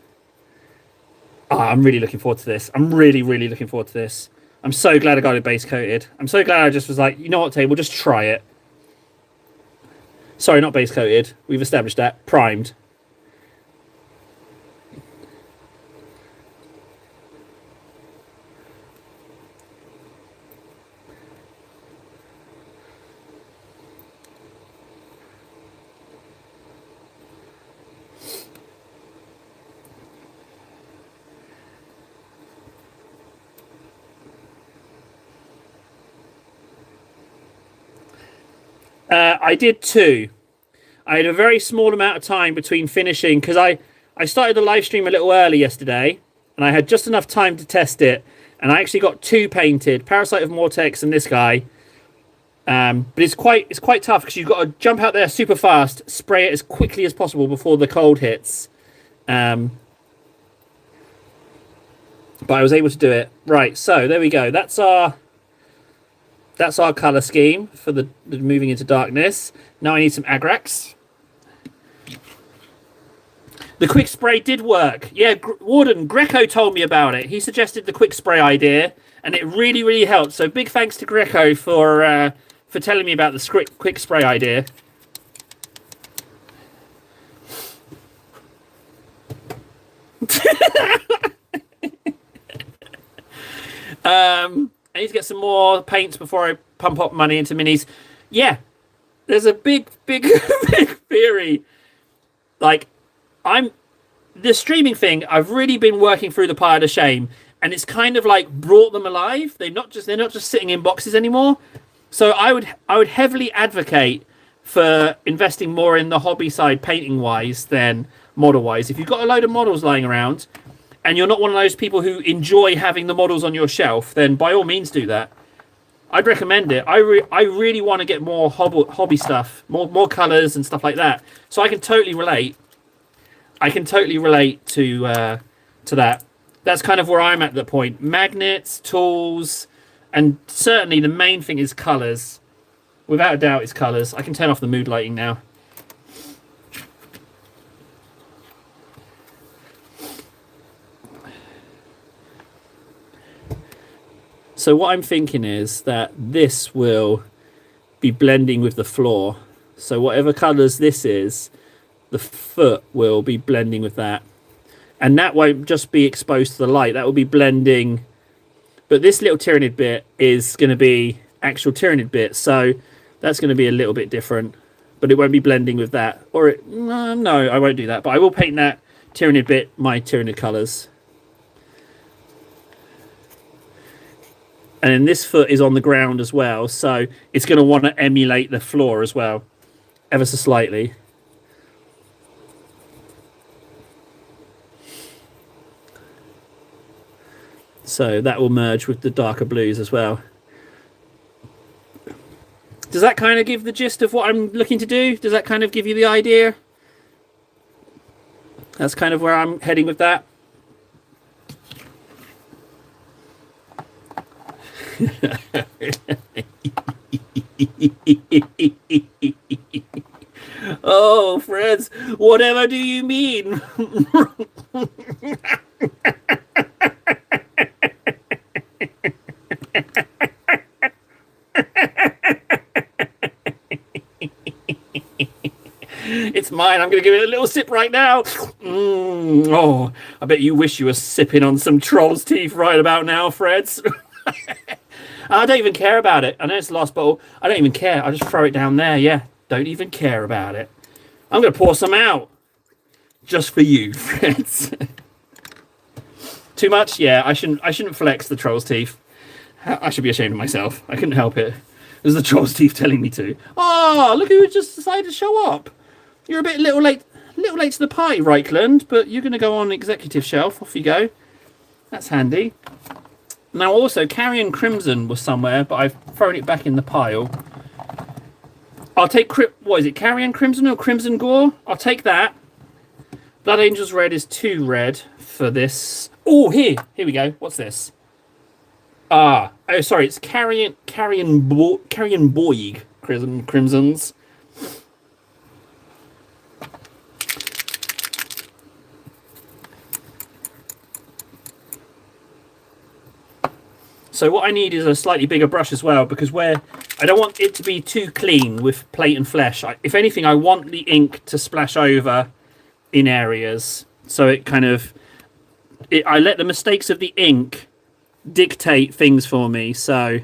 Oh, I'm really looking forward to this. I'm really, really looking forward to this. I'm so glad I got it base coated. I'm so glad I just was like, you know what, Tay, we'll just try it. Sorry, not base coated. We've established that. Primed. I did 2. I had a very small amount of time between finishing because I started the live stream a little early yesterday and I had just enough time to test it. And I actually got 2 painted, Parasite of Mortex and this guy. But it's quite tough because you've got to jump out there super fast, spray it as quickly as possible before the cold hits. But I was able to do it. Right, so there we go. That's our colour scheme for the moving into darkness. Now I need some Agrax. The quick spray did work. Yeah, Warden, Greco told me about it. He suggested the quick spray idea, and it really, really helped. So big thanks to Greco for telling me about the quick spray idea. I need to get some more paints before I pump up money into minis. Yeah, there's a big big theory. Like, the streaming thing, I've really been working through the pile of shame, and it's kind of like brought them alive. They're not just sitting in boxes anymore. So I would heavily advocate for investing more in the hobby side painting wise than model wise. If you've got a load of models lying around and you're not one of those people who enjoy having the models on your shelf, then by all means do that. I'd recommend it. I really want to get more hobby stuff, more colors and stuff like that. So I can totally relate. I can totally relate to that. That's kind of where I'm at the point. Magnets, tools, and certainly the main thing is colors. Without a doubt, it's colors. I can turn off the mood lighting now. So what I'm thinking is that this will be blending with the floor. So whatever colors this is, the foot will be blending with that. And that won't just be exposed to the light. That will be blending. But this little Tyranid bit is going to be actual Tyranid bit. So that's going to be a little bit different. But it won't be blending with that. Or no, I won't do that. But I will paint that Tyranid bit my Tyranid colors. And then this foot is on the ground as well. So it's going to want to emulate the floor as well. Ever so slightly. So that will merge with the darker blues as well. Does that kind of give the gist of what I'm looking to do? Does that kind of give you the idea? That's kind of where I'm heading with that. Oh, friends, whatever do you mean? It's mine. I'm going to give it a little sip right now. Oh, I bet you wish you were sipping on some Troll's Teeth right about now, Freds. I don't even care about it. I know it's the last bottle. I don't even care. I just throw it down there. Yeah, don't even care about it. I'm going to pour some out. Just for you, Freds. Too much? Yeah, I shouldn't flex the Troll's Teeth. I should be ashamed of myself. I couldn't help it. It was the Troll's Teeth telling me to. Oh, look who just decided to show up. You're a bit little late to the party, Reichland, but you're going to go on executive shelf. Off you go. That's handy. Now, also, Carrion Crimson was somewhere, but I've thrown it back in the pile. I'll take... What is it? Carrion Crimson or Crimson Gore? I'll take that. Blood Angels Red is too red for this. Oh, here we go. What's this? Oh, sorry. It's Carrion Boig Crimsons. So what I need is a slightly bigger brush as well, because where I don't want it to be too clean with plate and flesh. If anything, I want the ink to splash over in areas. So it kind of, I let the mistakes of the ink dictate things for me. So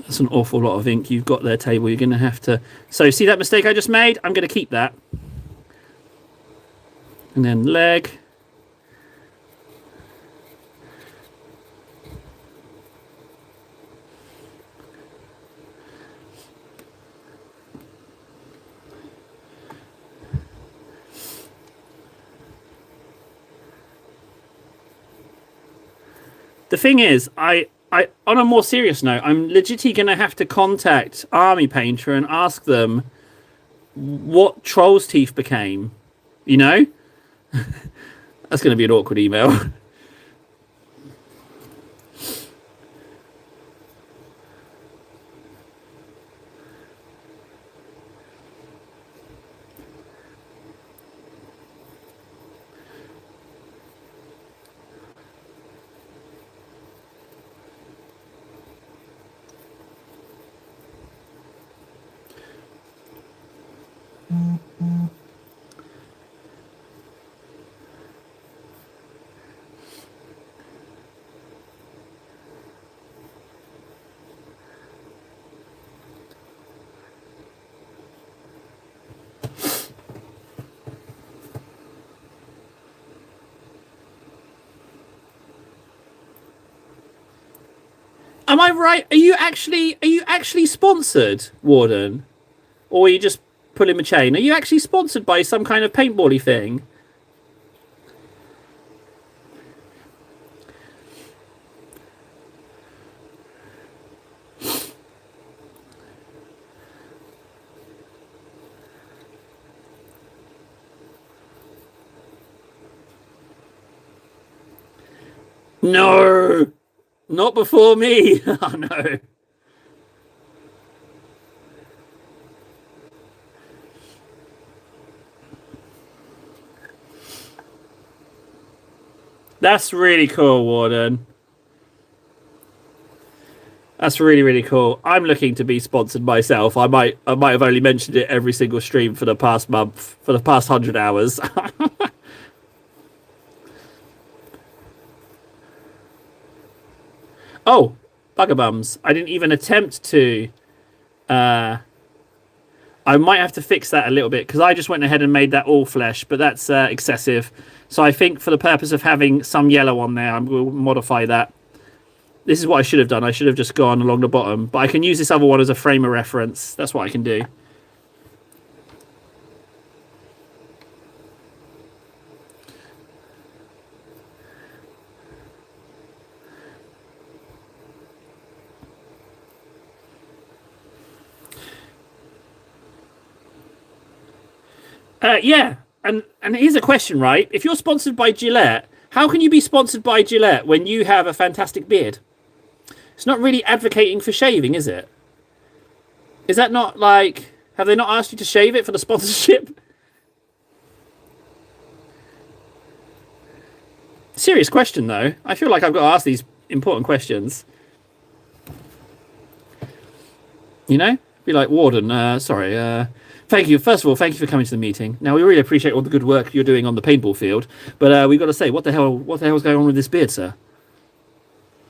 that's an awful lot of ink you've got there, Table. You're going to have to... So see that mistake I just made? I'm going to keep that. And then leg. The thing is, I on a more serious note, I'm legitimately going to have to contact Army Painter and ask them what Troll's teeth became. You know? That's going to be an awkward email. Am I right? Are you actually sponsored, Warden? Or are you just pulling a chain? Are you actually sponsored by some kind of paintbally thing? No! Not before me! Oh no. That's really cool, Warden. That's really, really cool. I'm looking to be sponsored myself. I might have only mentioned it every single stream for the past month, for the past 100 hours. Oh, buggerbums. I didn't even attempt to... I might have to fix that a little bit, because I just went ahead and made that all flesh, but that's excessive. So I think for the purpose of having some yellow on there, I'm going to modify that. This is what I should have done. I should have just gone along the bottom. But I can use this other one as a frame of reference. That's what I can do. Yeah. And here's a question, right? If you're sponsored by Gillette, how can you be sponsored by Gillette when you have a fantastic beard? It's not really advocating for shaving, is it? Is that not like... Have they not asked you to shave it for the sponsorship? Serious question, though. I feel like I've got to ask these important questions. You know? Be like, Warden, sorry, thank you. First of all, thank you for coming to the meeting. Now, we really appreciate all the good work you're doing on the paintball field, but we've got to say, what the hell's going on with this beard, sir?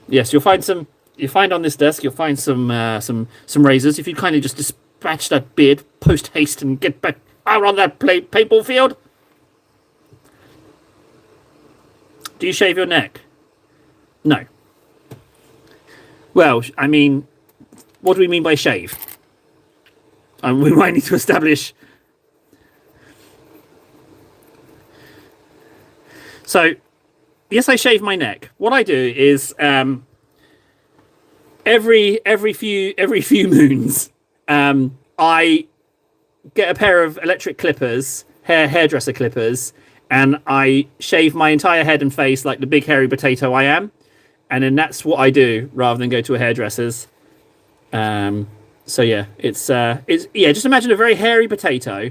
Yes, you'll find on this desk, you'll find some razors. If you'd kindly just dispatch that beard post haste and get back out on that paintball field. Do you shave your neck? No. Well, I mean, what do we mean by shave? We might need to establish. So, yes, I shave my neck. What I do is every few moons, I get a pair of electric clippers, hairdresser clippers, and I shave my entire head and face like the big hairy potato I am, and then that's what I do rather than go to a hairdresser's. So yeah, it's just imagine a very hairy potato,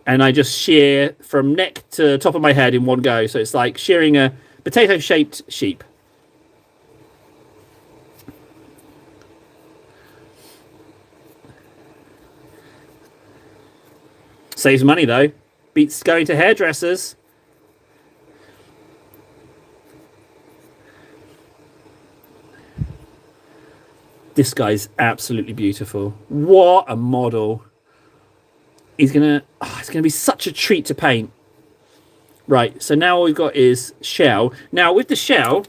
and I just shear from neck to top of my head in one go. So it's like shearing a potato-shaped sheep. Saves money though. Beats going to hairdressers. This guy's absolutely beautiful. What a model. It's gonna be such a treat to paint. Right, so now all we've got is shell. Now with the shell,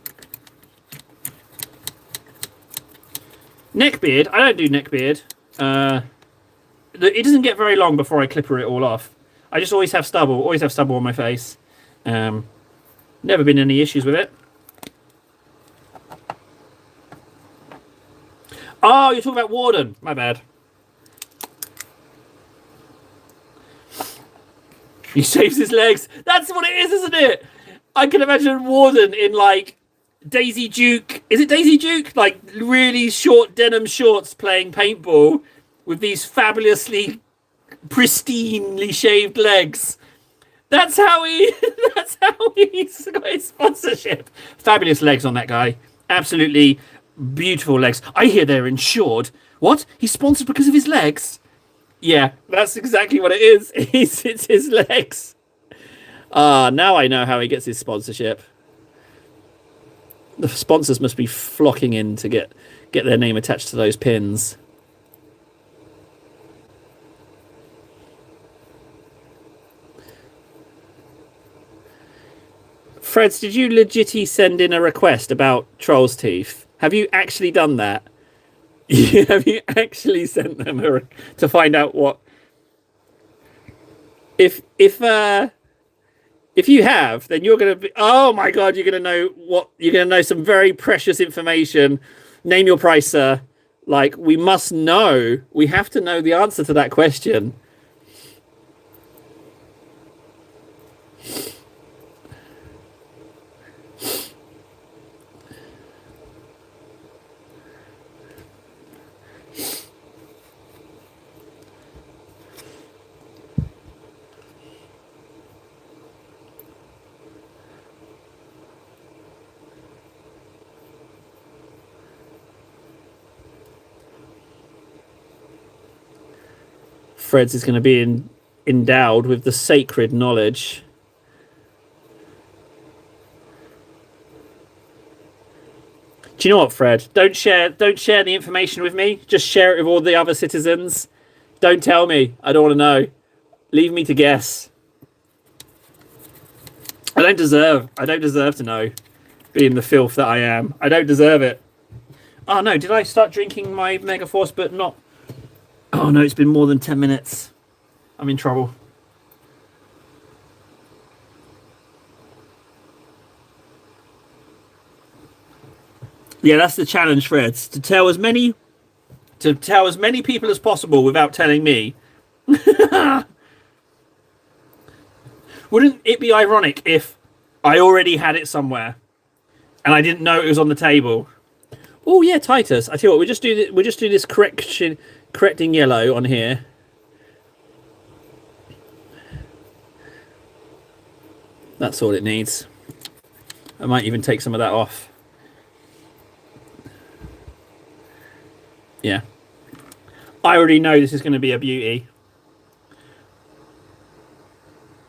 neckbeard, I don't do neckbeard. It doesn't get very long before I clipper it all off. I just always have stubble on my face. Never been any issues with it. Oh, you're talking about Warden. My bad. He shaves his legs. That's what it is, isn't it? I can imagine Warden in like Daisy Duke. Is it Daisy Duke? Like really short denim shorts playing paintball with these fabulously pristinely shaved legs. That's how he's got his sponsorship. Fabulous legs on that guy. Absolutely beautiful legs. I hear they're insured. What? He's sponsored because of his legs? Yeah, that's exactly what it is. It's his legs. Now I know how he gets his sponsorship. The sponsors must be flocking in to get their name attached to those pins. Freds, did you legitly send in a request about Troll's Teeth? Have you actually done that? Have you actually sent them to find out what? If you have, then you're gonna be. Oh my god, you're gonna know what. You're gonna know some very precious information. Name your price, sir. Like we must know. We have to know the answer to that question. Freds is going to be endowed with the sacred knowledge. Do you know what, Fred? Don't share the information with me. Just share it with all the other citizens. Don't tell me. I don't want to know. Leave me to guess. I don't deserve to know, being the filth that I am. I don't deserve it. Oh no, did I start drinking my Megaforce but not? Oh no, it's been more than 10 minutes. I'm in trouble. Yeah, that's the challenge, Freds. To tell as many people as possible without telling me. Wouldn't it be ironic if I already had it somewhere and I didn't know it was on the table? Oh yeah, Titus. I tell you what, we'll just do this correcting yellow on here. That's all it needs. I might even take some of that off. Yeah. I already know this is going to be a beauty.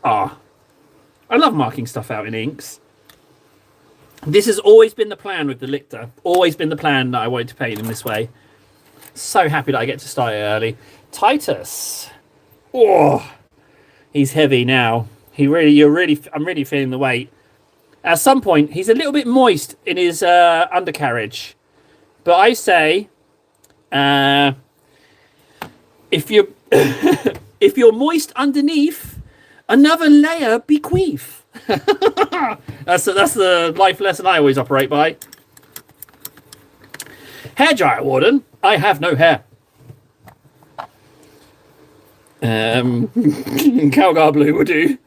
I love marking stuff out in inks. This has always been the plan with the Lictor. Always been the plan that I wanted to paint in this way. So happy that I get to start it early. Titus. Oh, he's heavy now. I'm really feeling the weight. At some point, he's a little bit moist in his undercarriage. But I say, if you're if you're moist underneath, another layer bequeath. That's the life lesson I always operate by. Hairdryer, Warden. I have no hair. Calgar blue will do.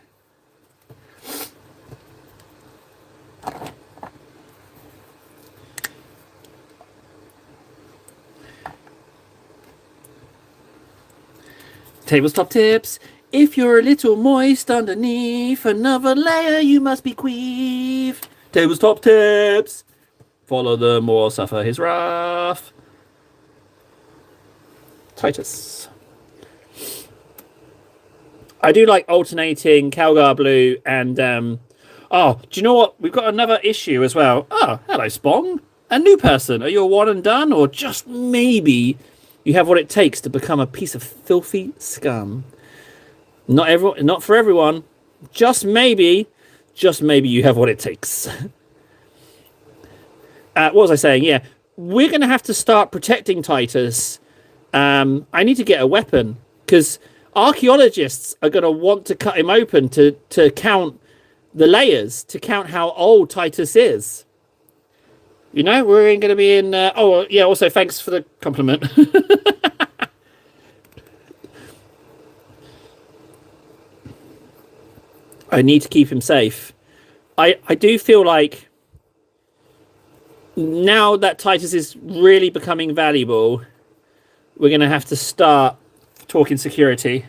Tabletop tips. If you're a little moist underneath another layer, you must be queef. Tabletop tips. Follow them or suffer his wrath. Titus. I do like alternating Calgar Blue and oh, do you know what? We've got another issue as well. Oh, hello, Spong. A new person. Are you a one and done, or just maybe you have what it takes to become a piece of filthy scum? Not for everyone. Just maybe you have what it takes. What was I saying? Yeah, we're going to have to start protecting Titus. I need to get a weapon because archaeologists are going to want to cut him open to count the layers, to count how old Titus is. You know, we're going to be in... oh, yeah, also, thanks for the compliment. I need to keep him safe. I do feel like now that Titus is really becoming valuable, we're going to have to start talking security.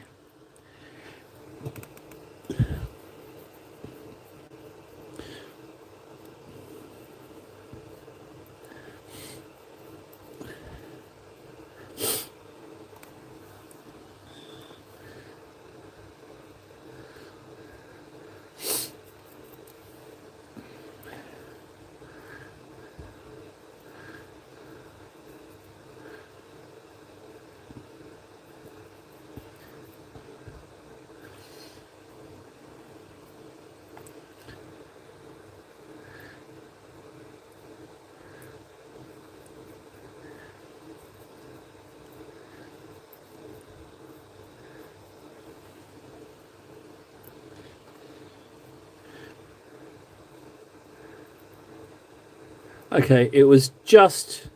Okay, it was just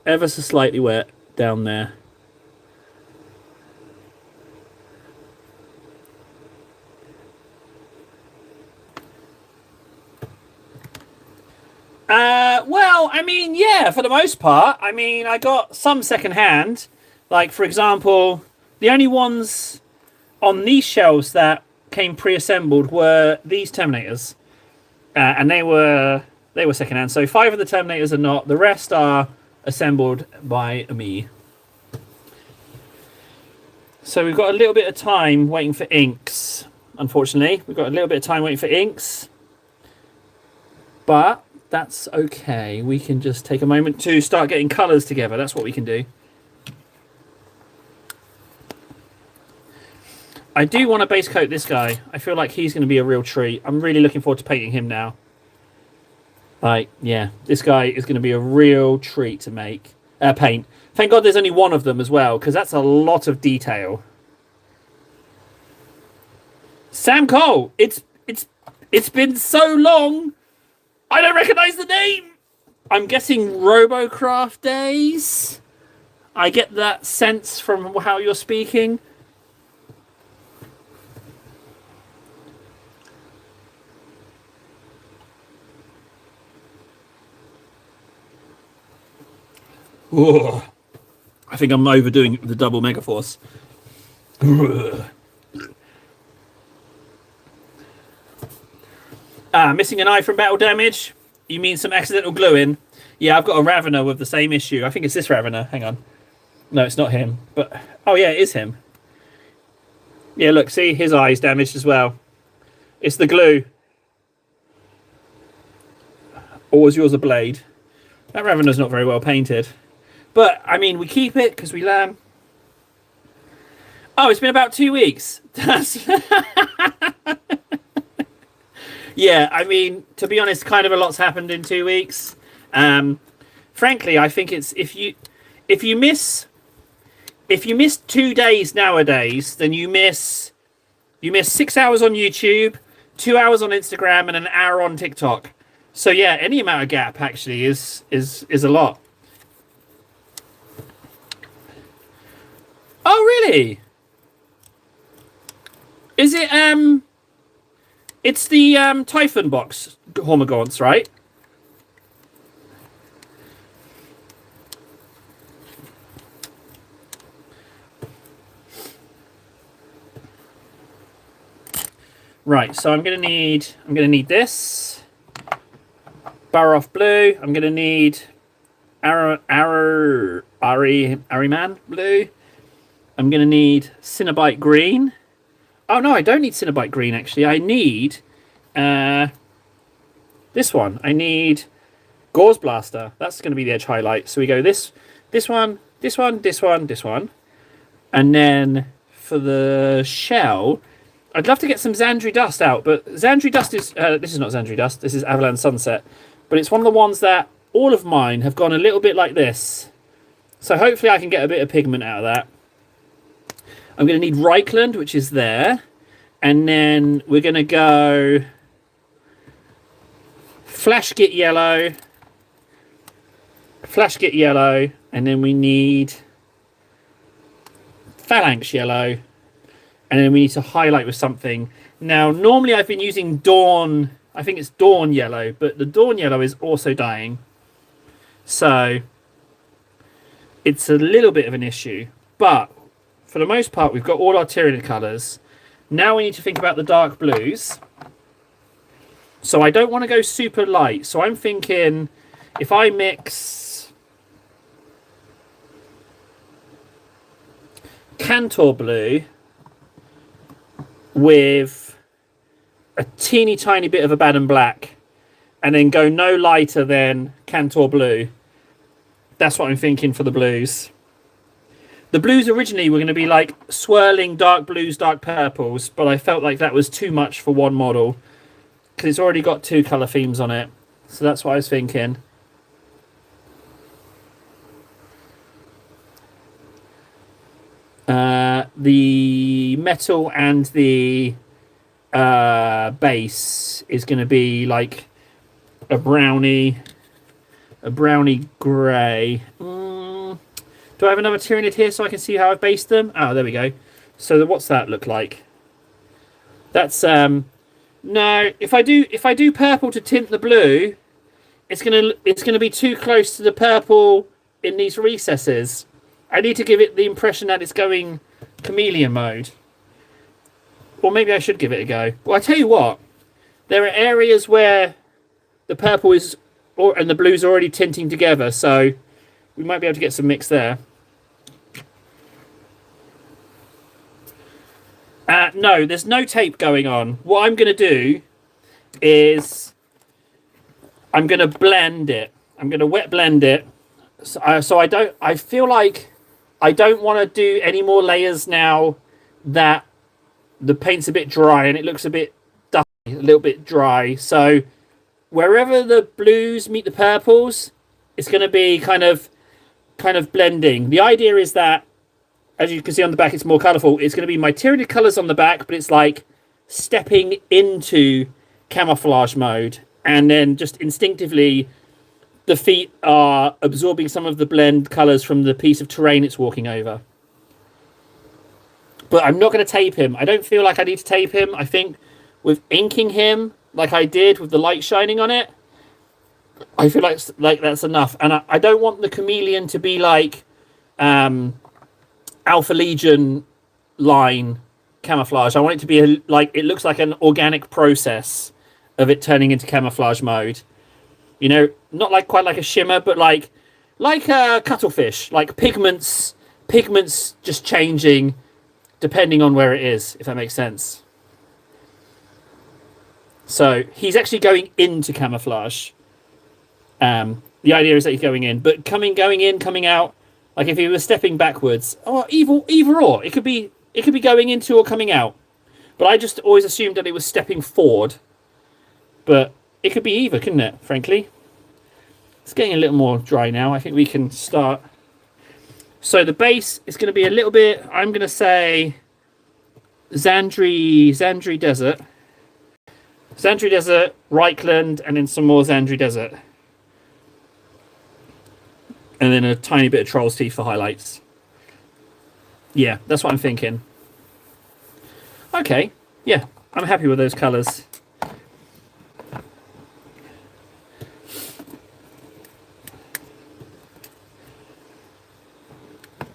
ever so slightly wet down there. Well, I mean, yeah, for the most part. I mean, I got some secondhand. Like, for example, the only ones on these shelves that came pre-assembled were these Terminators. And they were secondhand. So 5 of the Terminators are not. The rest are assembled by me. So we've got a little bit of time waiting for inks. Unfortunately, we've got a little bit of time waiting for inks. But that's okay. We can just take a moment to start getting colours together. That's what we can do. I do want to base coat this guy. I feel like he's going to be a real treat. I'm really looking forward to painting him now. Like, yeah, this guy is going to be a real treat to make. Paint. Thank God there's only one of them as well, because that's a lot of detail. Sam Cole! It's been so long! I don't recognise the name! I'm guessing Robocraft days? I get that sense from how you're speaking. Ooh, I think I'm overdoing the double Megaforce. Missing an eye from battle damage? You mean some accidental gluing? Yeah, I've got a Ravener with the same issue. I think it's this Ravener. Hang on. No, it's not him. But oh yeah, it is him. Yeah, look, see, his eye's damaged as well. It's the glue. Or was yours a blade? That Ravener's not very well painted. But, I mean, we keep it because we learn. Oh, it's been about 2 weeks. Yeah, I mean, to be honest, kind of a lot's happened in 2 weeks. Frankly, I think it's if you miss 2 days nowadays, then you miss 6 hours on YouTube, 2 hours on Instagram, and an hour on TikTok. So yeah, any amount of gap actually is a lot. Oh really? Is it it's the Typhon box Hormagaunts, right? Right, so I'm gonna need this Barrow blue. I'm gonna need Ahriman blue. I'm gonna need Cinnabite green. Oh no, I don't need Cinnabite green actually. I need this one. I need Gauze Blaster. That's gonna be the edge highlight. So we go this one, this one, this one, this one. And then for the shell, I'd love to get some Xandri Dust out, but Xandri Dust is... this is not Xandri Dust, this is Avalanche Sunset. But it's one of the ones that all of mine have gone a little bit like this. So hopefully I can get a bit of pigment out of that. I'm going to need Reichland, which is there. And then we're going to go Flashgit Yellow. Flashgit Yellow. And then we need Phalanx Yellow. And then we need to highlight with something. Now, normally I've been using Dawn. I think it's Dawn Yellow, but the Dawn Yellow is also dying. So it's a little bit of an issue. But for the most part, we've got all our Tyranid colours. Now we need to think about the dark blues. So I don't want to go super light. So I'm thinking if I mix Cantor Blue with a teeny tiny bit of Abaddon Black and then go no lighter than Cantor Blue. That's what I'm thinking for the blues. The blues originally were going to be like swirling dark blues, dark purples, but I felt like that was too much for one model because it's already got 2 colour themes on it. So that's what I was thinking. The metal and the base is going to be like a brownie grey. Do I have another Tyranid here so I can see how I've based them? Oh, there we go. So what's that look like? That's no. If I do purple to tint the blue, it's gonna be too close to the purple in these recesses. I need to give it the impression that it's going chameleon mode. Or maybe I should give it a go. Well, I tell you what, there are areas where the purple is and the blue's already tinting together, so we might be able to get some mix there. No, there's no tape going on. What I'm going to do is I'm going to blend it. I'm going to wet blend it. So I feel like I don't want to do any more layers now that the paint's a bit dry and it looks a bit dusty, a little bit dry. So wherever the blues meet the purples, it's going to be kind of blending. The idea is that, as you can see on the back, it's more colourful. It's going to be my Tyranid colours on the back, but it's like stepping into camouflage mode. And then just instinctively, the feet are absorbing some of the blend colours from the piece of terrain it's walking over. But I'm not going to tape him. I don't feel like I need to tape him. I think with inking him, like I did with the light shining on it, I feel like that's enough. And I don't want the chameleon to be like Alpha Legion line camouflage. I want it to be like it looks like an organic process of it turning into camouflage mode. You know, not like quite like a shimmer, but like a cuttlefish, like pigments just changing depending on where it is, if that makes sense. So he's actually going into camouflage. The idea is that he's going in, but going in, coming out. Like if he was stepping backwards, or either or, it could be going into or coming out. But I just always assumed that it was stepping forward. But it could be either, couldn't it? Frankly, it's getting a little more dry now. I think we can start. So the base is going to be a little bit. I'm going to say Xandri Desert, Reichland, and then some more Xandri Desert. And then a tiny bit of Troll's Teeth for highlights. Yeah, that's what I'm thinking. Okay, yeah, I'm happy with those colours.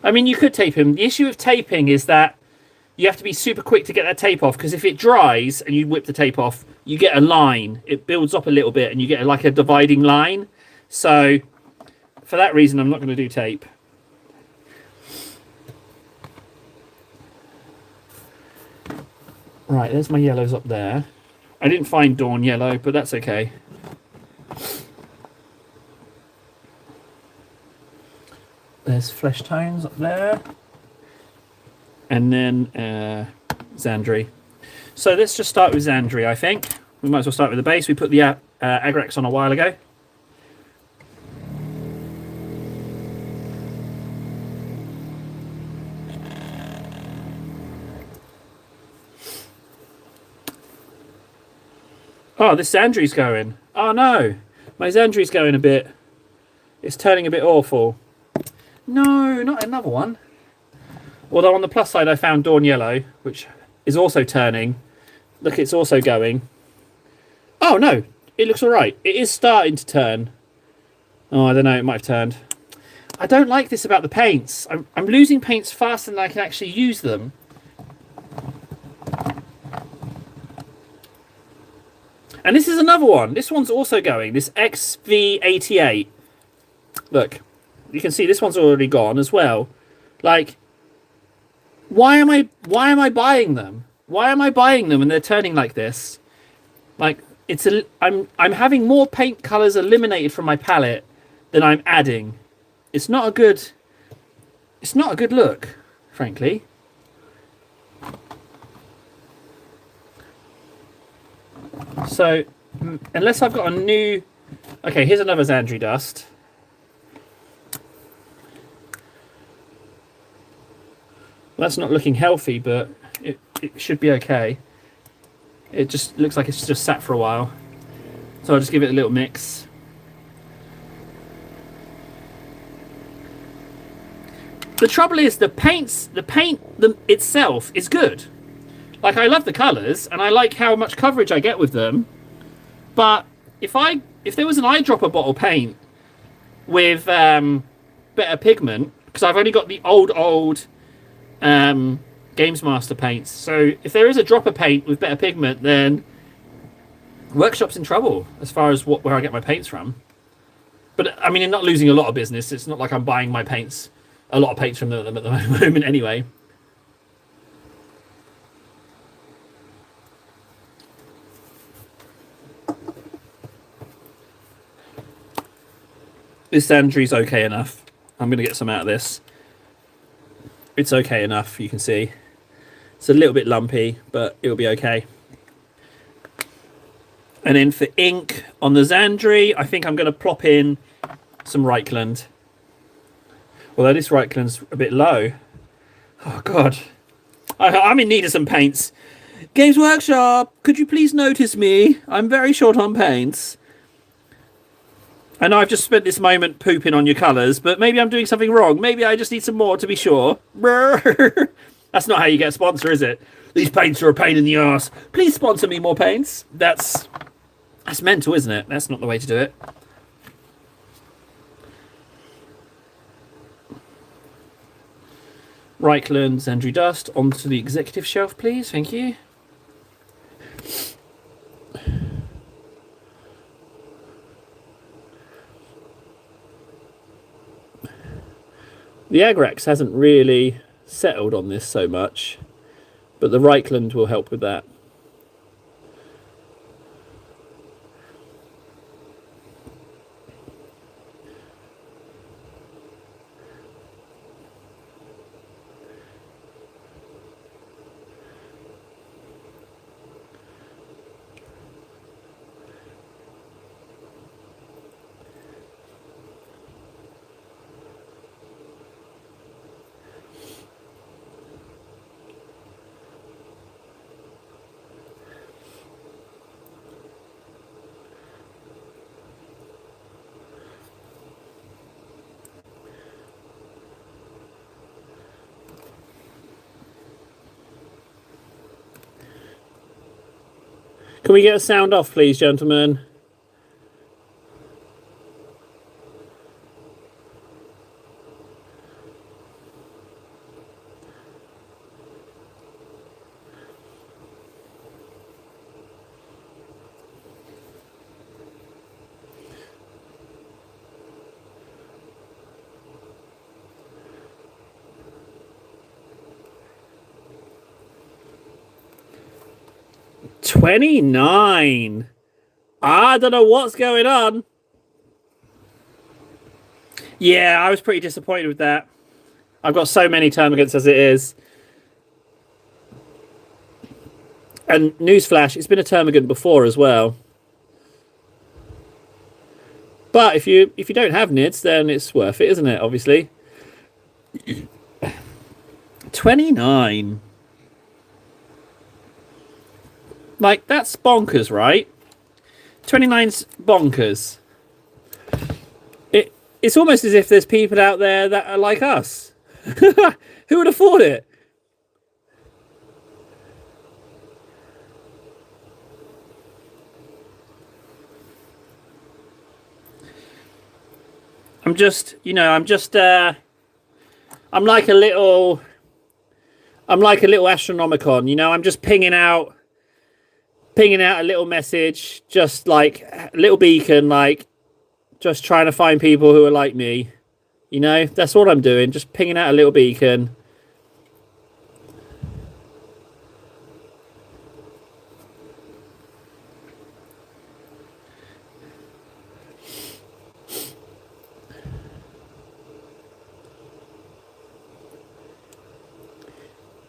I mean, you could tape him. The issue with taping is that You have to be super quick to get that tape off, because if it dries and you whip the tape off, you get a line. It builds up a little bit and you get like a dividing line. So for that reason, I'm not going to do tape. Right, there's my yellows up there. I didn't find Dawn Yellow, but that's okay. There's Flesh Tones up there. And then Xandri. So let's just start with Xandri, I think. We might as well start with the base. We put the Agrax on a while ago. Oh, this Xandri's going. Oh no, my Xandri's going a bit. It's turning a bit awful. No, not another one. Although on the plus side, I found Dawn Yellow, which is also turning. Look, it's also going. Oh no, it looks all right. It is starting to turn. Oh, I don't know. It might have turned. I don't like this about the paints. I'm losing paints faster than I can actually use them. And this is another one. This one's also going. This XV88. Look, you can see this one's already gone as well. Like, why am I buying them? Why am I buying them and they're turning like this? Like, I'm having more paint colors eliminated from my palette than I'm adding. It's not a good look, frankly. So, unless I've got a new... Okay, here's another Xandri dust. Well, that's not looking healthy, but it should be okay. It just looks like it's just sat for a while. So I'll just give it a little mix. The trouble is the paint itself is good. Like, I love the colours and I like how much coverage I get with them. But if there was an eyedropper bottle paint with better pigment, because I've only got the old Games Master paints. So if there is a dropper paint with better pigment, then Workshop's in trouble as far as where I get my paints from. But I mean, I'm not losing a lot of business. It's not like I'm buying a lot of paints from them at the moment anyway. This Xandri's okay enough. I'm going to get some out of this. It's okay enough, you can see. It's a little bit lumpy, but it'll be okay. And then for ink on the Xandri, I think I'm going to plop in some Reikland. Although this Reikland's a bit low. Oh, God. I'm in need of some paints. Games Workshop, could you please notice me? I'm very short on paints. I know I've just spent this moment pooping on your colours, but maybe I'm doing something wrong. Maybe I just need some more to be sure. That's not how you get a sponsor, is it? These paints are a pain in the arse. Please sponsor me more paints. That's mental, isn't it? That's not the way to do it. Reikland, Xandri Dust, onto the executive shelf, please. Thank you. The Agrax hasn't really settled on this so much, but the Reikland will help with that. Can we get a sound off, please, gentlemen? 29. I don't know what's going on. Yeah, I was pretty disappointed with that. I've got so many termagants as it is. And newsflash, it's been a termagant before as well. But if you don't have NIDs, then it's worth it, isn't it? Obviously. 29. Like, that's bonkers, right? 29's bonkers. It's almost as if there's people out there that are like us. Who would afford it? I'm like a little Astronomicon, you know. I'm just pinging out a little message, just like a little beacon, like just trying to find people who are like me, you know. That's what I'm doing, just pinging out a little beacon.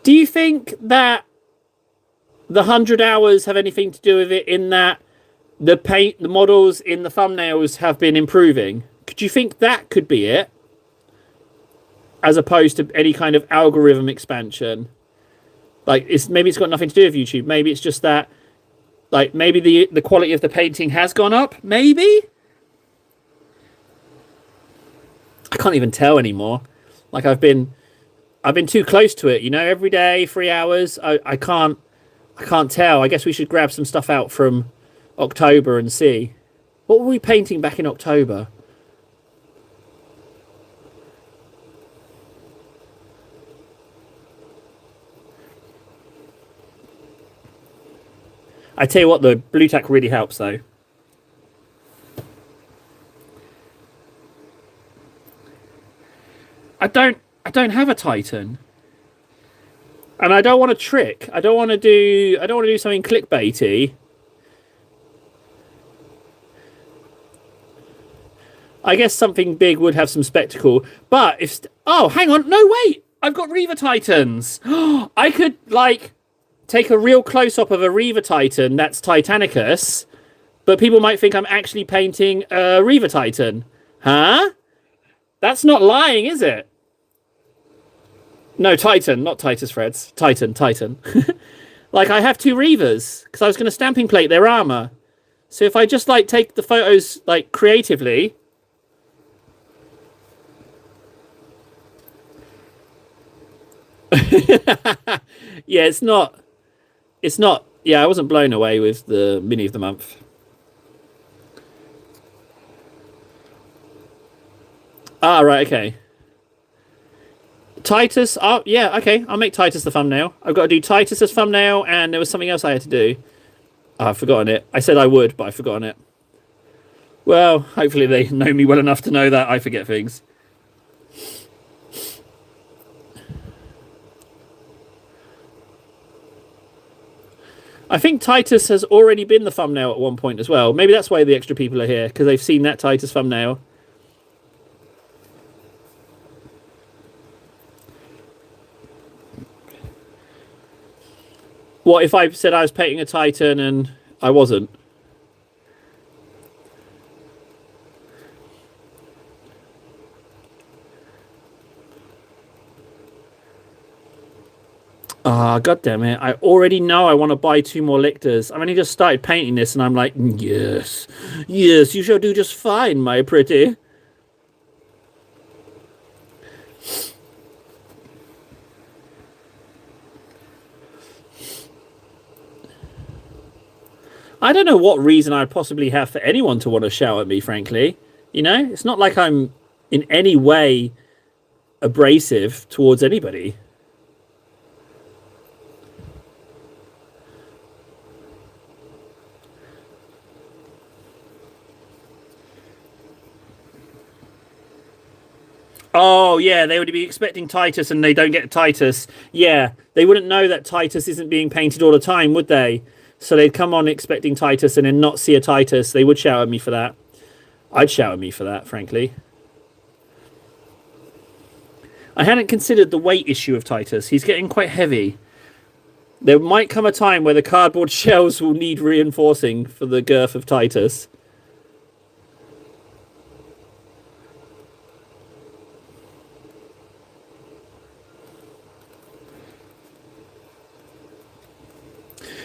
Do you think that the 100 hours have anything to do with it, in that the models in the thumbnails have been improving? Could you think that could be it, as opposed to any kind of algorithm expansion? Like, maybe it's got nothing to do with YouTube. Maybe it's just that, like, maybe the quality of the painting has gone up. Maybe, I can't even tell anymore. Like, I've been too close to it, you know. Every day, 3 hours. I can't tell. I guess we should grab some stuff out from October and see. What were we painting back in October? I tell you what, the blue tack really helps, though. I don't have a Titan. And I don't want to trick. I don't want to do something clickbaity. I guess something big would have some spectacle. But oh, hang on. No, wait. I've got Reaver Titans. I could, like, take a real close-up of a Reaver Titan that's Titanicus, but people might think I'm actually painting a Reaver Titan. Huh? That's not lying, is it? No, Titan, not Titus Freds. Titan. Like, I have two Reavers, because I was going to stamping plate their armor. So if I just, like, take the photos, like, creatively... Yeah, it's not... Yeah, I wasn't blown away with the Mini of the Month. Ah, right, okay. Titus, oh, yeah, okay. I'll make Titus the thumbnail. I've got to do Titus as thumbnail, and there was something else I had to do. Oh, I've forgotten it. I said I would, but I've forgotten it. Well, hopefully they know me well enough to know that I forget things. I think Titus has already been the thumbnail at one point as well. Maybe that's why the extra people are here, because they've seen that Titus thumbnail. What if I said I was painting a Titan and I wasn't? Ah, oh, god damn it. I already know I want to buy 2 more lictors. I've only just started painting this and I'm like, yes, you shall do just fine, my pretty. I don't know what reason I'd possibly have for anyone to want to shout at me, frankly. You know, it's not like I'm in any way abrasive towards anybody. Oh, yeah, they would be expecting Titus and they don't get Titus. Yeah, they wouldn't know that Titus isn't being painted all the time, would they? So they'd come on expecting Titus and then not see a Titus. They would shout at me for that. I'd shout at me for that, frankly. I hadn't considered the weight issue of Titus. He's getting quite heavy. There might come a time where the cardboard shells will need reinforcing for the girth of Titus.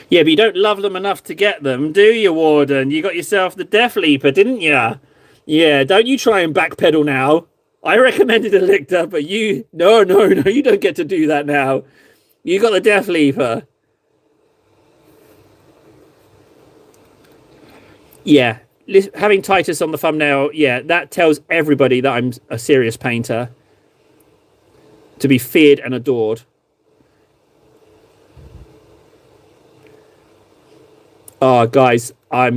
Yeah, but you don't love them enough to get them, do you, Warden? You got yourself the Death Leaper, didn't you? Yeah, don't you try and backpedal now. I recommended a Lictor, but you... No, you don't get to do that now. You got the Death Leaper. Yeah, having Titus on the thumbnail, yeah, that tells everybody that I'm a serious painter. To be feared and adored. Oh, guys, I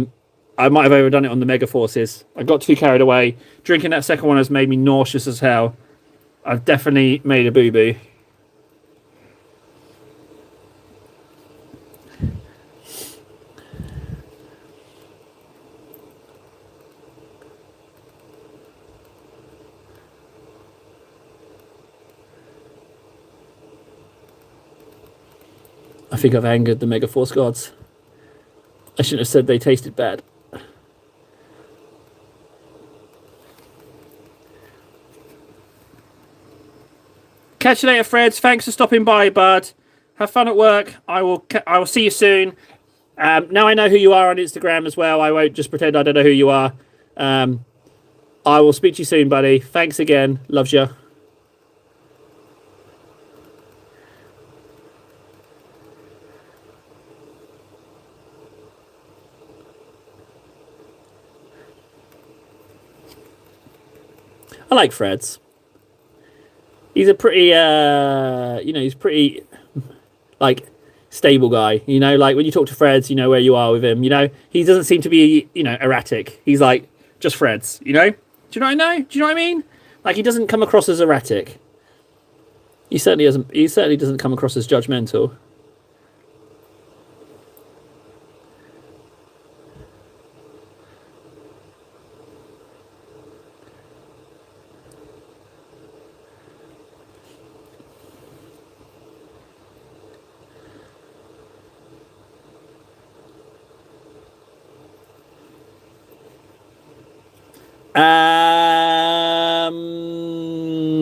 might have overdone it on the Mega Forces. I got too carried away. Drinking that second one has made me nauseous as hell. I've definitely made a boo-boo. I think I've angered the Mega Force gods. I shouldn't have said they tasted bad. Catch you later, Freds. Thanks for stopping by, bud. Have fun at work. I will see you soon. Now I know who you are on Instagram as well. I won't just pretend I don't know who you are. I will speak to you soon, buddy. Thanks again. Loves you. I like Freds. He's a pretty, he's pretty, like, stable guy. You know, like, when you talk to Freds, you know where you are with him. You know, he doesn't seem to be, erratic. He's, like, just Freds, you know? Do you know what I know? Do you know what I mean? Like, he doesn't come across as erratic. He certainly doesn't come across as judgmental.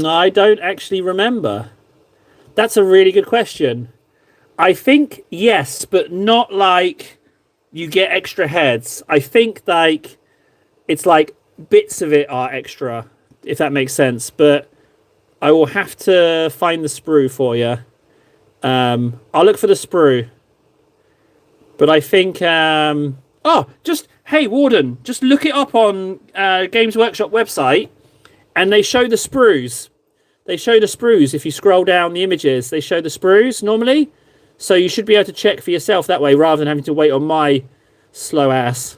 I don't actually remember. That's a really good question. I think yes, but not like you get extra heads. I think like it's like bits of it are extra, if that makes sense. But I will have to find the sprue for you. I'll look for the sprue. But I think hey Warden, just look it up on Games Workshop website, and they show the sprues. They show the sprues. If you scroll down the images, they show the sprues normally. So you should be able to check for yourself that way rather than having to wait on my slow ass.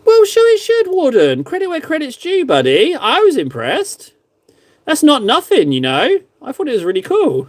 Well, sure it should, Warden. Credit where credit's due, buddy. I was impressed. That's not nothing, you know. I thought it was really cool.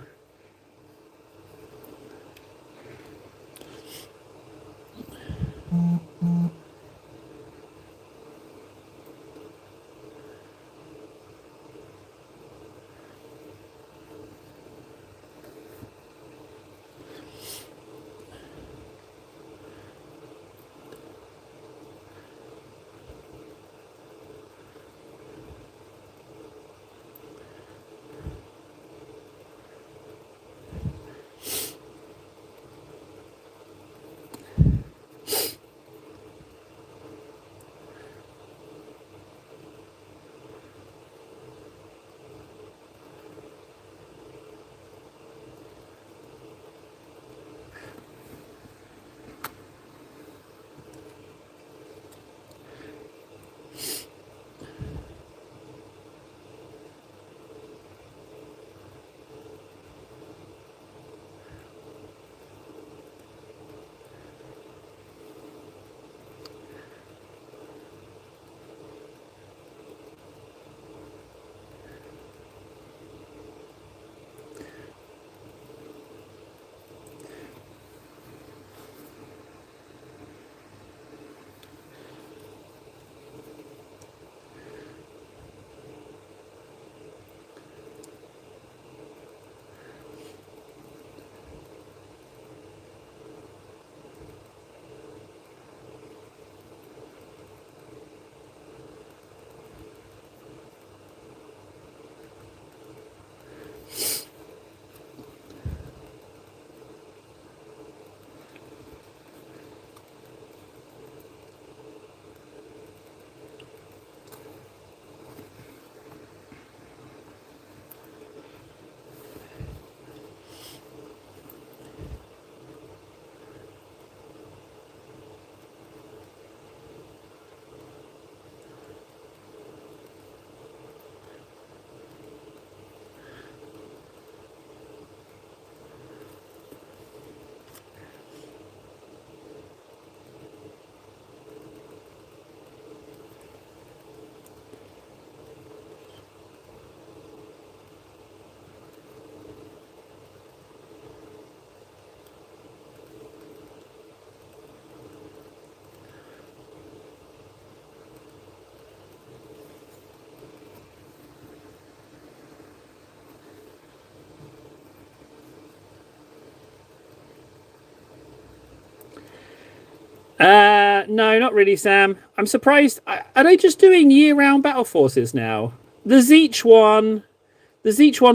No, not really, Sam. I'm surprised. Are they just doing year-round battle forces now? The Zeech one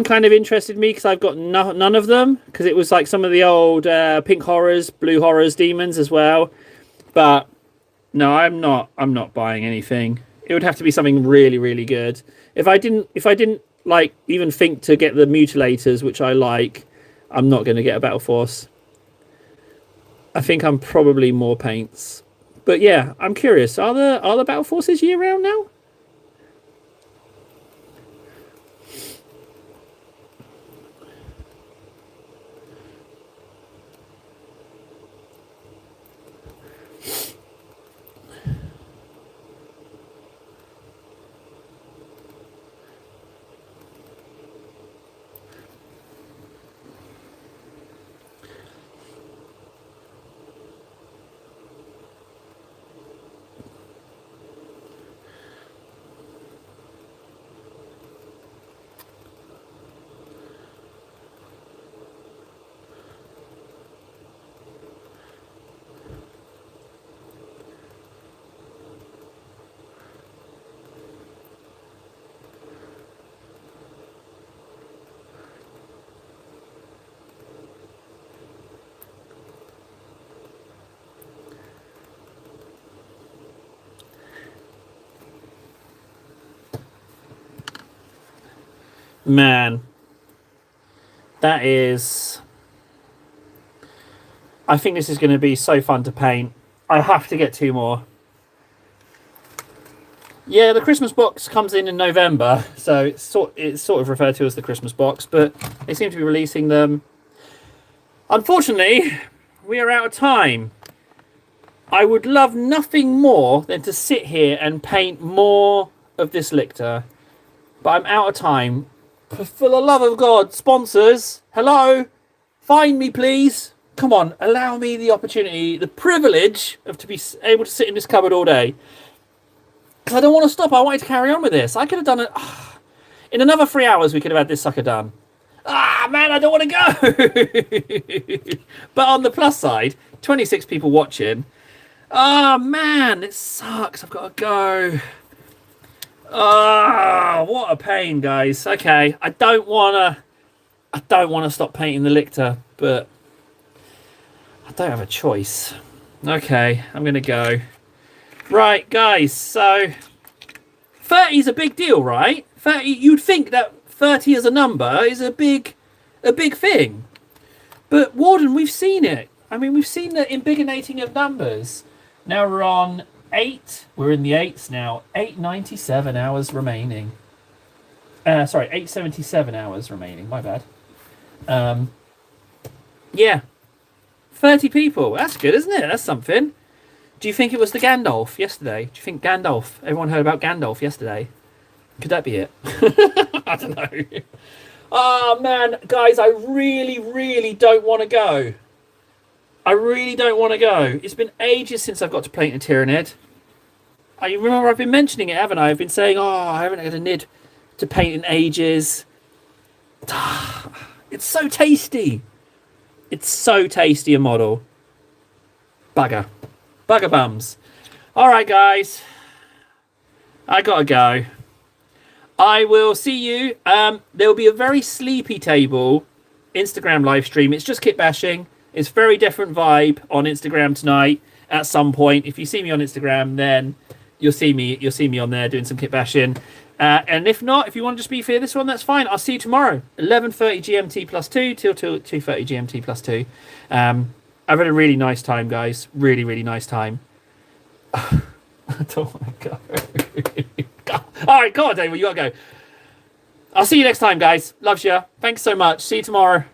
kind of interested me because I've got none of them because it was like some of the old pink horrors, blue horrors, demons as well. But no, I'm not buying anything. It would have to be something really, really good. If I didn't like even think to get the mutilators, which I like, I'm not going to get a battle force. I think I'm probably more paints. But yeah, I'm curious. Are the battle forces year round now? Man, that is... I think this is going to be so fun to paint. I have to get 2 more. Yeah, the Christmas box comes in November, so it's sort of referred to as the Christmas box, but they seem to be releasing them. Unfortunately, we are out of time. I would love nothing more than to sit here and paint more of this Lictor, but I'm out of time. For the love of God, sponsors, hello, find me, please. Come on, allow me the opportunity, the privilege of to be able to sit in this cupboard all day. Because I don't want to stop. I wanted to carry on with this. I could have done it. In another 3 hours, we could have had this sucker done. Man, I don't want to go. But on the plus side, 26 people watching. Man, it sucks. I've got to go. What a pain, guys. Okay, I don't want to stop painting the Lictor, but I don't have a choice. Okay, I'm going to go. Right, guys, so 30 is a big deal, right? 30, you'd think that 30 as a number is a big thing. But Warden, we've seen it. I mean, we've seen the embiggenating of numbers. Now we're on 8. We're in the 8s now. 897 hours remaining. Sorry, 877 hours remaining. My bad. Yeah. 30 people. That's good, isn't it? That's something. Do you think it was the Gandalf yesterday? Do you think Gandalf? Everyone heard about Gandalf yesterday. Could that be it? I don't know. Oh, man. Guys, I really, really don't want to go. I really don't want to go. It's been ages since I've got to paint a Tyranid. I remember I've been mentioning it, haven't I? I've been saying, I haven't had a Nid to paint in ages. It's so tasty. It's so tasty a model. Bugger bums. All right, guys. I gotta go. I will see you. There will be a very sleepy table Instagram live stream. It's just kit bashing. It's very different vibe on Instagram tonight at some point. If you see me on Instagram, then you'll see me on there doing some kit bashing. And if not, if you want to just be for this one, that's fine. I'll see you tomorrow, 11:30 GMT plus 2 till 2:30 GMT plus 2. I've had a really nice time, guys. Really, really nice time. I don't want to go. All right, go on, David. You got to go. I'll see you next time, guys. Loves you. Thanks so much. See you tomorrow.